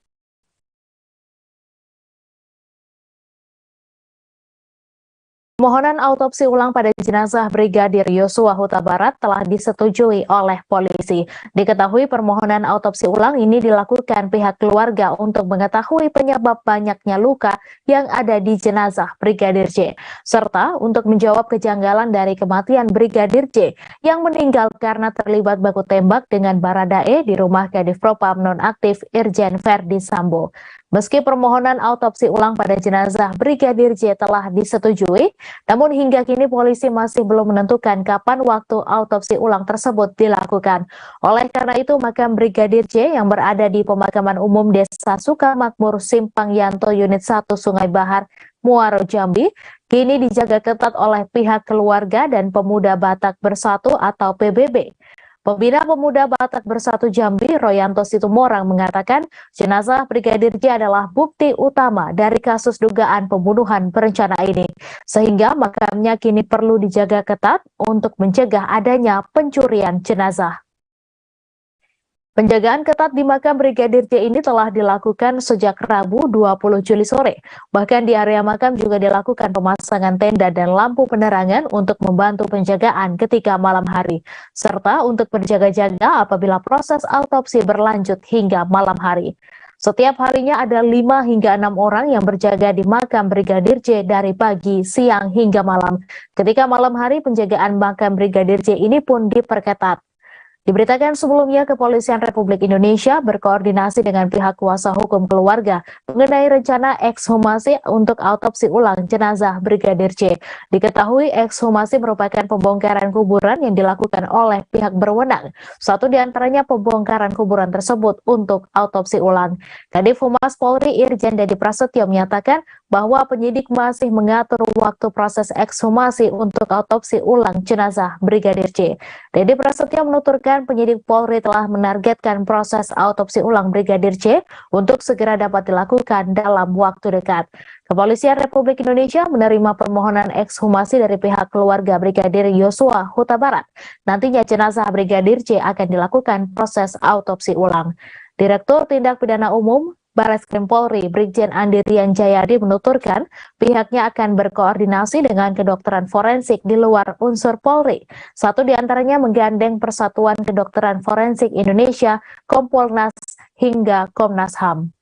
Permohonan autopsi ulang pada jenazah Brigadir Yosua Huta Barat telah disetujui oleh polisi. Diketahui permohonan autopsi ulang ini dilakukan pihak keluarga untuk mengetahui penyebab banyaknya luka yang ada di jenazah Brigadir J, serta untuk menjawab kejanggalan dari kematian Brigadir J yang meninggal karena terlibat baku tembak dengan Baradae di rumah Kadif Propam nonaktif Irjen Verdi Sambo. Meski permohonan autopsi ulang pada jenazah Brigadir J telah disetujui, namun hingga kini polisi masih belum menentukan kapan waktu autopsi ulang tersebut dilakukan. Oleh karena itu, makam Brigadir J yang berada di Pemakaman Umum Desa Sukamakmur Simpang Yanto Unit 1 Sungai Bahar, Muaro Jambi, kini dijaga ketat oleh pihak keluarga dan Pemuda Batak Bersatu atau PBB. Pembina Pemuda Batak Bersatu Jambi, Royanto Situmorang, mengatakan jenazah Brigadir J adalah bukti utama dari kasus dugaan pembunuhan berencana ini, sehingga makamnya kini perlu dijaga ketat untuk mencegah adanya pencurian jenazah. Penjagaan ketat di makam Brigadir J ini telah dilakukan sejak Rabu 20 Juli sore. Bahkan di area makam juga dilakukan pemasangan tenda dan lampu penerangan untuk membantu penjagaan ketika malam hari, serta untuk berjaga-jaga apabila proses autopsi berlanjut hingga malam hari. Setiap harinya ada 5 hingga 6 orang yang berjaga di makam Brigadir J dari pagi, siang, hingga malam. Ketika malam hari, penjagaan makam Brigadir J ini pun diperketat. Diberitakan sebelumnya, Kepolisian Republik Indonesia berkoordinasi dengan pihak kuasa hukum keluarga mengenai rencana ekshumasi untuk autopsi ulang jenazah Brigadir J. Diketahui ekshumasi merupakan pembongkaran kuburan yang dilakukan oleh pihak berwenang. Satu di antaranya pembongkaran kuburan tersebut untuk autopsi ulang. Kadif Humas Polri Irjen Dedi Prasetyo menyatakan bahwa penyidik masih mengatur waktu proses ekshumasi untuk autopsi ulang jenazah Brigadir J. Dedi Prasetyo menuturkan penyidik Polri telah menargetkan proses autopsi ulang Brigadir J untuk segera dapat dilakukan dalam waktu dekat. Kepolisian Republik Indonesia menerima permohonan ekshumasi dari pihak keluarga Brigadir Yosua Huta Barat. Nantinya jenazah Brigadir J akan dilakukan proses autopsi ulang. Direktur Tindak Pidana Umum Barreskrim Polri, Brigjen Andirian Jayadi menuturkan pihaknya akan berkoordinasi dengan kedokteran forensik di luar unsur Polri. Satu di antaranya menggandeng Persatuan Kedokteran Forensik Indonesia, Kompolnas, hingga Komnas HAM.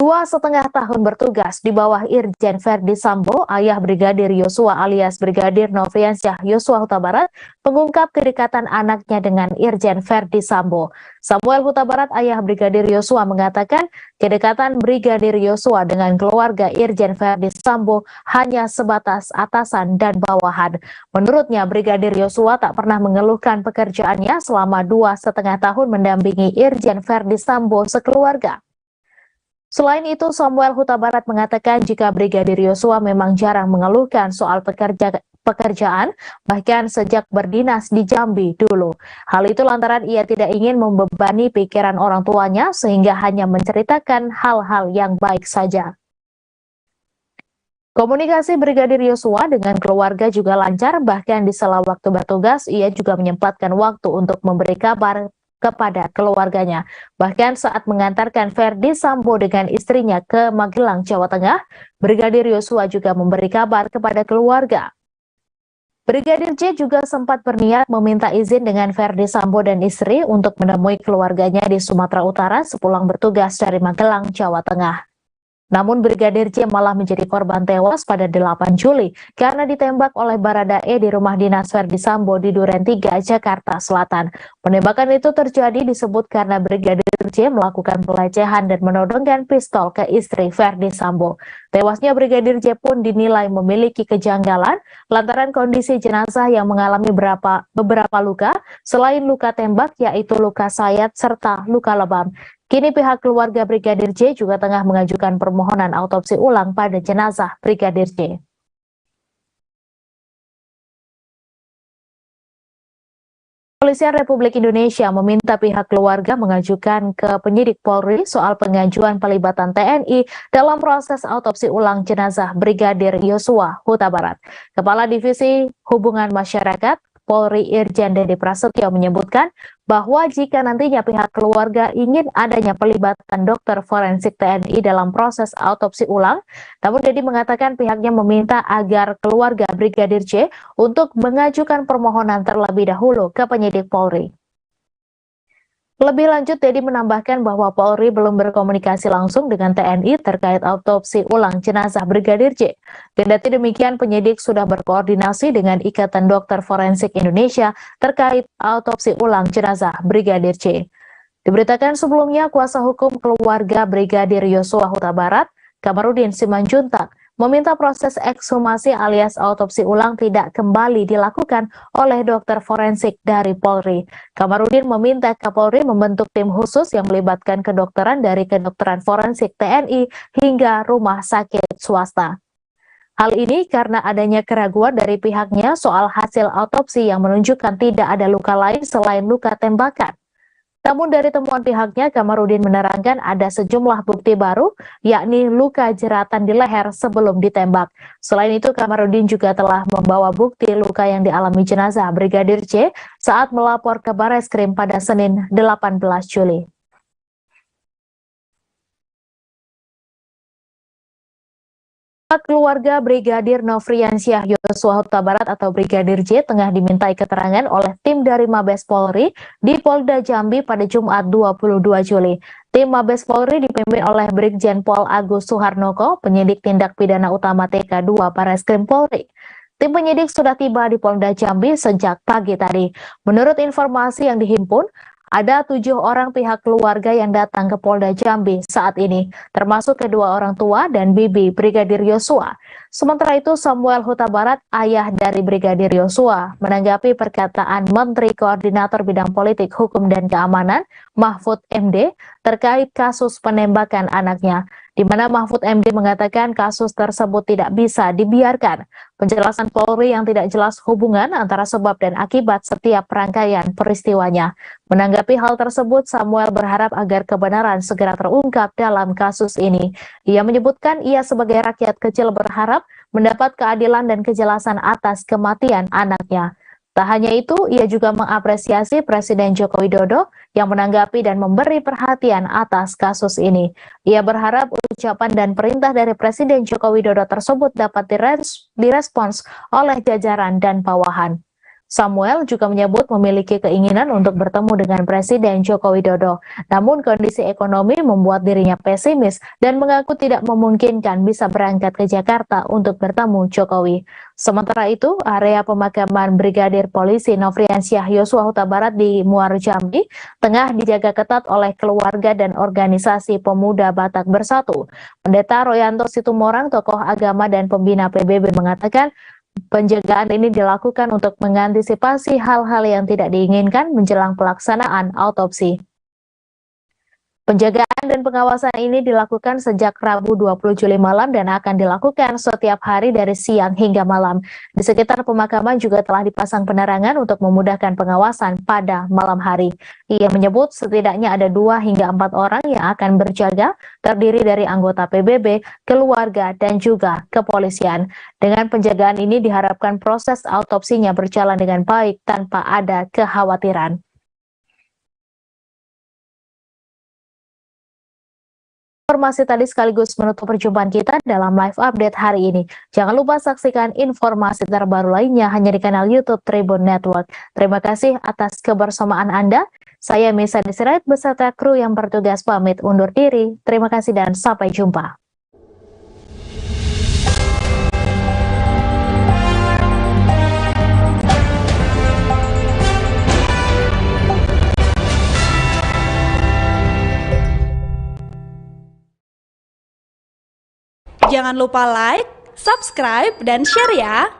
2,5 tahun bertugas di bawah Irjen Verdi Sambo, ayah Brigadir Yosua alias Brigadir Nofriansyah Yosua Huta Barat, mengungkap kedekatan anaknya dengan Irjen Verdi Sambo. Samuel Huta Barat, ayah Brigadir Yosua, mengatakan kedekatan Brigadir Yosua dengan keluarga Irjen Verdi Sambo hanya sebatas atasan dan bawahan. Menurutnya, Brigadir Yosua tak pernah mengeluhkan pekerjaannya selama 2,5 tahun mendampingi Irjen Verdi Sambo sekeluarga. Selain itu, Samuel Huta Barat mengatakan jika Brigadir Yosua memang jarang mengeluhkan soal pekerjaan, bahkan sejak berdinas di Jambi dulu. Hal itu lantaran ia tidak ingin membebani pikiran orang tuanya sehingga hanya menceritakan hal-hal yang baik saja. Komunikasi Brigadir Yosua dengan keluarga juga lancar, bahkan di sela waktu bertugas, ia juga menyempatkan waktu untuk memberi kabar kepada keluarganya. Bahkan saat mengantarkan Verdi Sambo dengan istrinya ke Magelang, Jawa Tengah, Brigadir Yosua juga memberi kabar kepada keluarga. Brigadir J juga sempat berniat meminta izin dengan Verdi Sambo dan istri untuk menemui keluarganya di Sumatera Utara sepulang bertugas dari Magelang, Jawa Tengah. Namun Brigadir J malah menjadi korban tewas pada 8 Juli karena ditembak oleh Baradae di rumah dinas Verdi Sambo di Duren 3, Jakarta Selatan. Penembakan itu terjadi disebut karena Brigadir J melakukan pelecehan dan menodongkan pistol ke istri Verdi Sambo. Tewasnya Brigadir J pun dinilai memiliki kejanggalan lantaran kondisi jenazah yang mengalami beberapa luka selain luka tembak, yaitu luka sayat serta luka lebam. Kini pihak keluarga Brigadir J juga tengah mengajukan permohonan autopsi ulang pada jenazah Brigadir J. Kepolisian Republik Indonesia meminta pihak keluarga mengajukan ke penyidik Polri soal pengajuan pelibatan TNI dalam proses autopsi ulang jenazah Brigadir Yosua Huta Barat. Kepala Divisi Hubungan Masyarakat Polri Irjen Dede Prasetyo menyebutkan bahwa jika nantinya pihak keluarga ingin adanya pelibatan dokter forensik TNI dalam proses autopsi ulang, namun Dede mengatakan pihaknya meminta agar keluarga Brigadir J untuk mengajukan permohonan terlebih dahulu ke penyidik Polri. Lebih lanjut, Dede menambahkan bahwa Polri belum berkomunikasi langsung dengan TNI terkait autopsi ulang jenazah Brigadir J. Kendati demikian, penyidik sudah berkoordinasi dengan Ikatan Dokter Forensik Indonesia terkait autopsi ulang jenazah Brigadir J. Diberitakan sebelumnya, kuasa hukum keluarga Brigadir Yosua Huta Barat, Kamarudin Simanjuntak, meminta proses ekshumasi alias autopsi ulang tidak kembali dilakukan oleh dokter forensik dari Polri. Kamarudin meminta Kapolri membentuk tim khusus yang melibatkan kedokteran dari kedokteran forensik TNI hingga rumah sakit swasta. Hal ini karena adanya keraguan dari pihaknya soal hasil autopsi yang menunjukkan tidak ada luka lain selain luka tembakan. Namun dari temuan pihaknya, Kamarudin menerangkan ada sejumlah bukti baru, yakni luka jeratan di leher sebelum ditembak. Selain itu, Kamarudin juga telah membawa bukti luka yang dialami jenazah Brigadir J saat melapor ke Bareskrim pada Senin 18 Juli. Keluarga Brigadir Nofriansyah Yosua Huta Barat atau Brigadir J tengah dimintai keterangan oleh tim dari Mabes Polri di Polda Jambi pada Jumat 22 Juli. Tim Mabes Polri dipimpin oleh Brigjen Pol Agus Suharnoko, penyidik tindak pidana utama TK2 Bareskrim Polri. Tim penyidik sudah tiba di Polda Jambi sejak pagi tadi. Menurut informasi yang dihimpun, ada 7 orang pihak keluarga yang datang ke Polda Jambi saat ini, termasuk kedua orang tua dan bibi Brigadir Yosua. Sementara itu, Samuel Huta Barat, ayah dari Brigadir Yosua, menanggapi perkataan Menteri Koordinator Bidang Politik, Hukum, dan Keamanan, Mahfud MD, terkait kasus penembakan anaknya, di mana Mahfud MD mengatakan kasus tersebut tidak bisa dibiarkan. Penjelasan Polri yang tidak jelas hubungan antara sebab dan akibat setiap rangkaian peristiwanya. Menanggapi hal tersebut, Samuel berharap agar kebenaran segera terungkap dalam kasus ini. Ia menyebutkan ia sebagai rakyat kecil berharap mendapat keadilan dan kejelasan atas kematian anaknya. Tak hanya itu, ia juga mengapresiasi Presiden Joko Widodo yang menanggapi dan memberi perhatian atas kasus ini. Ia berharap ucapan dan perintah dari Presiden Joko Widodo tersebut dapat direspons oleh jajaran dan bawahan. Samuel juga menyebut memiliki keinginan untuk bertemu dengan Presiden Joko Widodo. Namun kondisi ekonomi membuat dirinya pesimis dan mengaku tidak memungkinkan bisa berangkat ke Jakarta untuk bertemu Jokowi. Sementara itu, area pemakaman Brigadir Polisi Nofriansyah Yosua Huta Barat di Muaro Jambi tengah dijaga ketat oleh keluarga dan organisasi pemuda Batak Bersatu. Pendeta Royanto Situmorang, tokoh agama dan pembina PBB mengatakan, penjagaan ini dilakukan untuk mengantisipasi hal-hal yang tidak diinginkan menjelang pelaksanaan autopsi. Penjagaan dan pengawasan ini dilakukan sejak Rabu 20 Juli malam dan akan dilakukan setiap hari dari siang hingga malam. Di sekitar pemakaman juga telah dipasang penerangan untuk memudahkan pengawasan pada malam hari. Ia menyebut setidaknya ada 2 hingga 4 orang yang akan berjaga, terdiri dari anggota PBB, keluarga, dan juga kepolisian. Dengan penjagaan ini diharapkan proses autopsinya berjalan dengan baik tanpa ada kekhawatiran. Informasi tadi sekaligus menutup perjumpaan kita dalam live update hari ini. Jangan lupa saksikan informasi terbaru lainnya hanya di kanal YouTube Tribun Network. Terima kasih atas kebersamaan Anda. Saya Misa Desirait beserta kru yang bertugas pamit undur diri. Terima kasih dan sampai jumpa. Jangan lupa like, subscribe, dan share ya!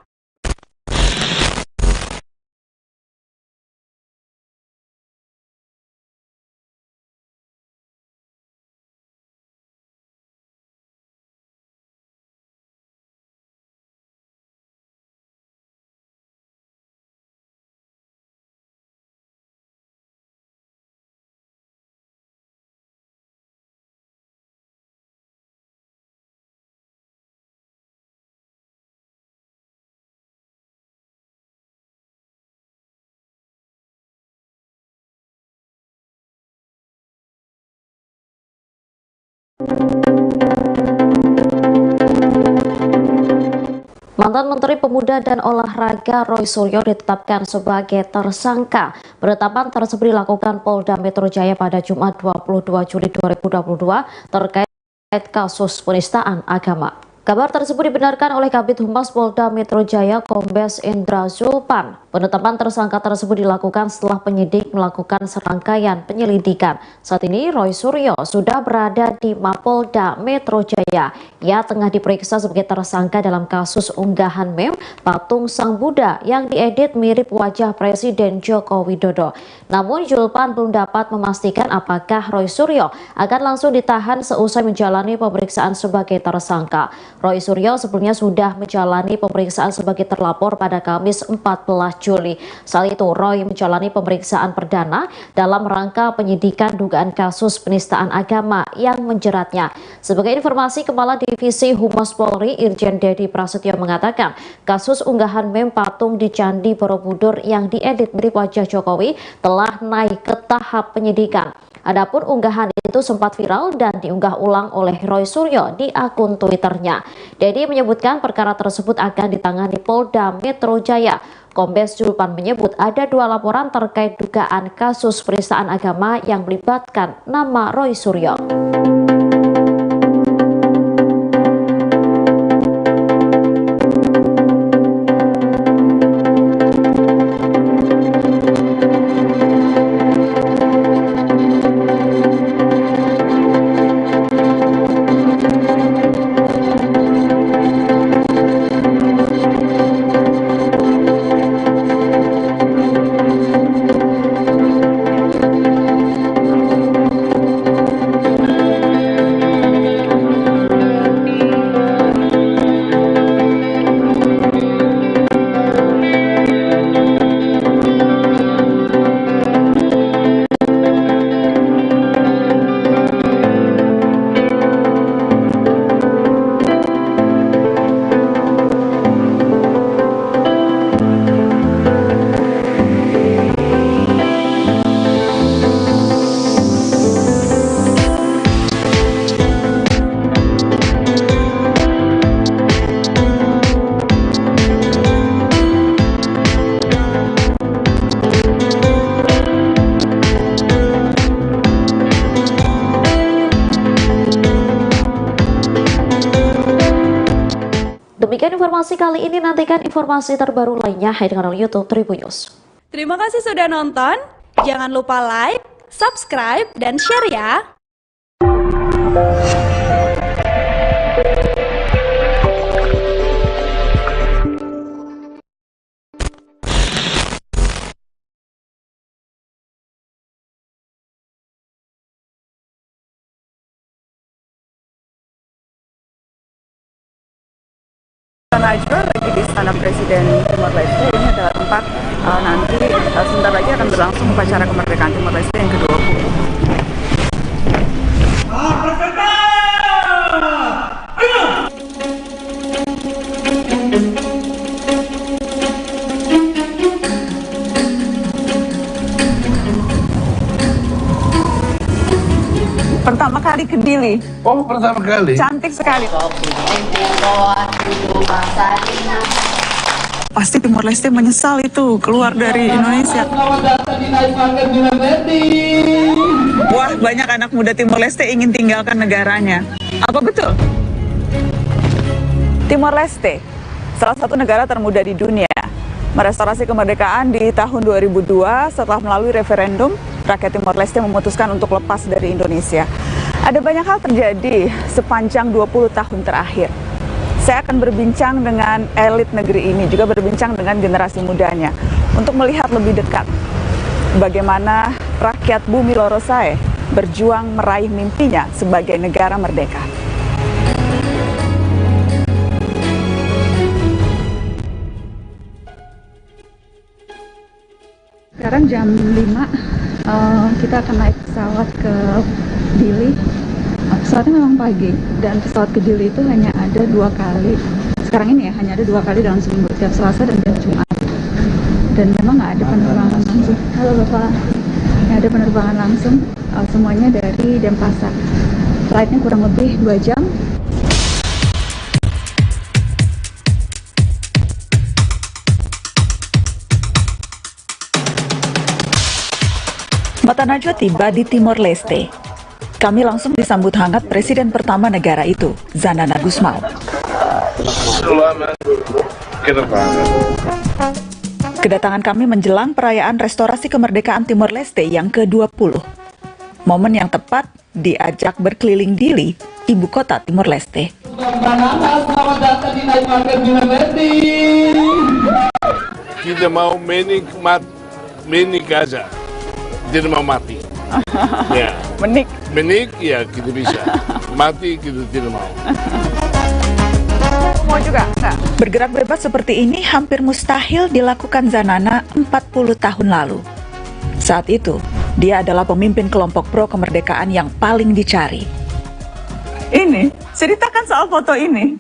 Mantan Menteri Pemuda dan Olahraga Roy Suryo ditetapkan sebagai tersangka. Penetapan tersebut dilakukan Polda Metro Jaya pada Jumat 22 Juli 2022 terkait kasus penistaan agama. Kabar tersebut dibenarkan oleh Kabid Humas Polda Metro Jaya Kombes Indra Zulpan. Penetapan tersangka tersebut dilakukan setelah penyidik melakukan serangkaian penyelidikan. Saat ini Roy Suryo sudah berada di Mapolda Metro Jaya. Ia tengah diperiksa sebagai tersangka dalam kasus unggahan meme patung Sang Buddha yang diedit mirip wajah Presiden Joko Widodo. Namun Zulpan belum dapat memastikan apakah Roy Suryo akan langsung ditahan seusai menjalani pemeriksaan sebagai tersangka. Roy Suryo sebelumnya sudah menjalani pemeriksaan sebagai terlapor pada Kamis 14 Juli. Saat itu Roy menjalani pemeriksaan perdana dalam rangka penyidikan dugaan kasus penistaan agama yang menjeratnya. Sebagai informasi, Kepala Divisi Humas Polri Irjen Dedi Prasetyo mengatakan kasus unggahan meme patung di Candi Borobudur yang diedit mirip wajah Jokowi telah naik ke tahap penyidikan. Adapun unggahan itu sempat viral dan diunggah ulang oleh Roy Suryo di akun Twitternya. Dedi menyebutkan perkara tersebut akan ditangani Polda Metro Jaya. Kombes Zulpan menyebut ada 2 laporan terkait dugaan kasus penistaan agama yang melibatkan nama Roy Suryo. Demikian informasi kali ini, nantikan informasi terbaru lainnya di kanal YouTube Tribun News. Terima kasih sudah nonton. Jangan lupa like, subscribe, dan share ya. Najwa lagi di Istana Presiden Timor Leste. Ini adalah tempat nanti sebentar lagi akan berlangsung upacara kemerdekaan Timor Leste yang ke-20. Pertama kali ke Dili. Oh, pertama kali. Cantik sekali. Pasti Timor Leste menyesal itu keluar dari Indonesia. Wah, banyak anak muda Timor Leste ingin tinggalkan negaranya. Apa betul? Timor Leste, salah satu negara termuda di dunia, merestorasi kemerdekaan di tahun 2002 setelah melalui referendum. Rakyat Timor Leste memutuskan untuk lepas dari Indonesia. Ada banyak hal terjadi sepanjang 20 tahun terakhir. Saya akan berbincang dengan elit negeri ini, juga berbincang dengan generasi mudanya, untuk melihat lebih dekat bagaimana rakyat Bumi Lorosae berjuang meraih mimpinya sebagai negara merdeka. Sekarang jam 5. Kita akan naik pesawat ke Dili. Pesawatnya memang pagi dan pesawat ke Dili itu hanya ada 2 kali. Sekarang ini ya hanya ada 2 kali dalam seminggu, tiap Selasa dan tiap Jumat. Dan memang nggak ada penerbangan langsung. Halo Bapak, nggak ada penerbangan langsung. Semuanya dari Denpasar. Flightnya kurang lebih 2 jam. Mata Najwa tiba di Timor Leste. Kami langsung disambut hangat Presiden pertama negara itu, Zanana Gusmao. Selamat kedatangan. Kedatangan kami menjelang perayaan restorasi kemerdekaan Timor Leste yang ke-20. Momen yang tepat diajak berkeliling Dili, ibu kota Timor Leste. Selamat datang di kita mau menik aja. Tidak mau mati. Ya. Menik ya kita bisa. Mati kita tidak mau. Mau juga? Enggak. Bergerak bebas seperti ini hampir mustahil dilakukan Zanana 40 tahun lalu. Saat itu, dia adalah pemimpin kelompok pro kemerdekaan yang paling dicari. Ini, ceritakan soal foto ini.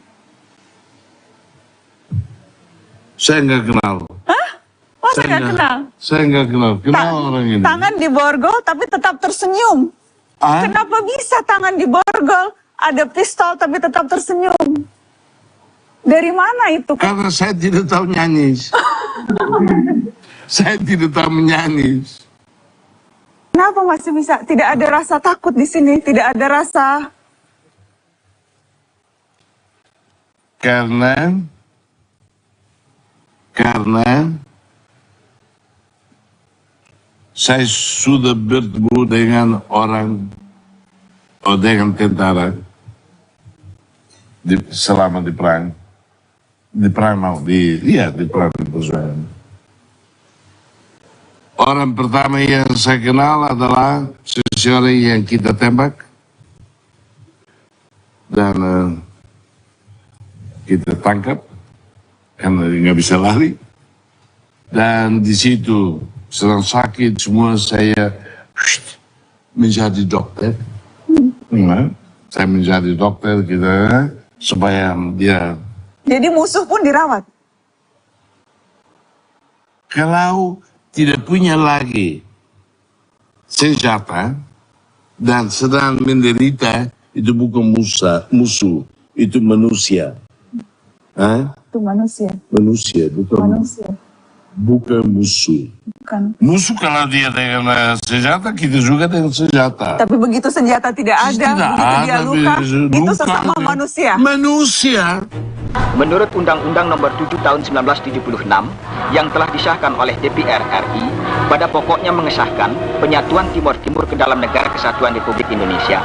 Saya nggak kenal. Hah? Masa nggak kenal? Saya nggak kenal. Kenal orang ini. Tangan diborgol tapi tetap tersenyum. Kenapa bisa tangan diborgol? Ada pistol tapi tetap tersenyum. Dari mana itu? Karena saya tidak tahu nyanyi. Saya tidak tahu menyanyi. Kenapa masih bisa? Tidak ada rasa takut di sini, tidak ada rasa. Karena saya sudah bertemu dengan orang atau dengan tentara selama di perang perjuangan. Orang pertama yang saya kenal adalah seseorang yang kita tembak dan kita tangkap karena nggak bisa lari, dan di situ sedang sakit semua saya menjadi dokter. Saya menjadi dokter kita supaya dia. Jadi musuh pun dirawat. Kalau tidak punya lagi senjata dan sedang menderita, itu bukan musuh, itu manusia. Itu manusia. Manusia, bukan musuh. Bukan. Musuh kalau dia dengan senjata, kita juga dengan senjata. Tapi begitu senjata tidak ada, begitu dia luka, itu sesama manusia. Manusia. Menurut Undang-Undang Nomor 7 Tahun 1976 yang telah disahkan oleh DPR RI, pada pokoknya mengesahkan penyatuan Timor Timur ke dalam Negara Kesatuan Republik Indonesia.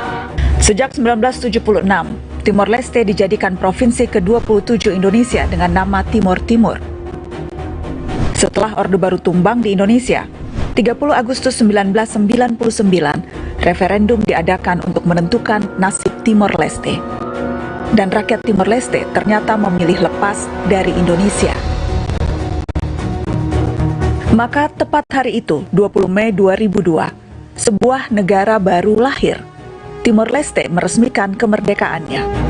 Sejak 1976, Timor Leste dijadikan provinsi ke-27 Indonesia dengan nama Timor Timur. Setelah Orde Baru tumbang di Indonesia, 30 Agustus 1999, referendum diadakan untuk menentukan nasib Timor Leste. Dan rakyat Timor Leste ternyata memilih lepas dari Indonesia. Maka tepat hari itu, 20 Mei 2002, sebuah negara baru lahir. Timor Leste meresmikan kemerdekaannya.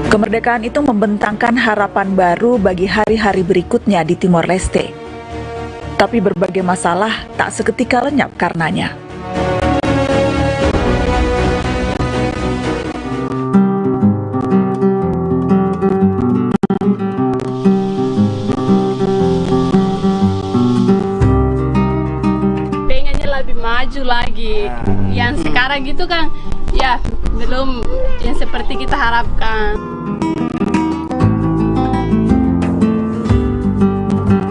Kemerdekaan itu membentangkan harapan baru bagi hari-hari berikutnya di Timor Leste. Tapi berbagai masalah tak seketika lenyap karenanya. Pengennya lebih maju lagi. Yang sekarang gitu kan, ya belum yang seperti kita harapkan.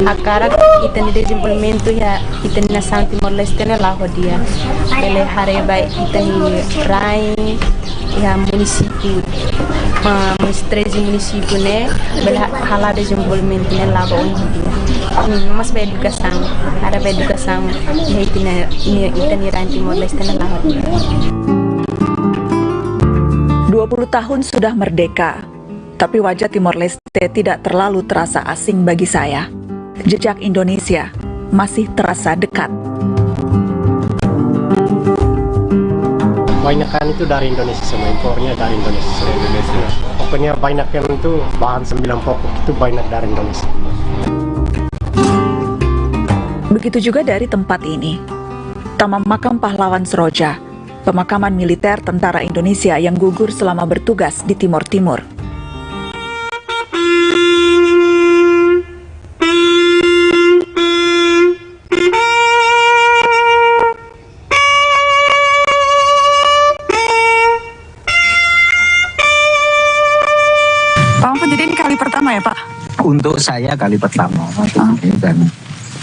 Agora kita ni desenvolvimento ya kita ni nação Timor Leste ne lá dia ele hareba kita ni rai ya município mas 13 município ne bela hala desenvolvimento ne lá dia mas ba educação ada ba educação ya kita ni rai Timor Leste ne lá dia 20 tahun sudah merdeka, tapi wajah Timor Leste tidak terlalu terasa asing bagi saya. Jejak Indonesia masih terasa dekat. Banyakan itu dari Indonesia, semua impornya dari Indonesia. Pokoknya banyak yang itu bahan 9 pokok itu banyak dari Indonesia. Begitu juga dari tempat ini. Taman Makam Pahlawan Seroja, pemakaman militer tentara Indonesia yang gugur selama bertugas di Timor Timur. Jadi ini kali pertama ya Pak? Untuk saya kali pertama, dan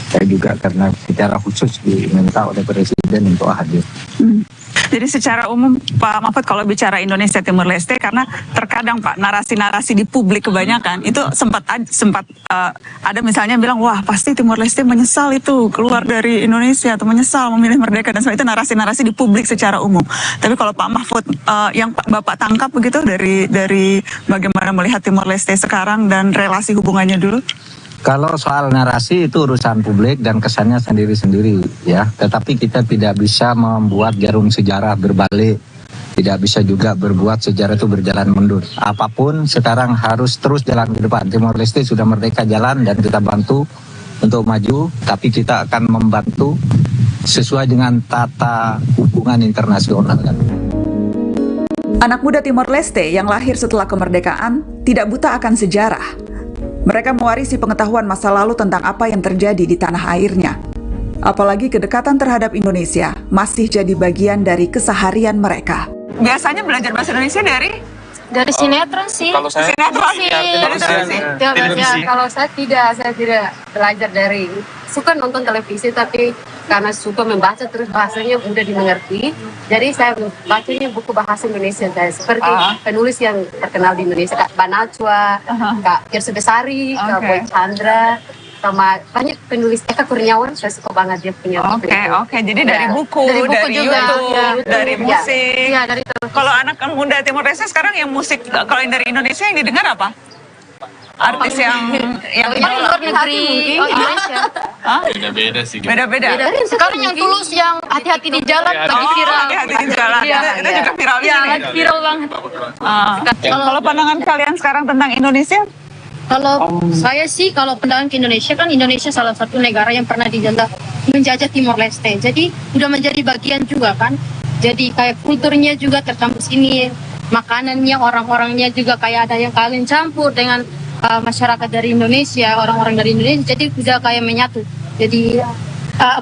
saya juga karena secara khusus diminta oleh Presiden untuk hadir. Jadi secara umum Pak Mahfud kalau bicara Indonesia Timor Leste, karena terkadang Pak narasi-narasi di publik kebanyakan itu sempat ada misalnya bilang wah pasti Timor Leste menyesal itu keluar dari Indonesia atau menyesal memilih merdeka dan sebagainya, itu narasi-narasi di publik secara umum. Tapi kalau Pak Mahfud yang Bapak tangkap begitu dari bagaimana melihat Timor Leste sekarang dan relasi hubungannya dulu? Kalau soal narasi itu urusan publik dan kesannya sendiri-sendiri ya. Tetapi kita tidak bisa membuat jarum sejarah berbalik. Tidak bisa juga berbuat sejarah itu berjalan mundur. Apapun sekarang harus terus jalan ke depan. Timor Leste sudah merdeka jalan dan kita bantu untuk maju. Tapi kita akan membantu sesuai dengan tata hubungan internasional. Anak muda Timor Leste yang lahir setelah kemerdekaan tidak buta akan sejarah. Mereka mewarisi pengetahuan masa lalu tentang apa yang terjadi di tanah airnya. Apalagi kedekatan terhadap Indonesia masih jadi bagian dari keseharian mereka. Biasanya belajar bahasa Indonesia dari sinetron sih. Kalau saya televisi. Kalau saya tidak belajar dari suka nonton televisi, tapi karena suka membaca terus bahasanya mudah dimengerti. Jadi saya bacanya buku bahasa Indonesia seperti penulis yang terkenal di Indonesia, Kak Banacwa, Kak Kirsu Besari, Kak Boy Chandra, sama banyak penulis Eka Kurniawan. Saya suka banget dia punya buku. Oke. Jadi dari buku dari juga, YouTube, dari musik. Ya, dari itu. Kalau anak muda Timor Leste sekarang yang musik, kalau yang dari Indonesia yang didengar apa? Artis yang luar negeri, Indonesia. Beda-beda sih. Beda-beda. Sekarang yang Tulus, yang hati-hati di jalan lagi viral. Hati-hati di jalan. Itu juga viral di sini. Lagi viral banget. Kalau pandangan kalian sekarang tentang Indonesia? Kalau saya sih, kalau pandangan ke Indonesia, kan Indonesia salah satu negara yang pernah menjajah Timor Leste. Jadi udah menjadi bagian juga kan. Jadi kayak kulturnya juga tercampur sini, makanannya, orang-orangnya juga kayak ada yang kalian campur dengan masyarakat dari Indonesia, orang-orang dari Indonesia, jadi udah kayak menyatu. Jadi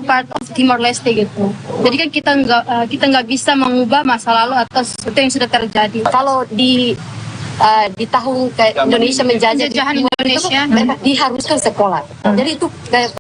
part of Timor Leste gitu. Jadi kan kita nggak bisa mengubah masa lalu atau sesuatu yang sudah terjadi. Kalau di tahun kayak Indonesia menjajah Indonesia, diharuskan sekolah. Jadi itu kayak